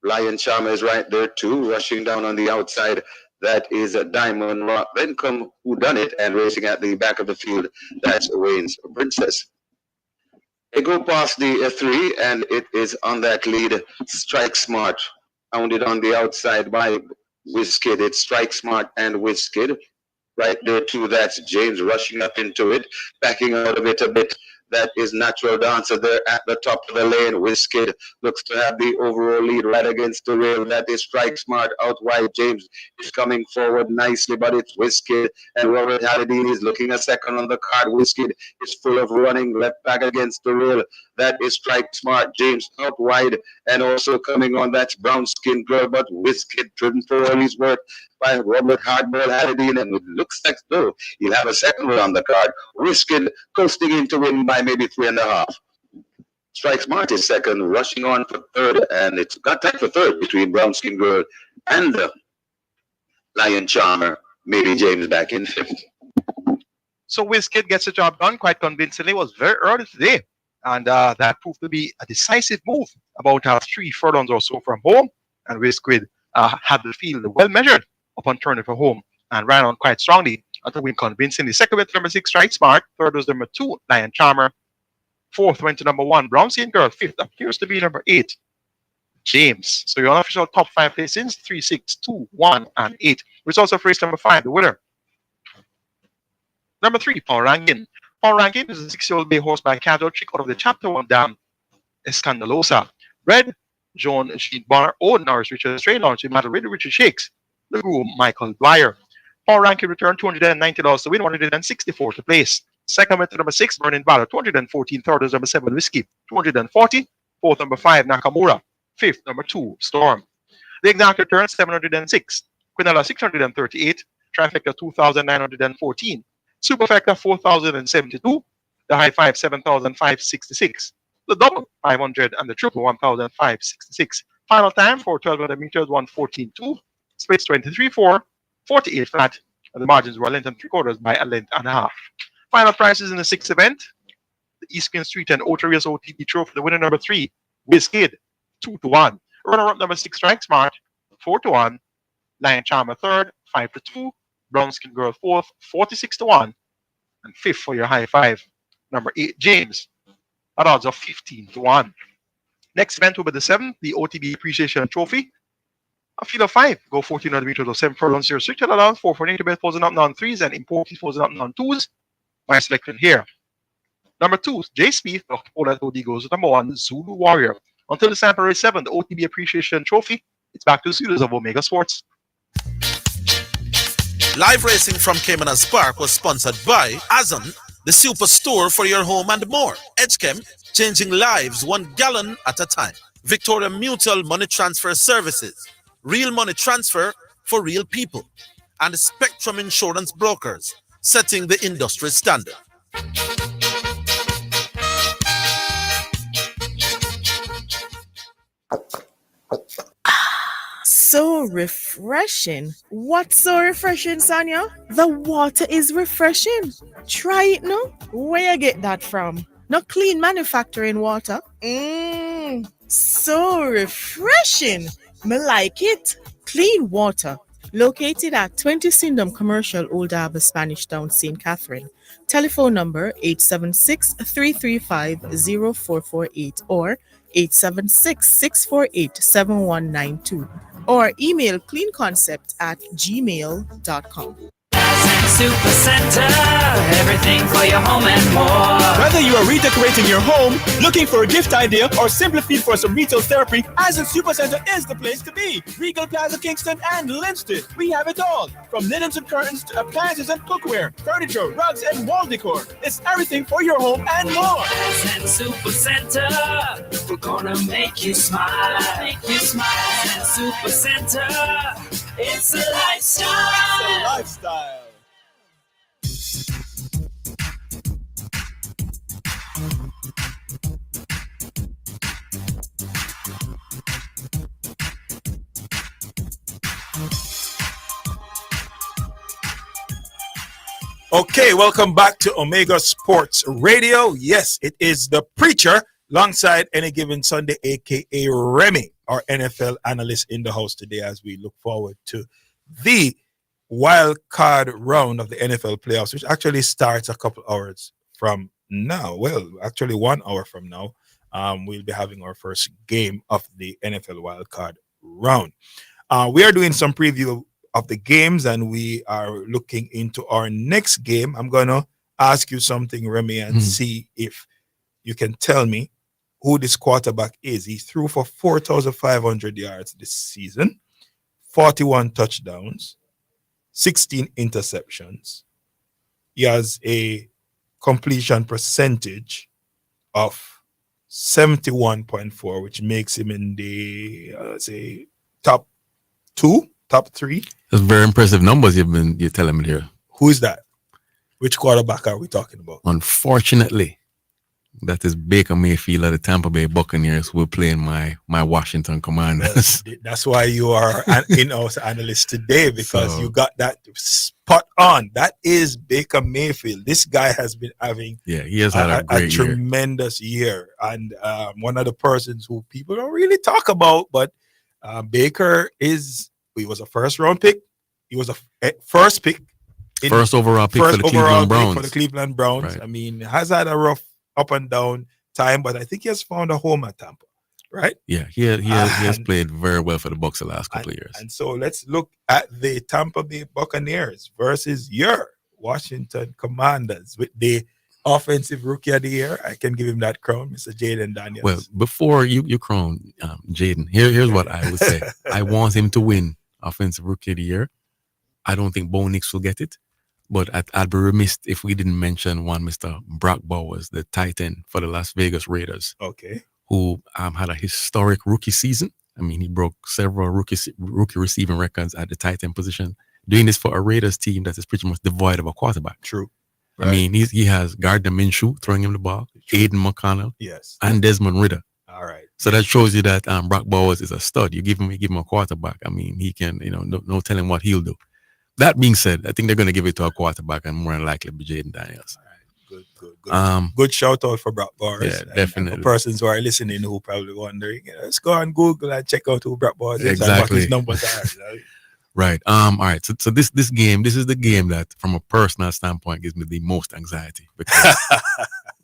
Lion Charmer is right there too, rushing down on the outside. That is a Diamond Rock. Then come Who Done It, and racing at the back of the field. That's Wayne's Princess. They go past the 3, and it is on that lead. Strike Smart, hounded on the outside by Wizkid. It's Strike Smart and Wizkid. Right there too, that's James rushing up into it, backing out of it a bit. That is Natural Dancer there at the top of the lane. Wizkid looks to have the overall lead right against the rail. That is Strike Smart out wide. James is coming forward nicely, but it's Wizkid. And Robert Halladine is looking a second on the card. Wizkid is full of running left back against the rail. That is Strike Smart. James out wide and also coming on. That's Brown Skin Girl, but Wizkid driven for all his worth by Robert Hardball Halladine, and it looks like though he'll have a second one on the card. Wizkid coasting in to win by maybe 3.5. Strike Smart is second, rushing on for third, and it's got time for third between Brown Skin Girl and Lion Charmer. Maybe James back in fifth. So Wizkid gets the job done quite convincingly. It was very early today, and that proved to be a decisive move about 3 furlongs or so from home, and Wizkid had the field well measured upon turning for home and ran on quite strongly until win convincingly. Second went to number 6, Strike Smart. Third was number 2, Lion Charmer. Fourth went to number 1, Brown Skin Girl. Fifth appears to be number 8, James. So your unofficial top 5 placings, 3, 6, 2, 1, and 8. Results of race number 5, the winner. Number 3, Paul Rankin. Paul Rankin is a 6-year-old bay horse by Casual Trick out of the Chapter 1 dam, Escandalosa. Red, John Jean Bonner, Owen Norris, Richard Strain, Lawrence, Matter Richard Shakes, the groom, Michael Dwyer. Paul Rankin returned $290 to win, 164 to place. Second went to number 6, Burning Valor, 214. Third is number 7, Whiskey, 240. Fourth, number 5, Nakamura. Fifth, number 2, Storm. The exact return, 706. Quinella, 638. Trifecta, 2,914. Superfecta, 4,072. The high five, 7,566. The double, 500, and the triple, 1,566. Final time for 1,200 meters, 1:14.2. Splits 23-4, 48 flat, and the margins were a length and 3/4 by a length and a half. Final prices in the 6th event: the East Queen Street and Ultra Race OTB Trophy. The winner number 3, Wizkid, 2-1. Runner-up number 6, Strike Smart, 4-1. Lion Charmer third, 5-2. Brown Skin Girl fourth, 46-1. And fifth for your high five, number 8, James, at odds of 15-1. Next event will be the 7th, the OTB Appreciation Trophy. A field of 5, go 1,400 meters or 7 furlongs, 0 restricted allowance, 4 for native bet, posing up non-3s, and imported posing up non-2s. My selection here. Number 2, Jay Smith, Dr. Paula Todi goes to number 1, Zulu Warrior. Until the Sample Race 7, the OTB Appreciation Trophy, it's back to the studios of Omega Sports. Live racing from Caymanas Park was sponsored by Azon, the superstore for your home and more. Edgechem, changing lives 1 gallon at a time. Victoria Mutual Money Transfer Services. Real money transfer for real people. And Spectrum Insurance Brokers, setting the industry standard. So refreshing. What's so refreshing, Sonia? The water is refreshing. Try it now. Where you get that from? No clean manufacturing water. So refreshing. Me like it. Clean water. Located at 20 Syndham Commercial, Old Harbour, Spanish Town, St. Catherine. Telephone number 876-335-0448 or 876-648-7192. Or email cleanconcept@gmail.com. Super Center, everything for your home and more. Whether you are redecorating your home, looking for a gift idea, or simply feel for some retail therapy, Asden Supercenter is the place to be. Regal Plaza Kingston and Linstead. We have it all. From linens and curtains to appliances and cookware, furniture, rugs, and wall decor. It's everything for your home and more. Asden Super Center, we're gonna make you smile. Make you smile. Asden Super Center, it's a lifestyle. It's a lifestyle. Okay, welcome back to Omega Sports Radio. Yes, it is the preacher alongside Any Given Sunday, aka Remy, our NFL analyst in the house today as we look forward to the wild card round of the NFL playoffs, which actually starts a couple hours from now. Well, actually 1 hour from now, we'll be having our first game of the NFL wild card round. We are doing some preview of the games, and we are looking into our next game. I'm going to ask you something, Remy, and see if you can tell me who this quarterback is. He threw for 4,500 yards this season, 41 touchdowns, 16 interceptions. He has a completion percentage of 71.4, which makes him in the, say, top 3. That's very impressive numbers you're telling me here. Who is that? Which quarterback are we talking about? Unfortunately, that is Baker Mayfield of the Tampa Bay Buccaneers, who will play in my Washington Commanders. That's why you are an in-house analyst today, because you got that spot on. That is Baker Mayfield. This guy has been having he has had a great year. Tremendous year. And one of the persons who people don't really talk about, but Baker he was a first-round pick. He was a first pick. First overall pick for the Cleveland Browns. Right. I mean, has had a rough up and down time, but I think he has found a home at Tampa, right? Yeah, he has played very well for the Bucs the last couple of years. And so let's look at the Tampa Bay Buccaneers versus your Washington Commanders with the offensive rookie of the year. I can give him that crown, Mr. Jaden Daniels. Well, before you crown Jaden, here's what I would say. I want him to win offensive rookie of the year. I don't think Bo Nix will get it, but I'd be remiss if we didn't mention one Mr. Brock Bowers, the tight end for the Las Vegas Raiders. Okay. Who had a historic rookie season. I mean, he broke several rookie receiving records at the tight end position, doing this for a Raiders team that is pretty much devoid of a quarterback. True. Right. I mean, he has Gardner Minshew throwing him the ball, Aiden McConnell, yes, and Desmond Ridder. All right. So that shows you that Brock Bowers is a stud. You give him a quarterback. I mean, he can, no telling what he'll do. That being said, I think they're going to give it to a quarterback, and more than likely be Jaden Daniels. All right. Good. Good shout out for Brock Bowers. Yeah, definitely. And for persons who are listening who probably wondering, let's go on Google and check out who Brock Bowers is exactly. and what his numbers are. Right. All right. So this game, this is the game that, from a personal standpoint, gives me the most anxiety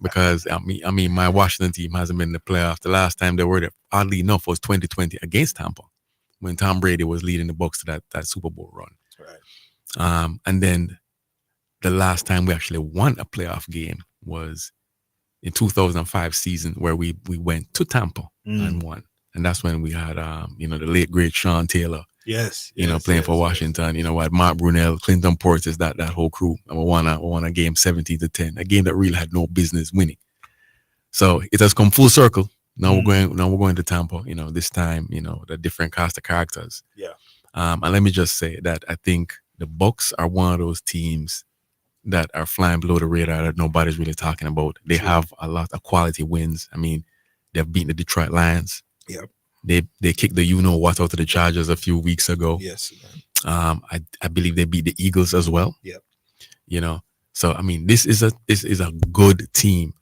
because I mean, my Washington team hasn't been in the playoffs. The last time they were there, oddly enough, was 2020 against Tampa, when Tom Brady was leading the Bucs to that Super Bowl run. Right. And then the last time we actually won a playoff game was in 2005 season, where we went to Tampa and won, and that's when we had the late great Sean Taylor. Yes, playing for Washington. You know what, Mark Brunell, Clinton Portis, that whole crew. And we won a game 17-10, a game that really had no business winning. So it has come full circle. Now we're going to Tampa. This time, the different cast of characters. Yeah. And let me just say that I think the Bucks are one of those teams that are flying below the radar that nobody's really talking about. They have a lot of quality wins. I mean, they've beaten the Detroit Lions. Yep. They kicked the what out of the Chargers a few weeks ago. Yes. I believe they beat the Eagles as well. Yep. You know, so I mean, this is a good team.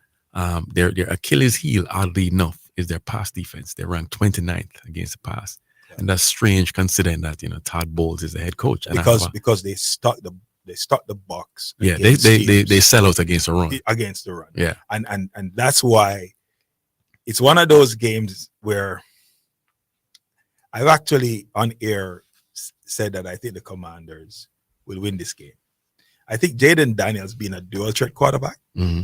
Their Achilles heel, oddly enough, is their pass defense. They ranked 29th against the pass, and that's strange considering that Todd Bowles is the head coach. And Because they stuck the box. Yeah, against they teams sell out against the run. Against the run. Yeah, and that's why it's one of those games where I've actually on air said that I think the Commanders will win this game. I think Jaden Daniels being a dual threat quarterback. Mm-hmm.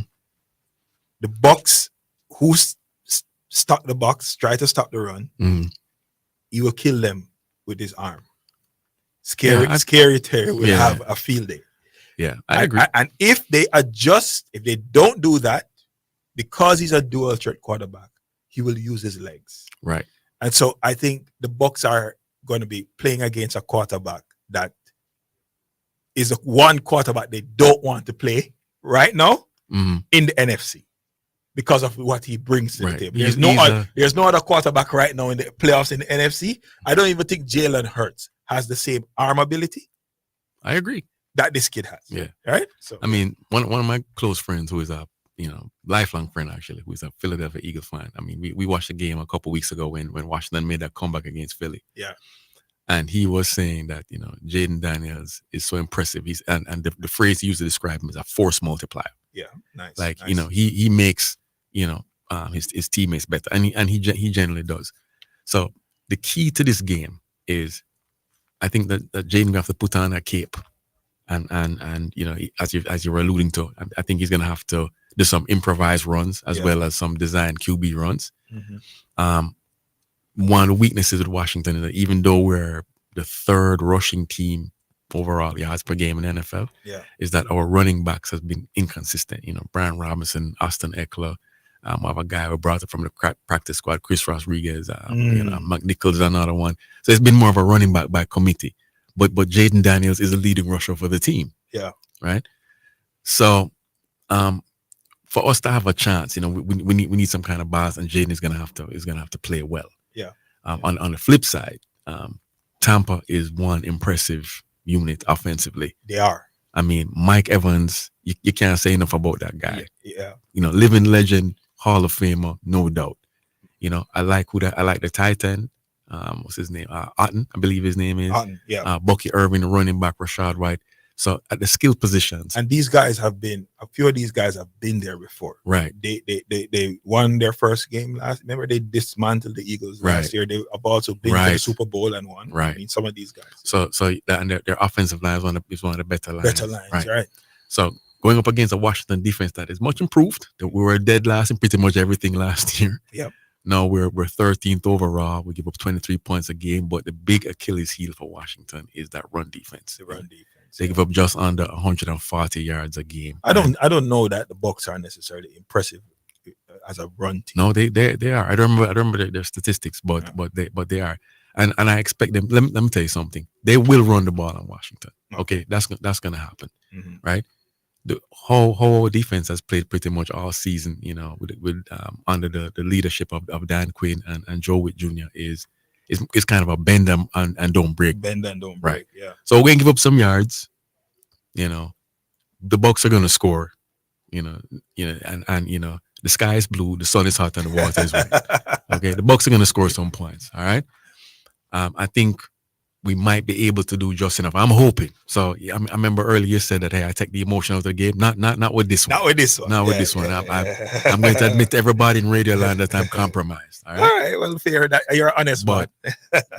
The Bucks, who stuck the box, try to stop the run, he will kill them with his arm. Scary Terry will have a field day. Yeah, I agree. And if they adjust, if they don't do that, because he's a dual threat quarterback, he will use his legs. Right. And so I think the Bucks are going to be playing against a quarterback that is one quarterback they don't want to play right now in the NFC because of what he brings to the table. There's no other quarterback right now in the playoffs in the NFC. I don't even think Jalen Hurts has the same arm ability. I agree that this kid has. Yeah. Right. So I mean, one of my close friends who is a lifelong friend actually, who is a Philadelphia Eagles fan. I mean, we watched the game a couple weeks ago when Washington made that comeback against Philly. Yeah. And he was saying that, Jaden Daniels is so impressive. He's and the phrase he used to describe him is a force multiplier. Yeah, nice. Like, nice. he makes, his teammates better. And he generally does. So the key to this game is I think that Jaden will have to put on a cape. And as you were alluding to, I think he's gonna have to do some improvised runs as well as some design QB runs. Mm-hmm. One of the weaknesses with Washington is that even though we're the third rushing team overall yards per game in NFL, is that our running backs has been inconsistent. Brian Robinson, Austin Eckler, we have a guy who brought it from the practice squad, Chris Rodriguez, McNichols is another one. So it's been more of a running back by committee. But Jaden Daniels is a leading rusher for the team. Yeah. Right. So for us to have a chance, we need some kind of balance, and Jaden is gonna have to play well. Yeah. On the flip side, Tampa is one impressive unit offensively. They are. I mean, Mike Evans, you can't say enough about that guy. Yeah. Living legend, Hall of Famer, no doubt. I like the tight end. What's his name? Otten, I believe his name is. Otten, yeah. Bucky Irving, the running back, Rashad White. So at the skill positions. And a few of these guys have been there before. Right. They won their first game last. Remember, they dismantled the Eagles last year. They have also been to the Super Bowl and won. Right. I mean, some of these guys. So and their offensive line is one of the better lines. Better lines, right. So going up against a Washington defense that is much improved. That we were dead last in pretty much everything last year. Yep. Now we're 13th overall. We give up 23 points a game, but the big Achilles heel for Washington is that run defense. The run defense. They give up just under 140 yards a game. I don't know that the Bucks are necessarily impressive as a run team. No, they are. I don't remember their statistics, but they are. And I expect them. Let me tell you something. They will run the ball on Washington. Okay, that's gonna happen, right? The whole defense has played pretty much all season. With under the leadership of Dan Quinn and Joe Witt Jr. is kind of a bend and don't break. Bend and don't break. Right. Yeah. So we're gonna give up some yards. The Bucks are gonna score. And the sky is blue, the sun is hot, and the water is wet. Okay, the Bucks are gonna score some points. All right. I think we might be able to do just enough. I'm hoping. So I remember earlier you said that, hey, I take the emotion out of the game. Not with this one. Not with this one. Not with this one. I'm going to admit to everybody in radio land that I'm compromised. All right. All right. Well, fair. That you're honest, but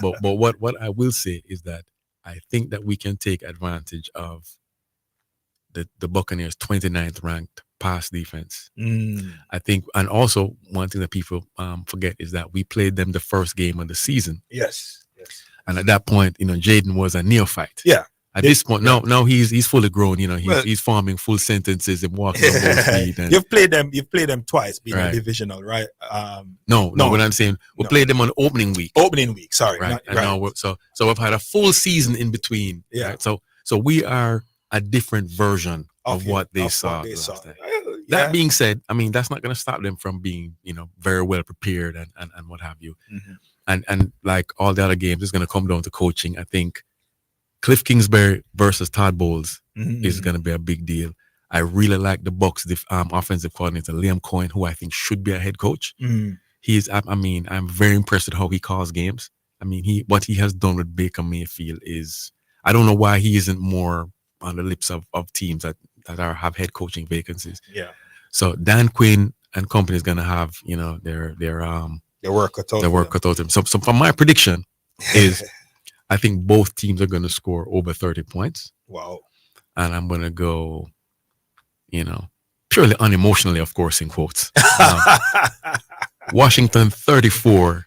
what I will say is that I think that we can take advantage of the Buccaneers' 29th ranked pass defense. I think, and also one thing that people forget is that we played them the first game of the season. Yes. And at that point, Jaden was a neophyte. Yeah. At this point, now he's fully grown. You know, Well- he's forming full sentences and walking on both feet. And, You've played them twice, being Right. divisional, right? no, no. what I'm saying, we No. played them on opening week, Opening week, sorry. right? not- And now so we've had a full season in between. Yeah. Right? So we are a different version of you- what they of saw. what they last saw. time. Well, That yeah. being said, I mean that's not going to stop them from being, you know, very well prepared and what have you. Mhm. And like all the other games, it's going to come down to coaching. I think Cliff Kingsbury versus Todd Bowles Mhm. is going to be a big deal. I really like the Bucks offensive coordinator Liam Cohen, who I think should be a head coach. Mhm. I'm very impressed with how he calls games. I mean, what he has done with Baker Mayfield is, I don't know why he isn't more on the lips of teams that have head coaching vacancies. Yeah. So Dan Quinn and company is going to have, you know, their work cut out. their work cut out of them. So from my prediction is, I think both teams are going to score over 30 points, Wow. and I'm going to go, you know, purely unemotionally, of course, in quotes. Washington 34,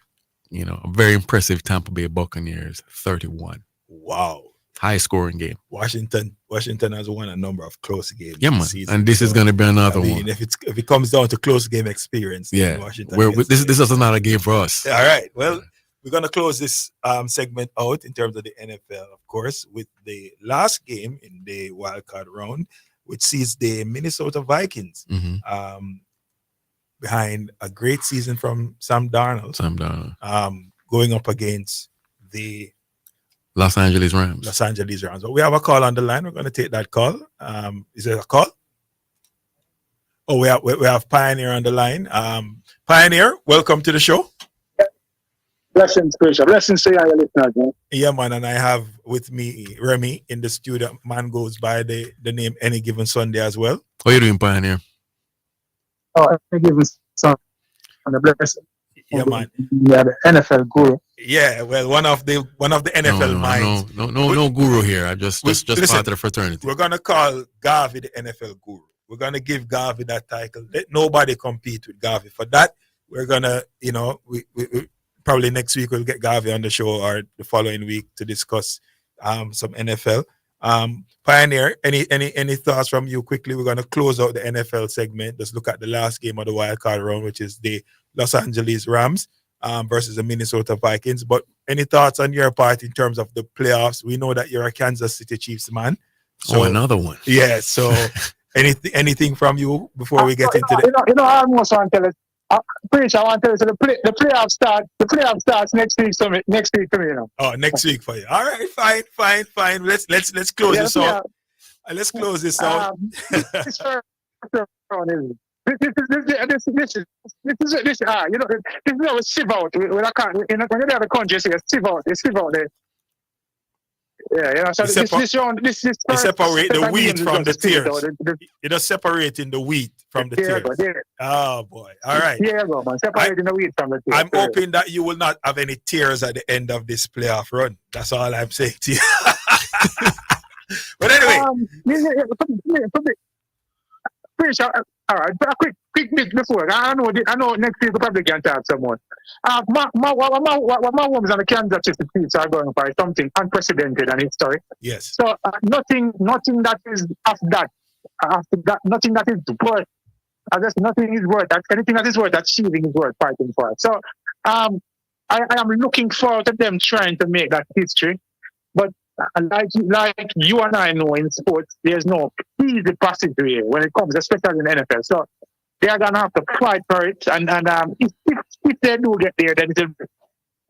you know, a very impressive Tampa Bay Buccaneers 31. Wow. High scoring game. Washington has won a number of close games. Yeah, this man. season, And this is so, going to be another I mean, one. if it comes down to close game experience, then Yeah. Washington. gets This it. is not a game for us. All right. Well, we're gonna close this segment out in terms of the NFL, of course, with the last game in the wild card round, which sees the Minnesota Vikings Mhm. behind a great season from Sam Darnold, Sam Darnold. going up against the Los Angeles Rams. Los Angeles Rams. But we have a call on the line. We're going to take that call. Is there a call? Oh, we have Pioneer on the line. Pioneer, welcome to the show. Blessings, Bishop. Blessings to you, your listeners. Man. Yeah, man, and I have with me Remy in the studio. Man goes by the name Any Given Sunday as well. How you doing, Pioneer? Oh, I give you some on the blessing. Yeah, man. Yeah, the NFL guru. Yeah, well, one of the NFL minds. No guru here. I just Listen, part of the fraternity. We're gonna call Garvey the NFL guru. We're gonna give Garvey that title. Let nobody compete with Garvey for that. We're gonna, you know, we probably next week we'll get Garvey on the show or the following week to discuss some NFL. Pioneer, any thoughts from you quickly? We're gonna close out the NFL segment. Just look at the last game of the wild card round, which is the Los Angeles Rams versus the Minnesota Vikings. But any thoughts on your part in terms of the playoffs? We know that you're a Kansas City Chiefs man. So another one. Yeah. So anything from you before we get into the I almost want to tell us. Preach, I want to tell you, the playoff starts next week for me, you know. Oh, next week for you. All right, fine. Let's close this out. Let's close this out. This first round is this is you know, this is a sieve out. When I can't, when you're the other country, you say sieve out there. Yeah, you know, so this round, this you separate the wheat from the tears. You're just separating the wheat from the tears. Oh boy! All right. Yeah, go man. Separating the wheat from the tears. I'm hoping that you will not have any tears at the end of this playoff run. That's all I'm saying to you. But anyway, all right, a quick bit before. I know next week we probably can talk some more. My homes and the Kansas City Chiefs are going for something unprecedented and historic. Yes. So nothing that is nothing that is worth. Nothing is worth that. Anything that is worth achieving is worth fighting for. So I am looking forward to them trying to make that history. But like you and I know in sports, there's no easy passageway when it comes, especially in the NFL. So they are gonna have to fight for it, and if they do get there, then it'll be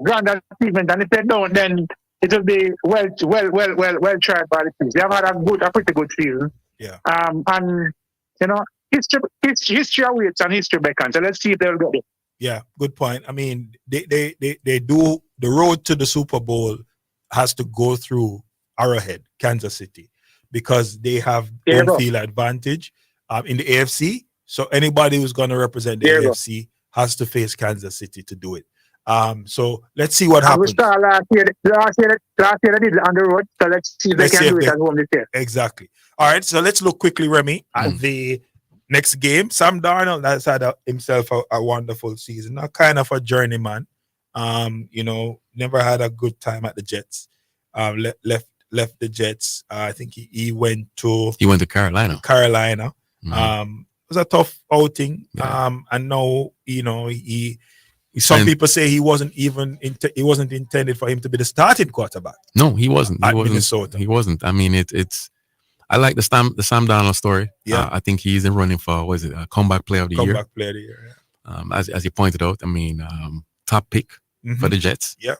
grand achievement. And if they don't, then it'll be well tried by the teams. They have had a pretty good season. Yeah. And you know, history awaits and history beckons. So let's see if they'll get it. Yeah, good point. I mean, they do the road to the Super Bowl has to go through Arrowhead, Kansas City, because they have home field advantage in the AFC. So anybody who's going to represent the AFC has to face Kansas City to do it. So let's see what happens. We started last year they did it on the road. So let's see if they can do it at home this year. Exactly. All right. So let's look quickly, Remy, at the next game. Sam Darnold has had himself a wonderful season, a kind of a journeyman. You know, never had a good time at the Jets. Left left the Jets. I think he went to Carolina. It was a tough outing. Yeah. And now some people say he wasn't intended for him to be the starting quarterback. No, he wasn't. At Minnesota. He wasn't. I mean, it's. I like the Sam Darnold story. Yeah. I think he's in running for a comeback player of the year. Comeback player of the year. Yeah. As you pointed out, I mean, top pick for the Jets. Yeah.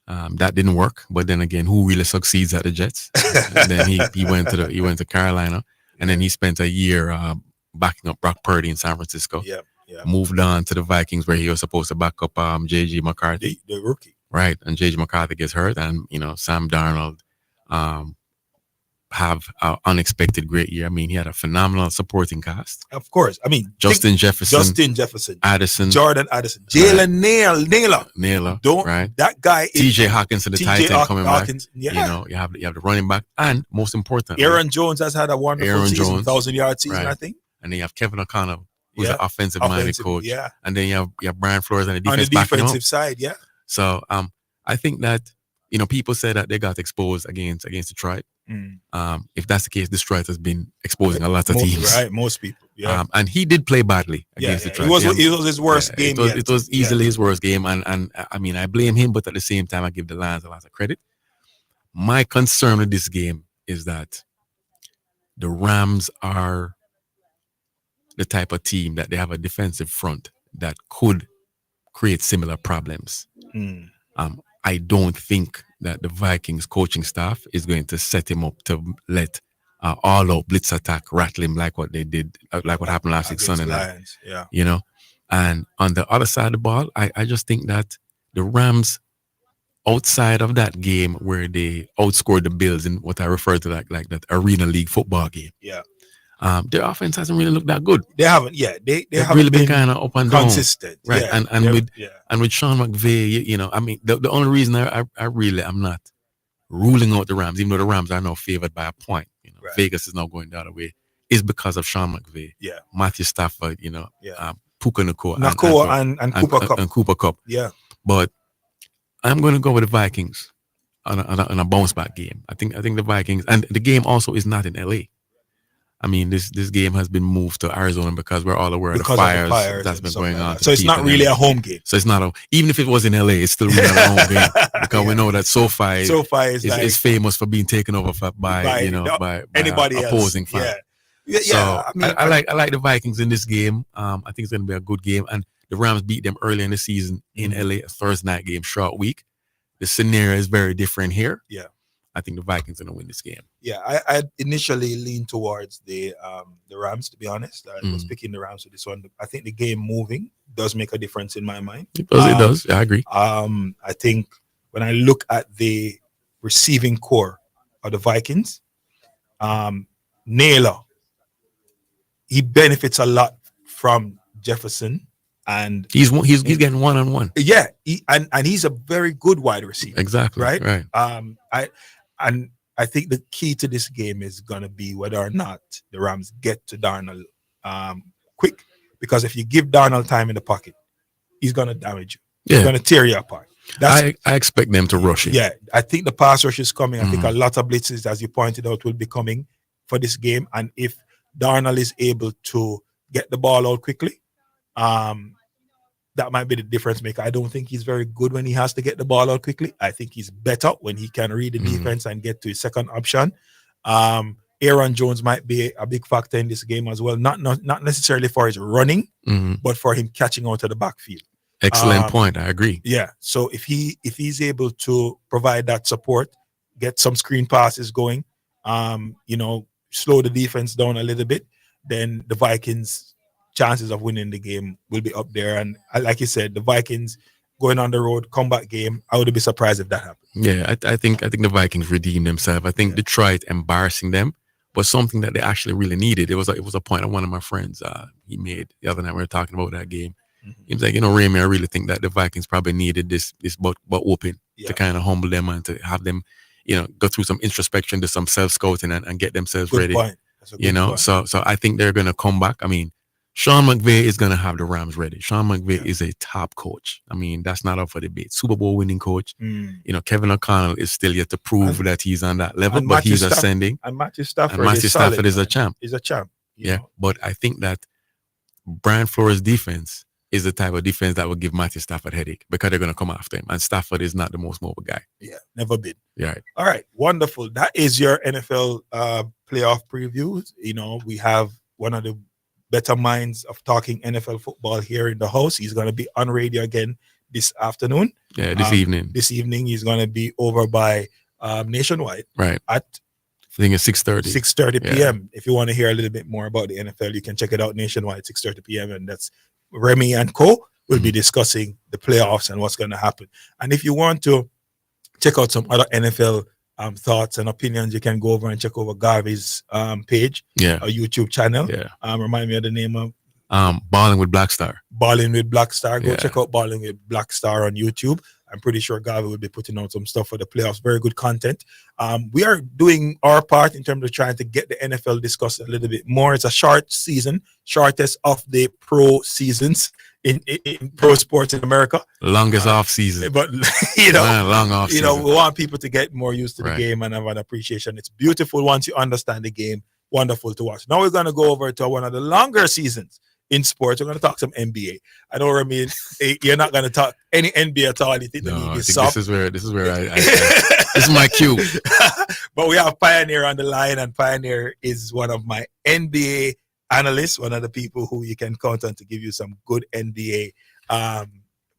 That didn't work, but then again, who really succeeds at the Jets? And then he went to Carolina, and then he spent a year backing up Brock Purdy in San Francisco. Yeah. Moved on to the Vikings, where he was supposed to back up J.J. McCarthy, the rookie. right? And J.J. McCarthy gets hurt, and Sam Darnold have an unexpected great year. I mean, he had a phenomenal supporting cast. Of course. I mean, Justin Jefferson, Addison, Jordan Addison, Jalen Naylor, right? That guy is TJ Hawkins to the tight end coming Hawkins, back. yeah. You have the running back, and most importantly, Aaron Jones has had a wonderful season, 1,000-yard season, right. I think. And then you have Kevin O'Connor, who's an offensive-minded coach. Yeah. And then you have Brian Flores on the On the defensive up. side, yeah. So I think that people say that they got exposed against Detroit. If that's the case, Detroit has been exposing a lot of teams. Right, most people. Yeah. And he did play badly against Detroit. It was his worst game. It was easily his worst game. And I mean, I blame him, but at the same time, I give the Lions a lot of credit. My concern with this game is that the Rams are the type of team that they have a defensive front that could create similar problems. I don't think that the Vikings coaching staff is going to set him up to let all-out blitz attack rattle him like what they did, like what happened last week Sunday night. Yeah. And on the other side of the ball, I just think that the Rams, outside of that game where they outscored the Bills in what I refer to like that Arena League football game. Yeah. Their offense hasn't really looked that good. They haven't. Yeah, they haven't really been kind of up and down, consistent, right? Yeah. And with Sean McVay, I mean, the only reason I'm not ruling out the Rams, even though the Rams are now favored by a point. Right. Vegas is now going the other way, is because of Sean McVay. Yeah. Matthew Stafford, Puka Nacua and Cooper Kupp. Yeah. But I'm going to go with the Vikings on a bounce back game. I think the Vikings, and the game also is not in LA. I mean, this game has been moved to Arizona because we're all aware of the fires that's been going on. So it's not really a home game. So it's not even if it was in LA, it's still really not a home game because we know that SoFi is famous for being taken over by anybody opposing else. fans. Yeah. So I mean, I like the Vikings in this game. I think it's going to be a good game, and the Rams beat them early in the season in LA, a Thursday night game, short week. The scenario is very different here. Yeah. I think the Vikings are going to win this game. Yeah, I initially leaned towards the Rams, to be honest. I was picking the Rams for this one. I think the game moving does make a difference in my mind. It does. I agree. I think when I look at the receiving core of the Vikings, Naylor, he benefits a lot from Jefferson. And he's getting one-on-one. Yeah, and he's a very good wide receiver. Exactly. Right. I think the key to this game is gonna be whether or not the Rams get to Darnold quick. Because if you give Darnold time in the pocket, he's gonna damage you. Yeah. He's gonna tear you apart. I expect them to rush it. Yeah, I think the pass rush is coming. I think a lot of blitzes, as you pointed out, will be coming for this game. And if Darnold is able to get the ball out quickly, that might be the difference maker. I don't think he's very good when he has to get the ball out quickly. I think he's better when he can read the defense and get to his second option. Aaron Jones might be a big factor in this game as well. Not necessarily for his running, but for him catching out of the backfield. Excellent point. I agree. Yeah. So if he's able to provide that support, get some screen passes going, slow the defense down a little bit, then the Vikings' chances of winning the game will be up there. And like you said, the Vikings going on the road, comeback game, I would be surprised if that happened. Yeah, I think the Vikings redeemed themselves. I think Detroit embarrassing them was something that they actually really needed. It was a point that one of my friends he made the other night. We were talking about that game. He was like, Ramy, I really think that the Vikings probably needed this butt whooping to kind of humble them and to have them, go through some introspection, do some self-scouting and get themselves ready. Point. That's a good point. So I think they're going to come back. I mean, Sean McVay is going to have the Rams ready. Sean McVay is a top coach. I mean, that's not up for debate. Super Bowl winning coach. Mm. You know, Kevin O'Connell is still yet to prove that he's on that level, And but Matthew he's Stafford- ascending. And Matthew Stafford, And Matthew is Stafford solid, is a man. champ. He's a champ. you Yeah, know. but I think that Brian Flores' defense is the type of defense that will give Matthew Stafford headache because they're going to come after him. And Stafford is not the most mobile guy. Yeah, never been. Yeah. Right. All right, wonderful. That is your NFL playoff previews. You know, we have one of the better minds of talking NFL football here in the house. He's going to be on radio again this afternoon. Yeah, this evening. This evening, he's going to be over by Nationwide Right. at I think it's 6:30. 6:30 Yeah. p.m. If you want to hear a little bit more about the NFL, you can check it out Nationwide 6:30 p.m. And that's Remy and Co. will be discussing the playoffs and what's going to happen. And if you want to check out some other NFL thoughts and opinions, you can go over and check over Garvey's page, Yeah. a YouTube channel. Yeah. Remind me of the name of Balling with Black Star. Balling with Black Star. Go Yeah. check out Balling with Black Star on YouTube. I'm pretty sure Garvey will be putting out some stuff for the playoffs. Very good content. We are doing our part in terms of trying to get the NFL discussed a little bit more. It's a short season, shortest of the pro seasons in pro sports in America. Longest off season. But you know, Man, long off you know, season. we want people to get more used to the Right. game and have an appreciation. It's beautiful once you understand the game. Wonderful to watch. Now we're going to go over to one of the longer seasons in sports. We're going to talk some NBA. I know, Remy, you're not going to talk any NBA at all. You think the No, league I is think soft. this is where I this is my cue. But we have Pioneer on the line, and Pioneer is one of my NBA analysts, one of the people who you can count on to give you some good NBA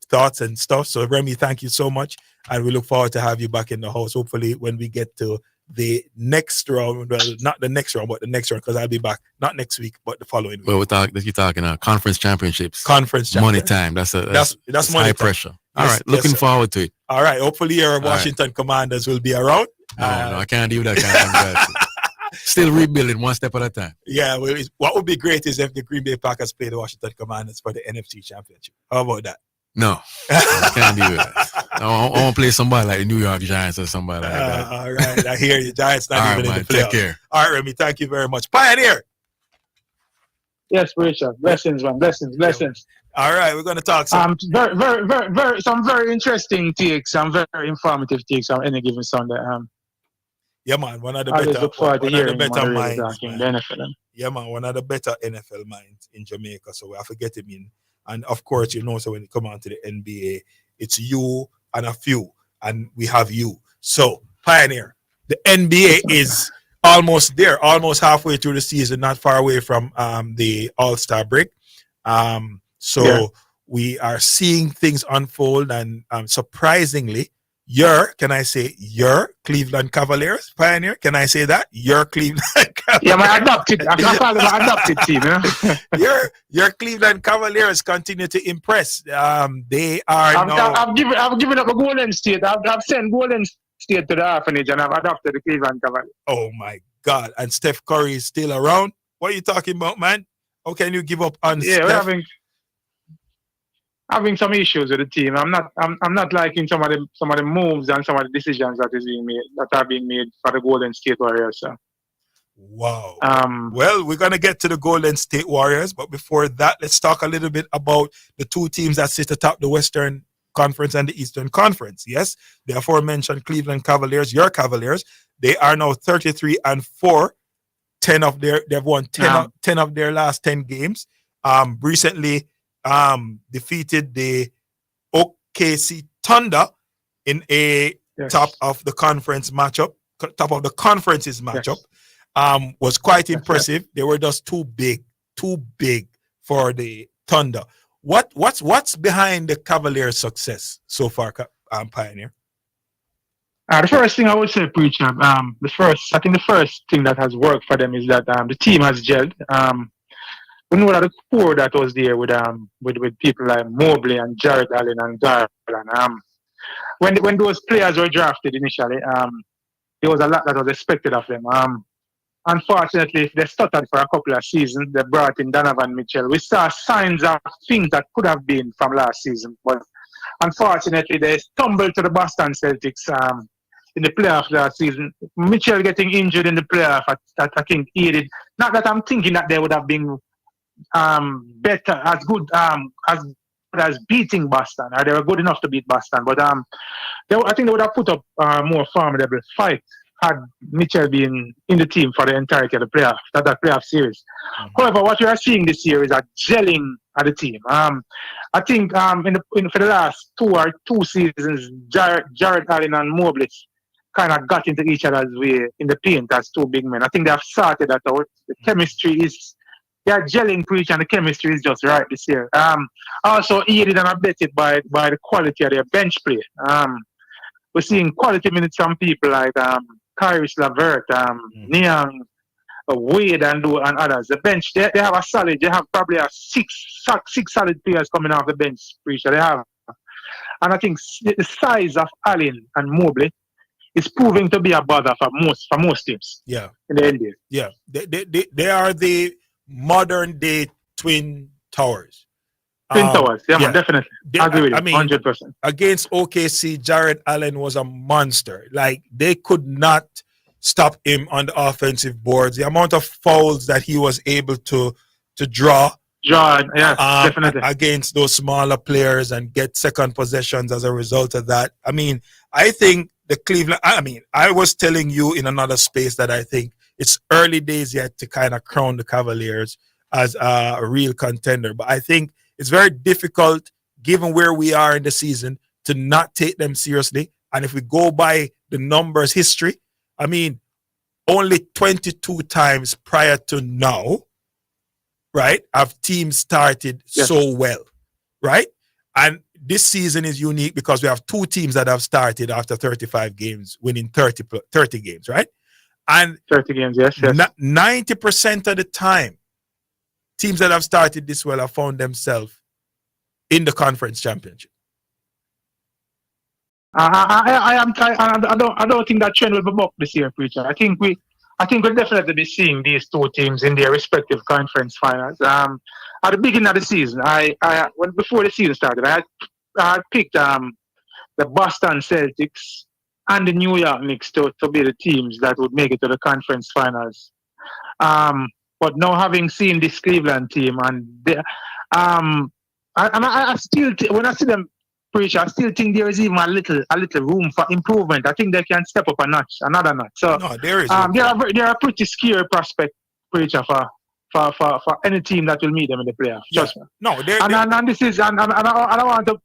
thoughts and stuff. So, Remy, thank you so much, and we look forward to have you back in the house. Hopefully, when we get to the next round, well, not the next round, but the next round, because I'll be back not next week, but the following week. Well, you're talking conference championships. Conference Money champions. time. That's money high time. pressure. All Yes, right, yes, looking sir. forward to it. All right. Hopefully, your right. Washington Commanders will be around. No, I can't do that kind of anxiety. Still rebuilding one step at a time. Yeah, well, what would be great is if the Green Bay Packers play the Washington Commanders for the NFC Championship. How about that? No, I can't do that. I want to play somebody like the New York Giants or somebody like that. All right, I hear you. Giants not All even right, in man, the playoffs. take care. All right, Remy, thank you very much. Pioneer. Yes, Richard. Blessings, man. Blessings. All right, we're going to talk some. Very, some very interesting takes, some very informative takes on any given Sunday. Yeah, man, one of the I always better, look forward to one of the hearing better him on the minds. radio talking man. the NFL. Yeah, man, one of the better NFL minds in Jamaica. So I forget him in. And of course, you know, so when you come on to the NBA, it's you and a few, and we have you. So, Pioneer, the NBA is almost there, almost halfway through the season, not far away from the All-Star break. So we are seeing things unfold, and surprisingly, your Cleveland Cavaliers, Pioneer, can I say that? Your Cleveland Cavaliers. Yeah, my adopted. I can call it my adopted team, you know. your Cleveland Cavaliers continue to impress. They are now. I've given up a Golden State. I've sent Golden State to the orphanage, and I've adopted the Cleveland Cavaliers. Oh my God! And Steph Curry is still around. What are you talking about, man? How can you give up on Yeah, Steph? we're having some issues with the team. I'm not liking some of the moves and some of the decisions that are being made for the Golden State Warriors. So. Wow. Well, we're going to get to the Golden State Warriors, but before that, let's talk a little bit about the two teams that sit atop the Western Conference and the Eastern Conference. Yes, the aforementioned Cleveland Cavaliers, your Cavaliers, they are now 33-4. They've won 10 of their last 10 games. Recently defeated the OKC Thunder in a top of the conference's matchup. Was quite impressive. They were just too big for the Thunder. What's behind the Cavaliers' success so far, Pioneer? The first thing I would say, Preacher, the first thing that has worked for them is that the team has gelled. We know that the core that was there with people like Mobley and Jared Allen and Garland. When those players were drafted initially, there was a lot that was expected of them. Unfortunately, they stuttered for a couple of seasons. They brought in Donovan Mitchell. We saw signs of things that could have been from last season, but unfortunately, they stumbled to the Boston Celtics in the playoffs last season. Mitchell getting injured in the playoff, I think aided. Not that I'm thinking that they would have been better, as good as beating Boston, or they were good enough to beat Boston. But I think they would have put up a more formidable fight had Mitchell been in the team for the entirety of the playoff, that playoff series. However, what we are seeing this year is a gelling of the team. I think for the last two seasons, Jared Allen and Mobley kind of got into each other's way in the paint as two big men. I think they have sorted that out. The chemistry they are gelling to each, and the chemistry is just right this year. Also aided and abetted by the quality of their bench play. We're seeing quality minutes from people like Kyrie Lavert, Niang, Wade, and others. The bench, they have a solid. They have probably six solid players coming off the bench. Preacher, they have, and I think the size of Allen and Mobley is proving to be a bother for most teams. Yeah, in the NBA. Yeah, they are the modern day twin towers. Twin towers, man, definitely. I agree with you, 100%. Against OKC, Jared Allen was a monster. Like, they could not stop him on the offensive boards. The amount of fouls that he was able to draw. Definitely. Against those smaller players and get second possessions as a result of that. I mean, I think I was telling you in another space that I think it's early days yet to kind of crown the Cavaliers as a real contender. But I think it's very difficult, given where we are in the season, to not take them seriously. And if we go by the numbers history, I mean, only 22 times prior to now, right, have teams started so well, right? And this season is unique because we have two teams that have started after 35 games, winning 30 games, right? And 30 games, yes. 90% of the time, teams that have started this well have found themselves in the conference championship. I don't think that trend will be bucked this year, Preacher. I think we'll definitely be seeing these two teams in their respective conference finals. At the beginning of the season, before the season started, I had picked the Boston Celtics and the New York Knicks to be the teams that would make it to the conference finals. But now, having seen this Cleveland team, I still when I see them, Preacher, I still think there is even a little room for improvement. I think they can step up another notch. So there is. They are a pretty scary prospect, Preacher, for any team that will meet them in the playoffs. Trust me. No, and this is and I want to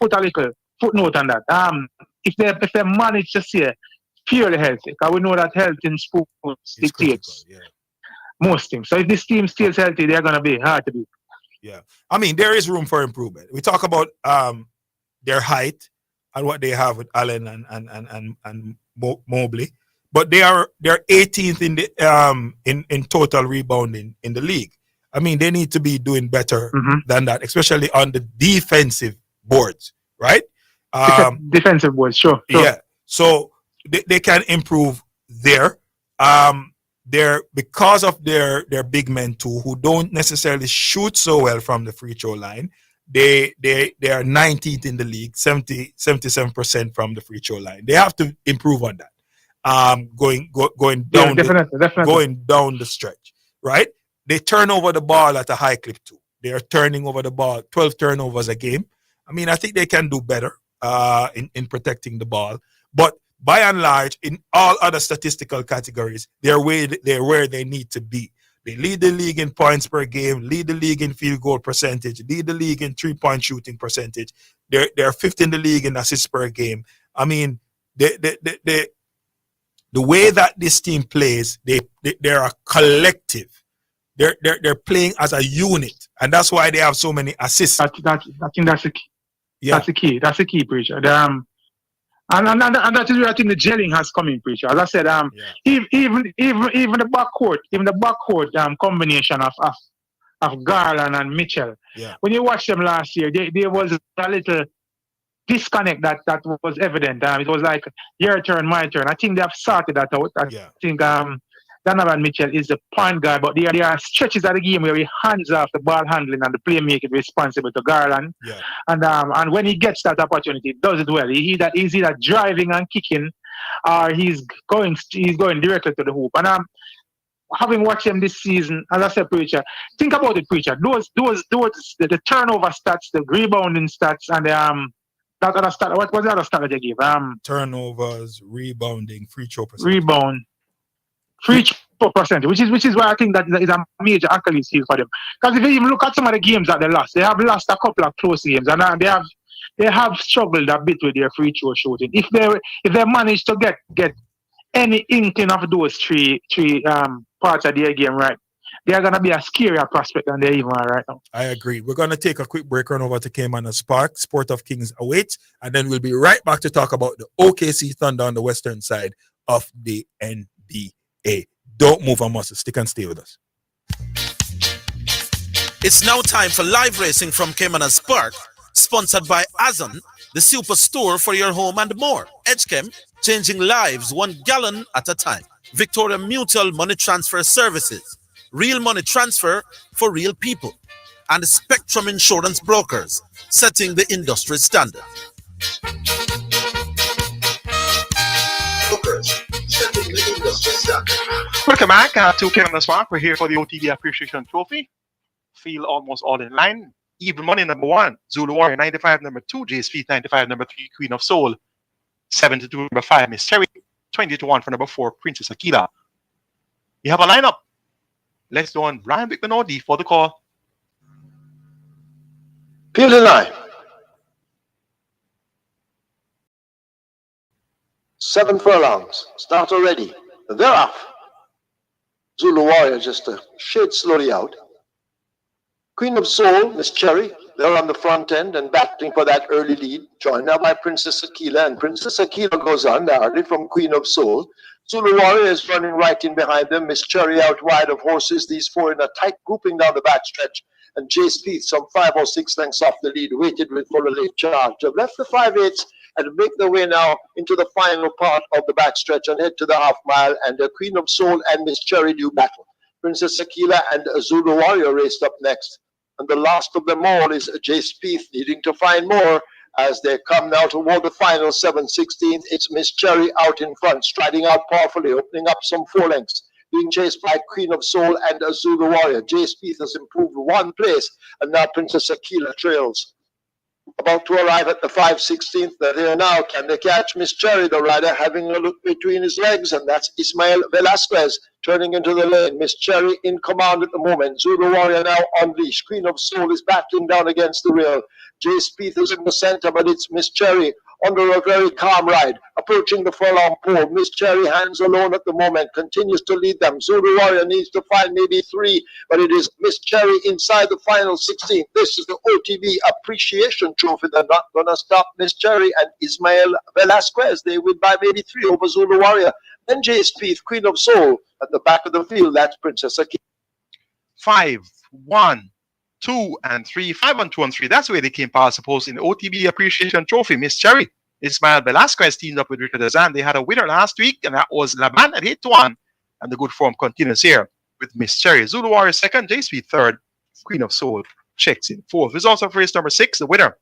put a little footnote on that. If they manage to stay purely healthy, because we know that health in sports dictates most teams. So if this team stays healthy, they're going to be hard to beat. Yeah, I mean, there is room for improvement. We talk about their height and what they have with Allen and Mobley, but they're 18th in the in total rebounding in the league. I mean, they need to be doing better than that, especially on the defensive boards, right? Defensive boards, sure. Yeah, so they can improve there. They're because of their big men too, who don't necessarily shoot so well from the free throw line. They are 19th in the league, 77% from the free throw line. They have to improve on that. Going down, definitely. Going down the stretch, right? They turn over the ball at a high clip too. They are turning over the ball, 12 turnovers a game. I mean, I think they can do better in protecting the ball, but by and large, in all other statistical categories, they're where they need to be. They lead the league in points per game, lead the league in field goal percentage, lead the league in three-point shooting percentage. They're fifth in the league in assists per game. I mean, the way that this team plays, they're a collective. They're playing as a unit, and that's why they have so many assists. I think that's the key. Yeah. That's the key, Preacher. And that is where I think the gelling has come in, Preacher. As I said, even the backcourt combination of Garland and Mitchell. Yeah. When you watch them last year, there was a little disconnect that was evident. It was like your turn, my turn. I think they have sorted that out. I think Donovan Mitchell is the point guy, but there are stretches of the game where he hands off the ball handling and the playmaking responsible to Garland. Yeah. And when he gets that opportunity, he does it well. He's either driving and kicking, or he's going directly to the hoop. And having watched him this season, as I said, Preacher, think about it, Preacher. The turnover stats, the rebounding stats, and that other stat. What was the other stat that they give? Turnovers, rebounding, free throw percentage. Rebound, free throw percentage, which is why I think that is a major Achilles heel for them. Because if you even look at some of the games that they lost, they have lost a couple of close games, and they have struggled a bit with their free throw shooting. If they manage to get any inkling of those three parts of their game right, they are going to be a scarier prospect than they even are right now. I agree. We're going to take a quick break, run over to Cayman and Spark. Sport of Kings awaits, and then we'll be right back to talk about the OKC Thunder on the western side of the NBA. Don't move a muscle. Stick and stay with us. It's now time for live racing from Cayman and Spark, sponsored by Azon, the superstore for your home and more. Edgechem, changing lives 1 gallon at a time. Victoria Mutual Money Transfer Services, real money transfer for real people. And Spectrum Insurance Brokers, setting the industry standard. Welcome back to Cayman and Spark. We're here for the OTB Appreciation Trophy. Feel almost all in line. Even money number 1, Zulu Warrior 95, number 2, JSP 95, number 3, Queen of Soul 72, number 5, Miss Cherry 20-1 for number 4, Princess Akila. You have a lineup. Let's go on Brian Bickman for the call. Field in line. 7 furlongs. Start already. They're off. Zulu Warrior just a shade slowly out. Queen of Soul, Miss Cherry, they're on the front end and battling for that early lead, joined now by Princess Akila, and Princess Akila goes on narrowly from Queen of Soul. Zulu Warrior is running right in behind them, Miss Cherry out wide of horses, these four in a tight grouping down the backstretch, and Jace Peace, some 5 or 6 lengths off the lead, waited with full late charge. They've left the 5/8 and make their way now into the final part of the backstretch and head to the half mile, and the Queen of Soul and Miss Cherry do battle. Princess Akila and Zulu Warrior raced up next. And the last of them all is Jace Peace, needing to find more as they come now toward the final 7/16. It's Miss Cherry out in front, striding out powerfully, opening up some 4 lengths, being chased by Queen of Soul and Zulu Warrior. Jace Peace has improved 1 place, and now Princess Akila trails. About to arrive at the 5/16th. They're there now. Can they catch Miss Cherry, the rider, having a look between his legs? And that's Ismael Velasquez turning into the lane. Miss Cherry in command at the moment. Zulu Warrior now on leash. Queen of Soul is battling down against the rail. Jace Peace is in the center, but it's Miss Cherry under a very calm ride, approaching the furlong pole. Miss Cherry, hands alone at the moment, continues to lead them. Zulu Warrior needs to find maybe 3, but it is Miss Cherry inside the final 16. This is the OTB Appreciation Trophy. They're not going to stop Miss Cherry and Ismael Velasquez. They win by maybe 3 over Zulu Warrior. Then Jace Peace, Queen of Soul, at the back of the field. That's Princess Akila. 5, 1, 2, and 3. 5, 1, 2, and 3. That's where they came past, suppose, in the OTB Appreciation Trophy. Miss Cherry, Ismael Velasquez teamed up with Richard Azan. They had a winner last week, and that was Laban at 8-1. And the good form continues here with Miss Cherry. Zulu Warrior second, JSP third, Queen of Soul checks in fourth. Results of race number 6, the winner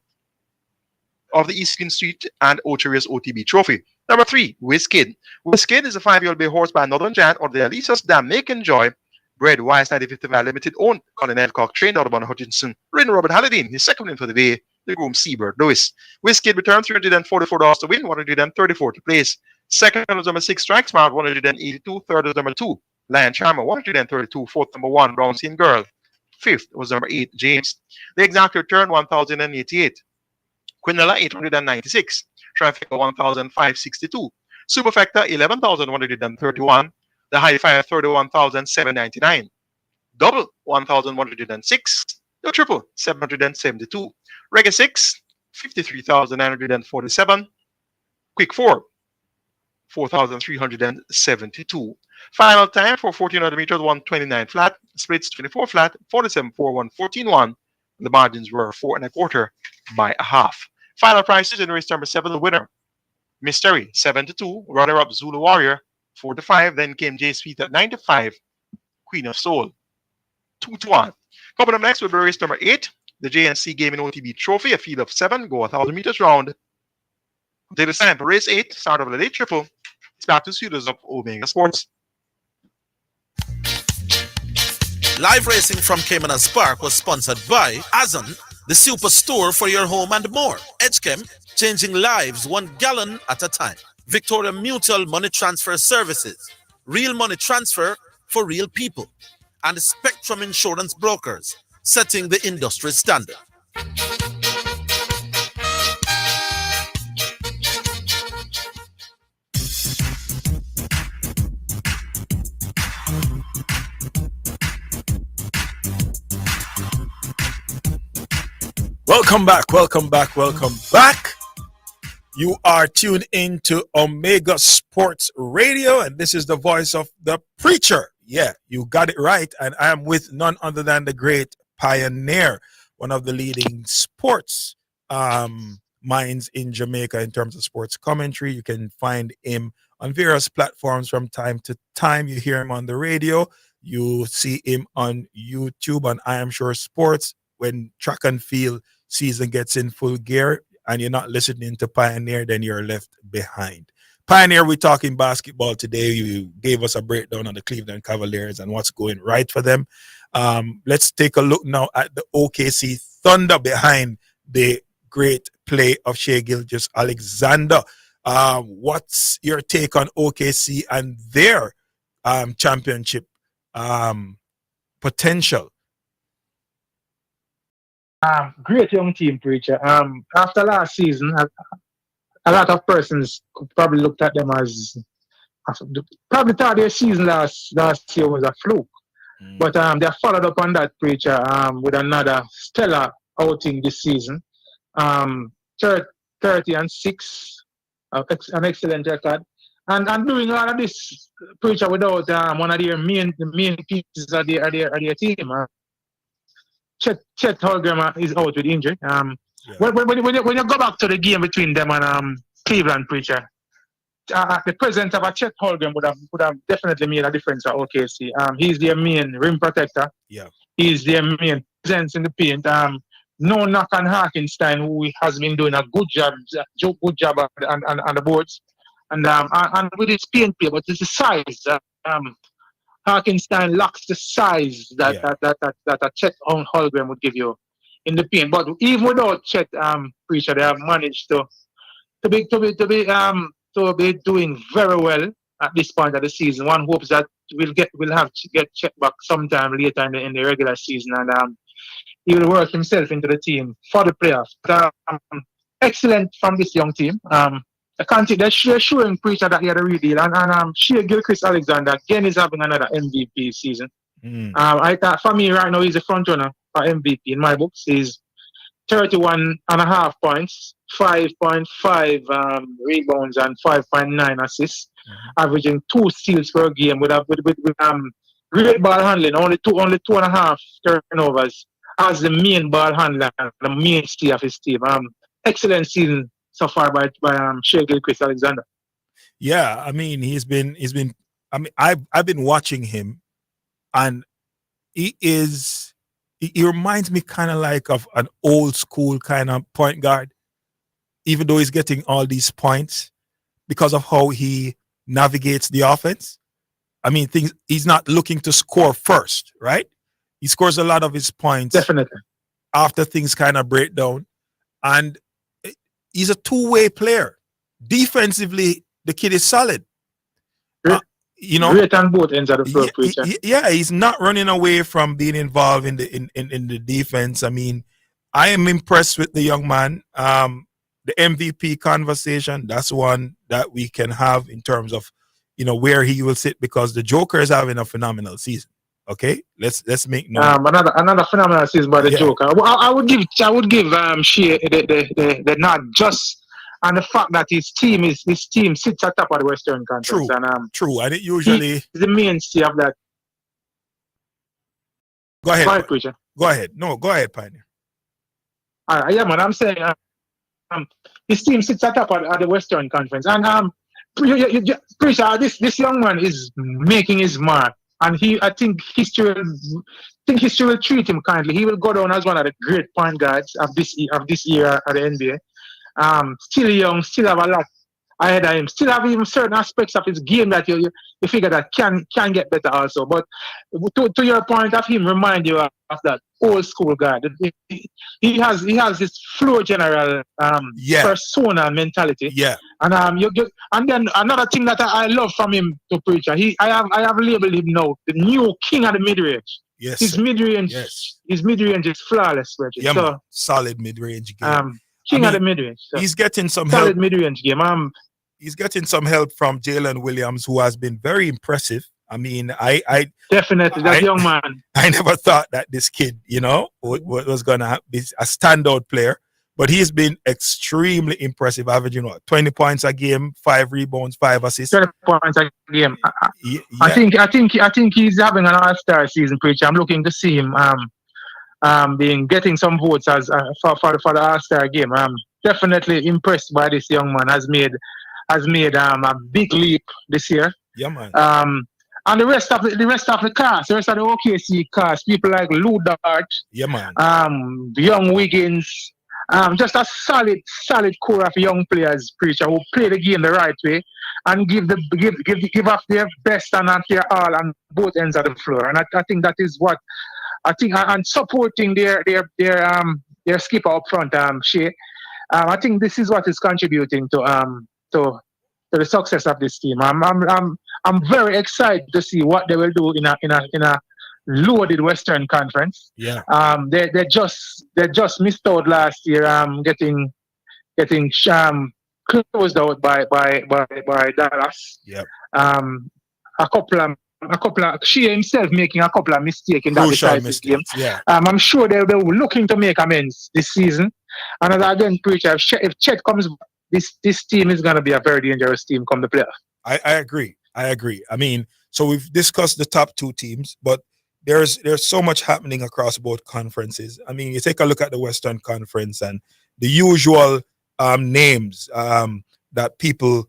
of the Eastern Street and Ocheria's OTB Trophy. Number 3, Wizkid. Wizkid is a 5-year-old bay horse by Northern Giant or the Alicia's Dam Make Enjoy. Bred Wise 95th Valley Limited, owned Colin Elcock, trained out of Hutchinson, ridden Robert Halliday. His second win for the day, the groom Seabird Lewis. Wizkid returned $344 to win, $134 to place. Second was number 6, Strike Smart, $182. Third was number 2, Lion Charmer, $132. Fourth, number 1, Brown Scene Girl. Fifth was number 8, James. The exact return, $1,088. Quinella, $896. Trifecta, $1,562. Superfecta, $11,131. The high five, $31,799. Double, $1,106. The triple, $772. Reggae 6, $53,947. Quick 4, $4,372. Final time for 1400 meters, 129 flat. Splits 24 flat, 47.41, 14.1. The margins were 4 1/4 by a half. Final prices in race number 7, the winner, Mystery 7-2, runner-up Zulu Warrior 4-5. Then came J Sweet at 9-5, Queen of Soul 2-1. Coming up next will be race number 8, the JNC Gaming OTB Trophy, a field of 7, go 1,000 meters round. Until it's time for race 8, start of the late triple. It's back to studios of Omega Sports. Live racing from Caymanas Park was sponsored by Azon, the superstore for your home and more. Edgechem, changing lives 1 gallon at a time. Victoria Mutual Money Transfer Services, real money transfer for real people. And Spectrum Insurance Brokers, setting the industry standard. Welcome back, welcome back, welcome back. You are tuned into Omega Sports Radio, and this is the voice of the preacher. Yeah, you got it right. And I am with none other than the great Pioneer, one of the leading sports minds in Jamaica in terms of sports commentary. You can find him on various platforms from time to time. You hear him on the radio. You see him on YouTube on I Am Sure Sports. When track and field season gets in full gear and you're not listening to Pioneer, then you're left behind. Pioneer, we're talking basketball today. You gave us a breakdown on the Cleveland Cavaliers and what's going right for them. Let's take a look now at the OKC Thunder behind the great play of Shai Gilgeous-Alexander. What's your take on OKC and their championship potential? Great young team, preacher. After last season, a lot of persons probably looked at them as probably thought their season last year was a fluke. But they followed up on that, preacher, with another stellar outing this season. 30-6, an excellent record. And doing all of this, preacher, without one of their main pieces of their team. Chet Holmgren is out with injury. When you go back to the game between them and Cleveland, preacher, the presence of a Chet Holmgren would have definitely made a difference for OKC. He's their main rim protector. Yeah, he's their main presence in the paint. No knock on Hartenstein, who has been doing a good job on the boards, and with his paint play, but it's the size. Hartenstein lacks the size that a Chet Holmgren would give you in the paint. But even without Chet, preacher, they have managed to be doing very well at this point of the season. One hopes that we'll have to get Chet back sometime later in the regular season, and he will work himself into the team for the playoffs. But, excellent from this young team. I can't think they're showing preacher that he had a real deal, and Shai Gilgeous-Alexander again is having another MVP season. I thought for me right now he's the front runner for MVP in my books. He's 31.5 points, 5.5 rebounds, and 5.9 assists, averaging 2 steals per game with great ball handling, only 2.5 turnovers as the main ball handler, the mainstay of his team. Excellent season so far by Shai Gilgeous-Alexander. Yeah, I mean he's been. I mean I've been watching him, and he reminds me kind of like of an old school kind of point guard, even though he's getting all these points because of how he navigates the offense. I mean, he's not looking to score first, right? He scores a lot of his points definitely after things kind of break down, and he's a two-way player. Defensively, the kid is solid. Great on both ends of the floor, preacher. Yeah, he's not running away from being involved in the defense. I mean, I am impressed with the young man. The MVP conversation, that's one that we can have in terms of where he will sit, because the Joker is having a phenomenal season. Okay, let's make another phenomenal season by the Joker. I would give Shai the nod just on the fact that his team sits at top of the Western Conference. True, and it usually is the mainstay of that. Go ahead, preacher. Go ahead. No, go ahead, Pioneer. Yeah, man. I'm saying his team sits at top of the Western Conference, and preacher, this young man is making his mark. And I think history will treat him kindly. He will go down as one of the great point guards of this era at the NBA. Still young, still have a ahead of him. Still have even certain aspects of his game that you figure that can get better also. But to your point of him remind you of that old school guy. He has this floor general persona mentality. Yeah. And and then another thing that I love from him to Preacher, I have labeled him now the new king of the mid range. Yes. His mid range is flawless, Reggie. Yeah, So man. Solid mid range game. king of the mid range. So. He's getting some solid help. mid range game. He's getting some help from Jalen Williams, who has been very impressive. I mean, I definitely that young man. I never thought that this kid, was gonna be a standout player, but he's been extremely impressive, averaging 20 points a game, 5 rebounds, 5 assists. 20 points a game. I think he's having an all-star season, Preacher. I'm looking to see him getting some votes as for the all-star game. I'm definitely impressed by this young man. Has made a big leap this year. Yeah, man. And the rest of the cast, the rest of the OKC cast, people like Lou Dart, yeah, man. Young Wiggins, just a solid core of young players, Preacher, who play the game the right way and give up their best and their all on both ends of the floor. And I think that is what I think, and supporting their skipper up front, Shea. I think this is what is contributing to the success of this team. I'm very excited to see what they will do in a loaded Western Conference. Yeah. They just missed out last year. Getting closed out by Dallas. Yep. A couple of Shea himself making a couple of mistakes in that decisive game. Yeah. I'm sure they were looking to make amends this season. And again, Preacher, if Chet comes, this team is going to be a very dangerous team come the playoff. I agree. I mean, so we've discussed the top 2 teams, but there's so much happening across both conferences. I mean, you take a look at the Western Conference and the usual names that people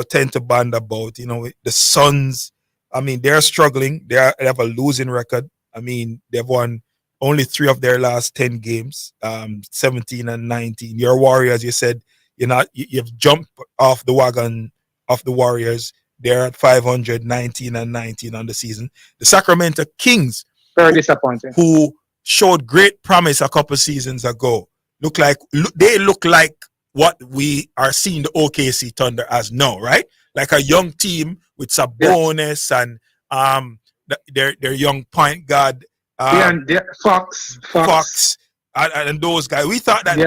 tend to band about. The Suns. I mean, they're struggling. They have a losing record. I mean, they've won only 3 of their last 10 games, 17 and 19. Your Warriors, you said, you've jumped off the wagon of the Warriors. They're at 500, 19 and 19 on the season. The Sacramento Kings, very disappointing, who showed great promise a couple seasons ago, look like what we are seeing the OKC Thunder as now, right? Like a young team with Sabonis and their young point guard, Fox, and those guys. We thought that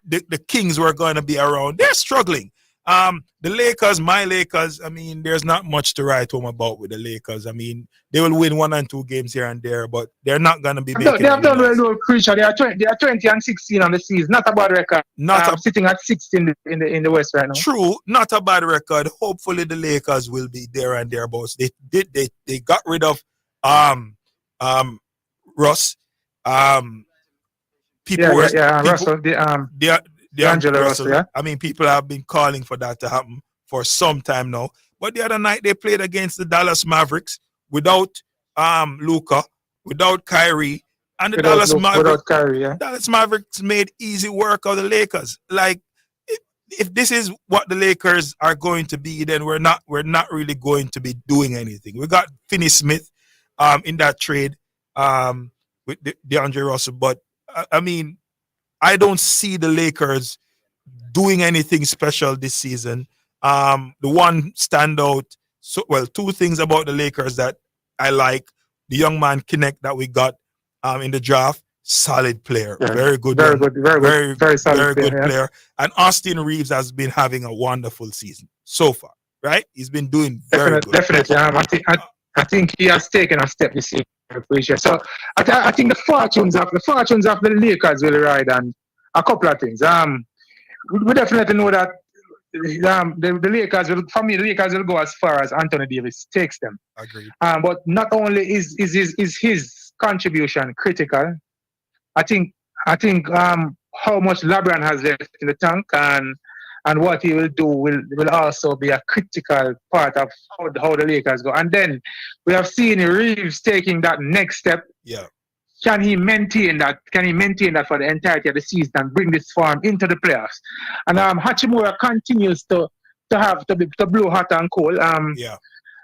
the Kings were going to be around. They're struggling. The Lakers, my Lakers, I mean, there's not much to write home about with the Lakers. I mean, they will win 1 and 2 games here and there, but they're not going to be making They have done well, Preacher. They are 20 and 16 on the season. Not a bad record. Sitting at 16 in the West right now. True, not a bad record. Hopefully the Lakers will be there and thereabouts. They got rid of Russ. Russell. D'Angelo Russell. Yeah? I mean, people have been calling for that to happen for some time now. But the other night they played against the Dallas Mavericks without Luka, without Kyrie, and the Dallas Mavericks made easy work of the Lakers. Like, if this is what the Lakers are going to be, then we're not really going to be doing anything. We got Finney Smith in that trade with DeAndre Russell, but I mean, I don't see the Lakers doing anything special this season. The one standout, 2 things about the Lakers that I like: the young man Kinect that we got in the draft, solid player, very good player. And Austin Reeves has been having a wonderful season so far, right? He's been doing very good. Definitely, I think he has taken a step this year. So I think the fortunes of the Lakers will ride on a couple of things. We definitely know that the Lakers will, for me, the Lakers will go as far as Anthony Davis takes them. Agreed. But not only is his contribution critical, I think how much LeBron has left in the tank and what he will do will also be a critical part of how the Lakers go. And then we have seen Reeves taking that next step. Yeah. Can he maintain that? Can he maintain that for the entirety of the season and bring this form into the playoffs? And Hachimura continues to to blow hot and cold. Yeah.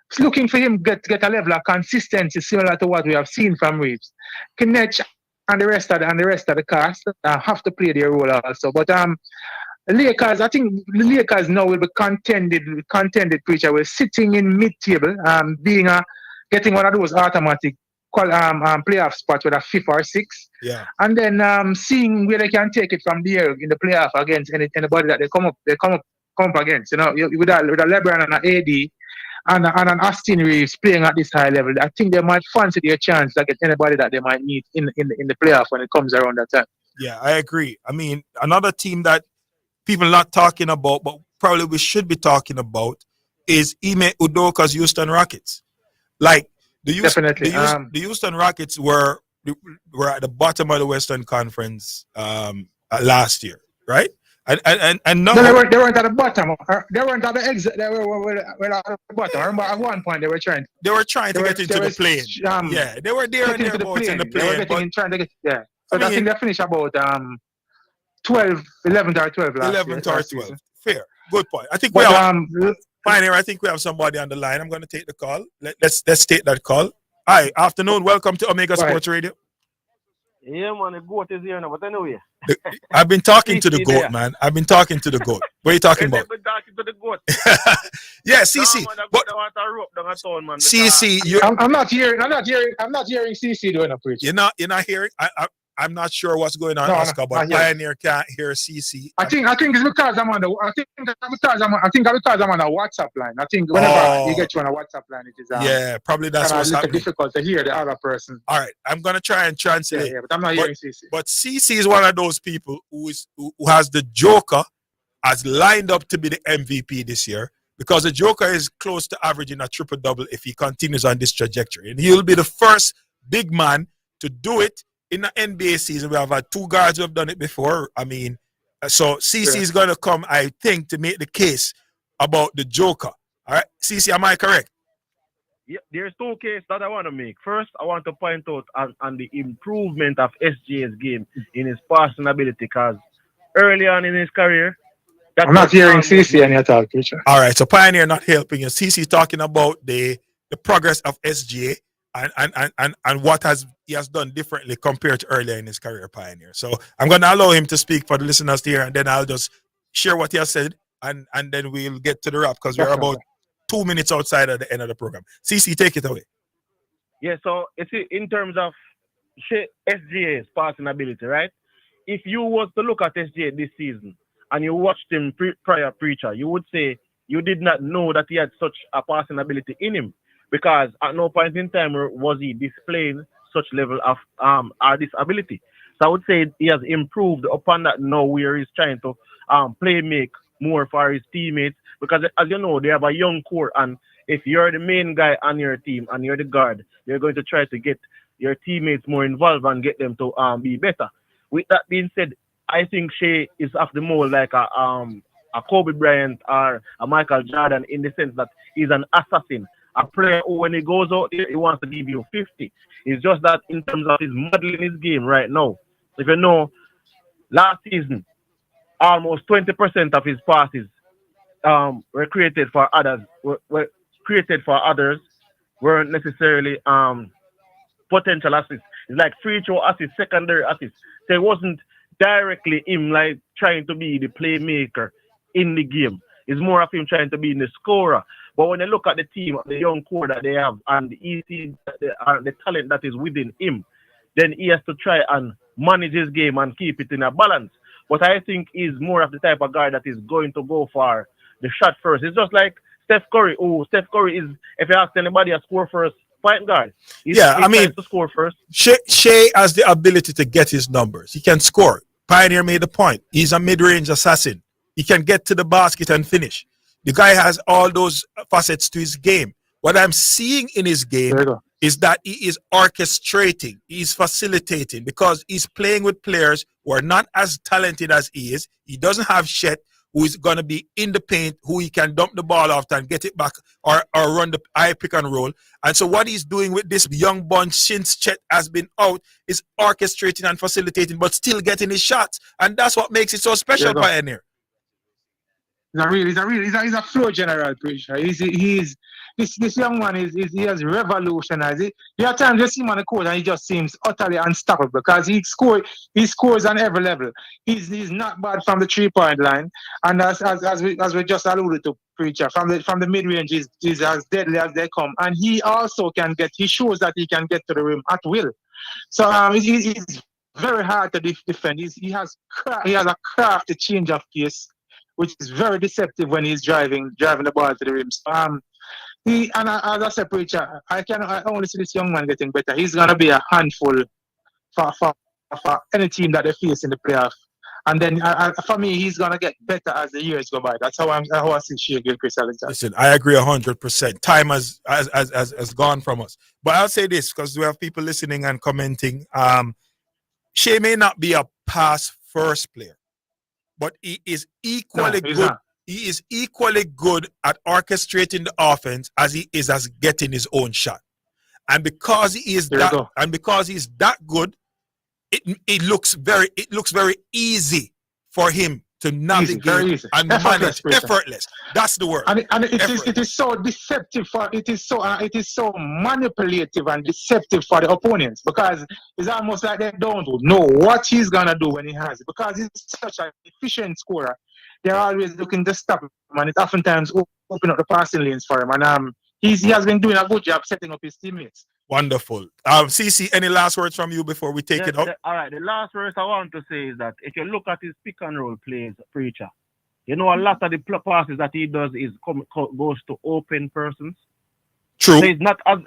It's looking for him get a level of consistency similar to what we have seen from Reeves. Kinech and the rest of the cast have to play their role also. But Lakers, I think the Lakers now will be contended preacher. We're sitting in mid-table, getting one of those automatic playoff spots with a fifth or sixth. Yeah. And then seeing where they can take it from there in the playoff against anybody that they come up against. You know, with a LeBron and an AD and an Austin Reeves playing at this high level, I think they might fancy their chance to get anybody that they might meet in the playoff when it comes around that time. Yeah, I agree. I mean, another team that people not talking about, but probably we should be talking about, is Ime Udoka's Houston Rockets. Like the Houston Rockets were at the bottom of the Western Conference last year, right? And now they weren't at the bottom. They weren't at the exit. They were at the bottom. I remember at one point they were trying to get into the play. Yeah, they were there and thereabouts in the play. So I think they finished about 11th or 12th last 11th year, or 12th. season. Fair. Good point. I think Pioneer, I think we have somebody on the line. I'm going to take the call. Let's take that call. Hi, afternoon. Welcome to Omega Sports Radio. Yeah, man, the GOAT is here now, but anyway. I've been talking to the GOAT, man. I've been talking to the GOAT. What are you talking about? I've been talking to the GOAT. Yeah, CC. CC, I'm not hearing CC doing a preach. You're not hearing. I'm not sure what's going on, Oscar, but Pioneer can't hear CC. I think it's because I'm on the. I think because I'm on a WhatsApp line. I think whenever you get you on a WhatsApp line, it is probably that's what's happening. Difficult to hear the other person. All right, I'm gonna try and translate. Yeah, but I'm not hearing CC. But CC is one of those people who has the Joker as lined up to be the MVP this year, because the Joker is close to averaging a triple-double if he continues on this trajectory, and he'll be the first big man to do it. In the NBA season, we have had two guards who have done it before. I mean, so CC is going to come, I think, to make the case about the Joker. All right, CC, am I correct? Yeah, there's two cases that I want to make. First, I want to point out on the improvement of SGA's game in his passing ability, because early on in his career, I'm not hearing CC and you're talking. All right, so Pioneer not helping you. CC talking about the progress of SGA. And what he has done differently compared to earlier in his career, Pioneer. So I'm going to allow him to speak for the listeners here, and then I'll just share what he has said, and then we'll get to the wrap, because we're about 2 minutes outside of the end of the program. CC, take it away. Yeah, so it's in terms of SGA's passing ability, right? If you was to look at SGA this season and you watched him prior preacher, you would say you did not know that he had such a passing ability in him, because at no point in time was he displaying such level of this ability. So I would say he has improved upon that now, where he's trying to make more for his teammates, because as you know, they have a young core, and if you're the main guy on your team and you're the guard, you're going to try to get your teammates more involved and get them to be better. With that being said, I think Shea is of the mold like a Kobe Bryant or a Michael Jordan, in the sense that he's an assassin. A player who, when he goes out there, he wants to give you 50. It's just that in terms of his modeling his game right now, if you know, last season, almost 20% of his passes were created for others. Were created for others, weren't necessarily potential assists. It's like free throw assists, secondary assists. So it wasn't directly him like trying to be the playmaker in the game. It's more of him trying to be the scorer. But when you look at the team, the young core that they have, and the talent that is within him, then he has to try and manage his game and keep it in a balance. But I think he's more of the type of guy that is going to go for the shot first. It's just like Steph Curry. Oh, Steph Curry is, if you ask anybody, a score first point guard. He's to score first. Shea has the ability to get his numbers. He can score. Pioneer made the point. He's a mid-range assassin. He can get to the basket and finish. The guy has all those facets to his game. What I'm seeing in his game is that he is orchestrating, he's facilitating, because he's playing with players who are not as talented as he is. He doesn't have Chet, who is going to be in the paint, who he can dump the ball off and get it back, or run the high pick and roll. And so what he's doing with this young bunch since Chet has been out is orchestrating and facilitating, but still getting his shots. And that's what makes it so special, Pioneer. He's a floor general preacher. This young man he has revolutionized it. There are times you see him on the court and he just seems utterly unstoppable because he scores on every level. He's not bad from the 3-point line, and as we just alluded to, preacher, from the mid range is as deadly as they come, and he also he shows that he can get to the rim at will. So it's very hard to defend. He has a crafty change of pace, which is very deceptive when he's driving the ball to the rim. So, as I said, preacher, I only see this young man getting better. He's gonna be a handful for any team that they face in the playoff. And then for me, he's gonna get better as the years go by. That's how I see Shea Gilchrist Alexander. Listen, I agree 100%. Time has gone from us. But I'll say this because we have people listening and commenting. Shea may not be a pass first player, but he is equally good. Not. He is equally good at orchestrating the offense as he is as getting his own shot. And because he is because he's that good, it looks very easy for him to navigate and manage. Effortless. That's the word. And it is so deceptive it is so manipulative and deceptive for the opponents because it's almost like they don't know what he's gonna do when he has it because he's such an efficient scorer. They're always looking to stop him, and it oftentimes open up the passing lanes for him. And he has been doing a good job setting up his teammates. Wonderful. CC, any last words from you before we take it up? All right. The last words I want to say is that if you look at his pick and roll plays, preacher, you know a lot of the passes that he does is goes to open persons. True. So it's not as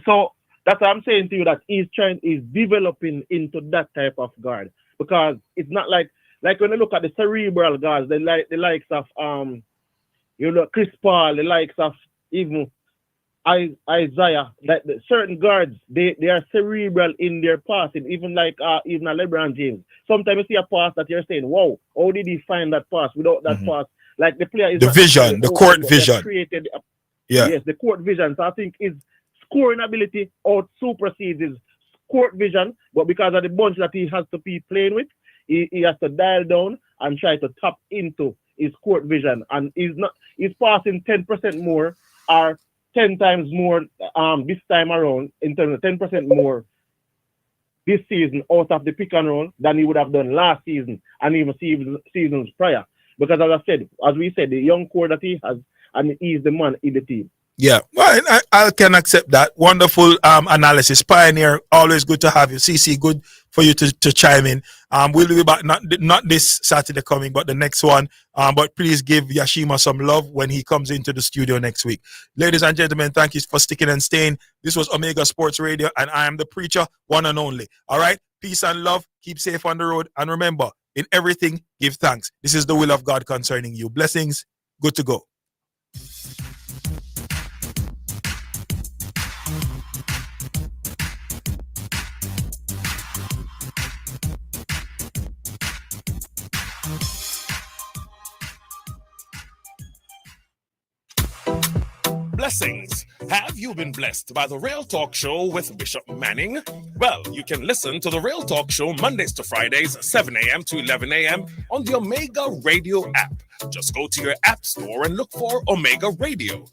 so that's what I'm saying to you that he's developing into that type of guard because it's not like when you look at the cerebral guards, the likes of Chris Paul, the likes of even Isaiah, that certain guards they are cerebral in their passing, even like even a LeBron James. Sometimes you see a pass that you're saying, "Wow, how did he find that pass?" Without that pass, like the player is the court vision. Yes, the court vision. So I think his scoring ability out supersedes his court vision, but because of the bunch that he has to be playing with, he has to dial down and try to tap into his court vision, and he's passing 10% more or 10 times more this time around in terms of 10% more this season out of the pick and roll than he would have done last season and even seasons prior. Because as we said, the young core that he has, and he's the man in the team. Yeah, well, I can accept that. Wonderful analysis. Pioneer, always good to have you. CC, good for you to chime in. We'll be back, not this Saturday coming, but the next one. But please give Yashima some love when he comes into the studio next week. Ladies and gentlemen, thank you for sticking and staying. This was Omega Sports Radio, and I am the preacher, one and only. All right? Peace and love. Keep safe on the road. And remember, in everything, give thanks. This is the will of God concerning you. Blessings. Good to go. Blessings. Have you been blessed by the Real Talk Show with Bishop Manning? Well, you can listen to the Real Talk Show Mondays to Fridays, 7 a.m. to 11 a.m. on the Omega Radio app. Just go to your app store and look for Omega Radio.